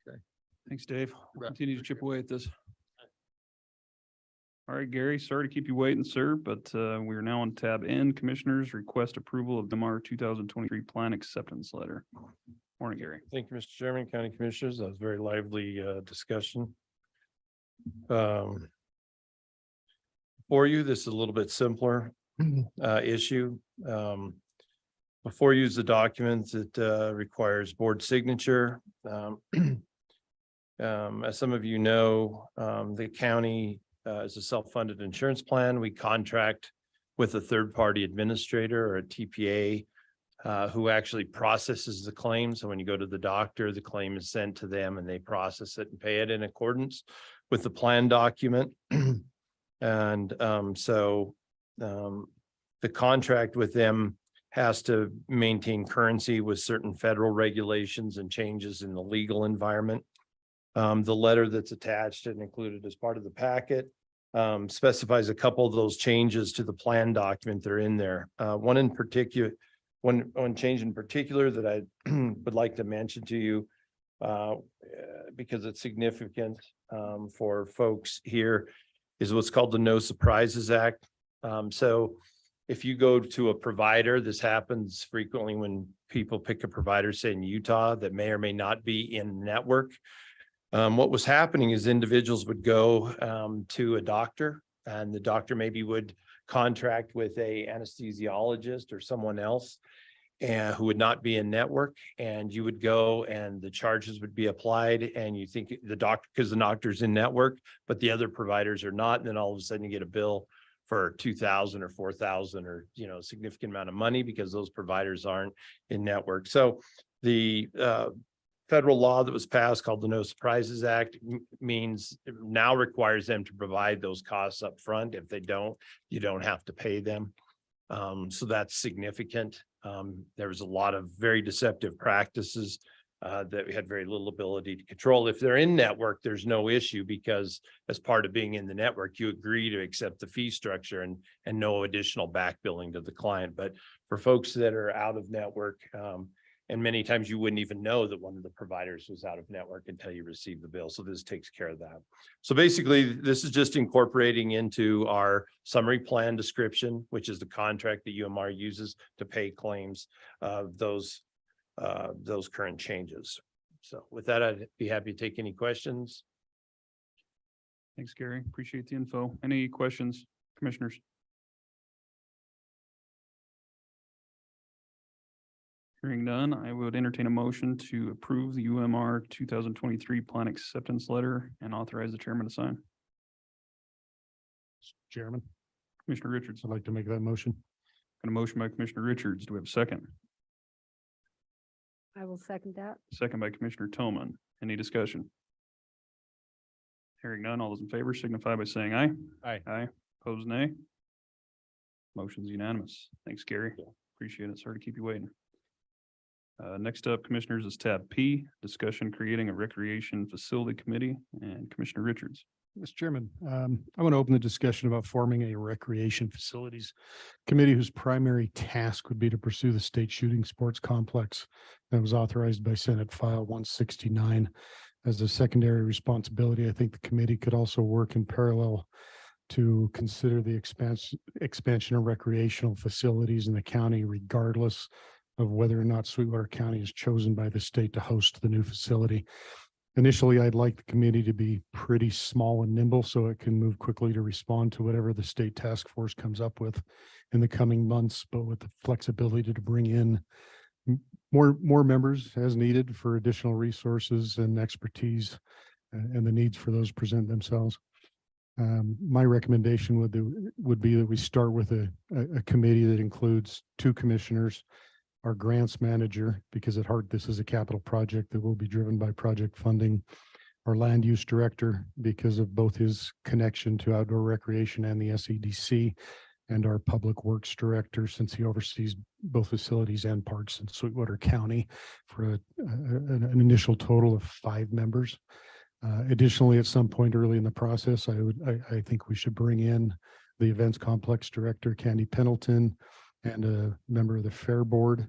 Okay. Thanks, Dave. You bet. Continue to chip away at this. All right, Gary, sorry to keep you waiting, sir, but we are now on tab N, Commissioners request approval of MR 2023 plan acceptance letter. Morning, Gary. Thank you, Mr. Chairman, County Commissioners. That was a very lively discussion. For you, this is a little bit simpler issue. Before you use the documents, it requires board signature. As some of you know, the county is a self-funded insurance plan. We contract with a third-party administrator or a TPA who actually processes the claim. So when you go to the doctor, the claim is sent to them and they process it and pay it in accordance with the plan document. And the contract with them has to maintain currency with certain federal regulations and changes in the legal environment. The letter that's attached and included as part of the packet specifies a couple of those changes to the plan document that are in there. One change in particular that I would like to mention to you because it's significant for folks here is what's called the No Surprises Act. So if you go to a provider, this happens frequently when people pick a provider, say in Utah, that may or may not be in network. What was happening is individuals would go to a doctor and the doctor maybe would contract with a anesthesiologist or someone else who would not be in network, and you would go and the charges would be applied and you think the doctor, because the doctor's in network, but the other providers are not. And then all of a sudden you get a bill for $2,000 or $4,000 or, a significant amount of money because those providers aren't in network. So the federal law that was passed called the No Surprises Act means now requires them to provide those costs up front. If they don't, you don't have to pay them. So that's significant. There was a lot of very deceptive practices that we had very little ability to control. If they're in network, there's no issue because as part of being in the network, you agree to accept the fee structure and no additional back billing to the client. But for folks that are out of network, and many times you wouldn't even know that one of the providers was out of network until you receive the bill. So this takes care of that. So basically, this is just incorporating into our summary plan description, which is the contract that UMR uses to pay claims of those current changes. So with that, I'd be happy to take any questions. Thanks, Gary. Appreciate the info. Any questions, commissioners? Hearing none, I would entertain a motion to approve the UMR 2023 plan acceptance letter and authorize the chairman to sign. Chairman, Commissioner Richards. I'd like to make that motion. Got a motion by Commissioner Richards. Do we have a second? I will second that. Second by Commissioner Tillman. Any discussion? Hearing none, all those in favor signify by saying aye. Aye. Aye. Opposed, nay. Motion's unanimous. Thanks, Gary. Appreciate it. Sorry to keep you waiting. Next up, commissioners, is tab P, discussion creating a recreation facility committee, and Commissioner Richards. Mr. Chairman, I want to open the discussion about forming a recreation facilities committee whose primary task would be to pursue the state shooting sports complex that was authorized by Senate File 169 as a secondary responsibility. I think the committee could also work in parallel to consider the expansion of recreational facilities in the county, regardless of whether or not Sweetwater County is chosen by the state to host the new facility. Initially, I'd like the committee to be pretty small and nimble so it can move quickly to respond to whatever the state task force comes up with in the coming months, but with the flexibility to bring in more members as needed for additional resources and expertise and the needs for those present themselves. My recommendation would be that we start with a committee that includes 2 commissioners, our grants manager, because at heart, this is a capital project that will be driven by project funding, our land use director, because of both his connection to outdoor recreation and the SEDC, and our public works director, since he oversees both facilities and parks in Sweetwater County, for an initial total of 5 members. Additionally, at some point early in the process, I think we should bring in the events complex director, Candy Pendleton, and a member of the Fair Board.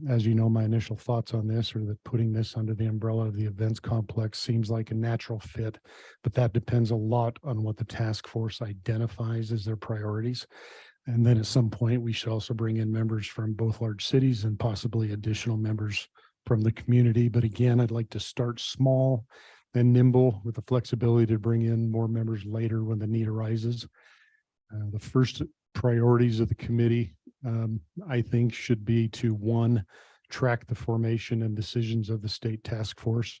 As you know, my initial thoughts on this are that putting this under the umbrella of the events complex seems like a natural fit, but that depends a lot on what the task force identifies as their priorities. And then at some point, we should also bring in members from both large cities and possibly additional members from the community. But again, I'd like to start small and nimble with the flexibility to bring in more members later when the need arises. The first priorities of the committee, I think, should be to 1, track the formation and decisions of the state task force,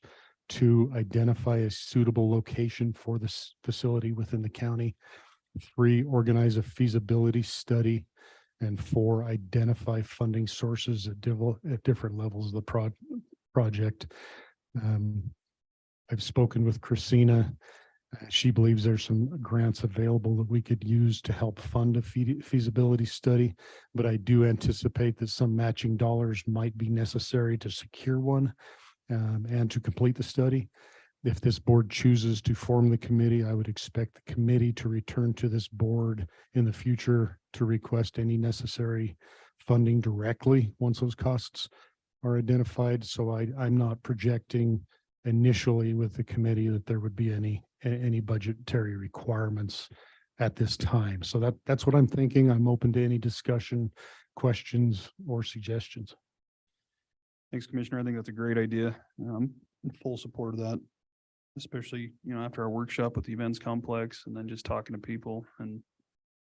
2, identify a suitable location for this facility within the county, 3, organize a feasibility study, and 4, identify funding sources at different levels of the project. I've spoken with Christina. She believes there's some grants available that we could use to help fund a feasibility study, but I do anticipate that some matching dollars might be necessary to secure one and to complete the study. If this board chooses to form the committee, I would expect the committee to return to this board in the future to request any necessary funding directly once those costs are identified. So I'm not projecting initially with the committee that there would be any budgetary requirements at this time. So that's what I'm thinking. I'm open to any discussion, questions, or suggestions. Thanks, Commissioner. I think that's a great idea. I'm in full support of that, especially, after our workshop with the events complex and then just talking to people, and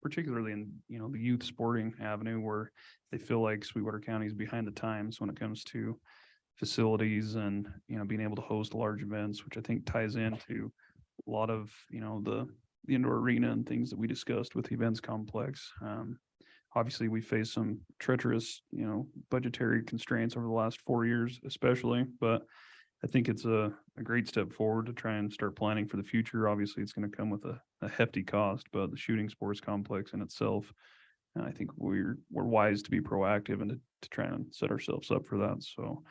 particularly in, the youth sporting avenue where they feel like Sweetwater County is behind the times when it comes to facilities and, being able to host large events, which I think ties into a lot of, the indoor arena and things that we discussed with the events complex. Obviously, we faced some treacherous, budgetary constraints over the last 4 years, especially, but I think it's a great step forward to try and start planning for the future. Obviously, it's going to come with a hefty cost, but the shooting sports complex in itself, I think we're wise to be proactive and to try and set ourselves up for that. So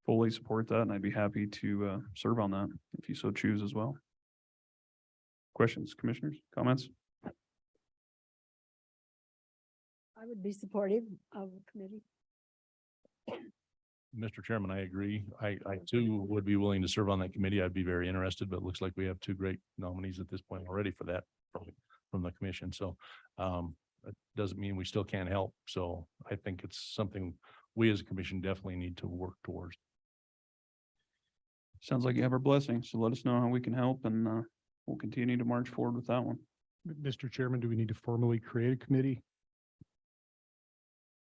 fully support that, and I'd be happy to serve on that if you so choose as well. Questions, commissioners, comments? I would be supportive of the committee. Mr. Chairman, I agree. I too would be willing to serve on that committee. I'd be very interested, but it looks like we have 2 great nominees at this point already for that from the commission. So it doesn't mean we still can't help. So I think it's something we as a commission definitely need to work towards. Sounds like you have our blessing. So let us know how we can help, and we'll continue to march forward with that one. Mr. Chairman, do we need to formally create a committee?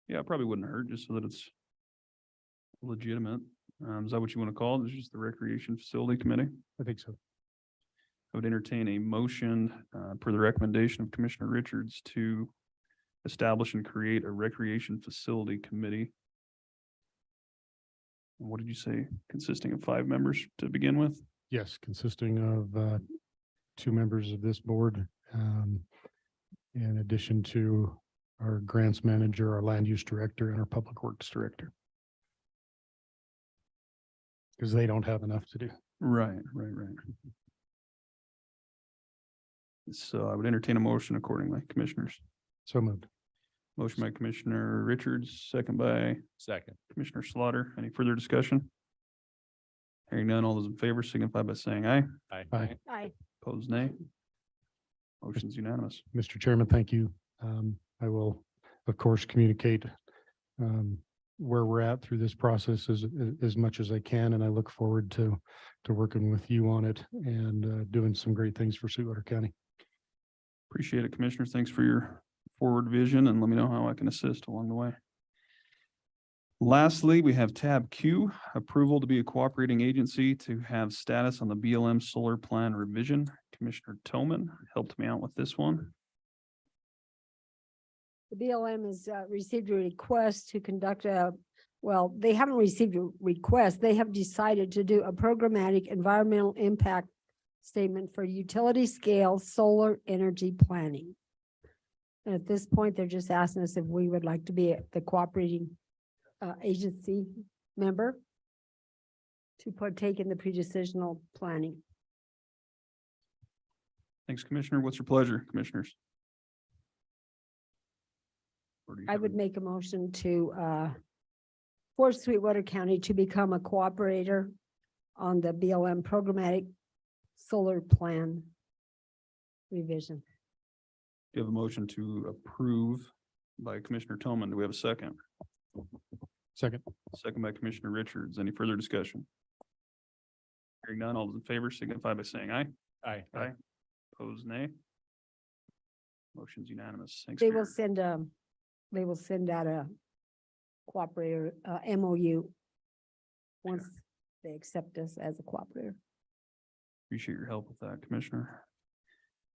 Yeah, it probably wouldn't hurt, just so that it's legitimate. Is that what you want to call it? It's just the Recreation Facility Committee? I think so. I would entertain a motion per the recommendation of Commissioner Richards to establish and create a Recreation Facility Committee. What did you say? Consisting of 5 members to begin with? Yes, consisting of 2 members of this board, in addition to our grants manager, our land use director, and our public works director. Because they don't have enough to do. Right. So I would entertain a motion accordingly, commissioners. So moved. Motion by Commissioner Richards, second by Second. Commissioner Slaughter. Any further discussion? Hearing none, all those in favor signify by saying aye. Aye. Aye. Opposed, nay. Motion's unanimous. Mr. Chairman, thank you. I will, of course, communicate where we're at through this process as much as I can, and I look forward to working with you on it and doing some great things for Sweetwater County. Appreciate it, Commissioners. Thanks for your forward vision and let me know how I can assist along the way. Lastly, we have tab Q, approval to be a cooperating agency to have status on the BLM solar plan revision. Commissioner Toman helped me out with this one. The BLM has received a request to conduct they haven't received a request. They have decided to do a programmatic environmental impact statement for utility scale solar energy planning. And at this point, they're just asking us if we would like to be the cooperating agency member to partake in the pre-decisional planning. Thanks, Commissioner. What's your pleasure, Commissioners? Or do you I have would any- make a motion to force Sweetwater County to become a cooperator on the BLM programmatic solar plan revision. You have a motion to approve by Commissioner Toman. Do we have a second? Second. Second by Commissioner Richards. Any further discussion? Hearing none, all those in favor signify by saying aye. Aye. Aye. Opposed, nay. Motion's unanimous. Thanks. They for will your- send out a cooperator MOU once they accept us as a cooperator. Appreciate your help with that, Commissioner.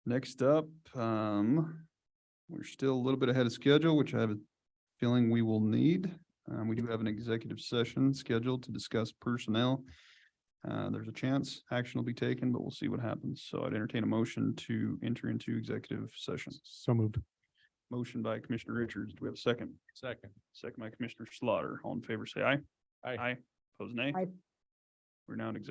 Next up, we're still a little bit ahead of schedule, which I have a feeling we will need. We do have an executive session scheduled to discuss personnel. There's a chance action will be taken, but we'll see what happens. So I'd entertain a motion to enter into executive session. So moved. Motion by Commissioner Richards. Do we have a second? Second. Second by Commissioner Slaughter. All in favor, say aye. Aye. Aye. Opposed, nay. Aye. We're now in executive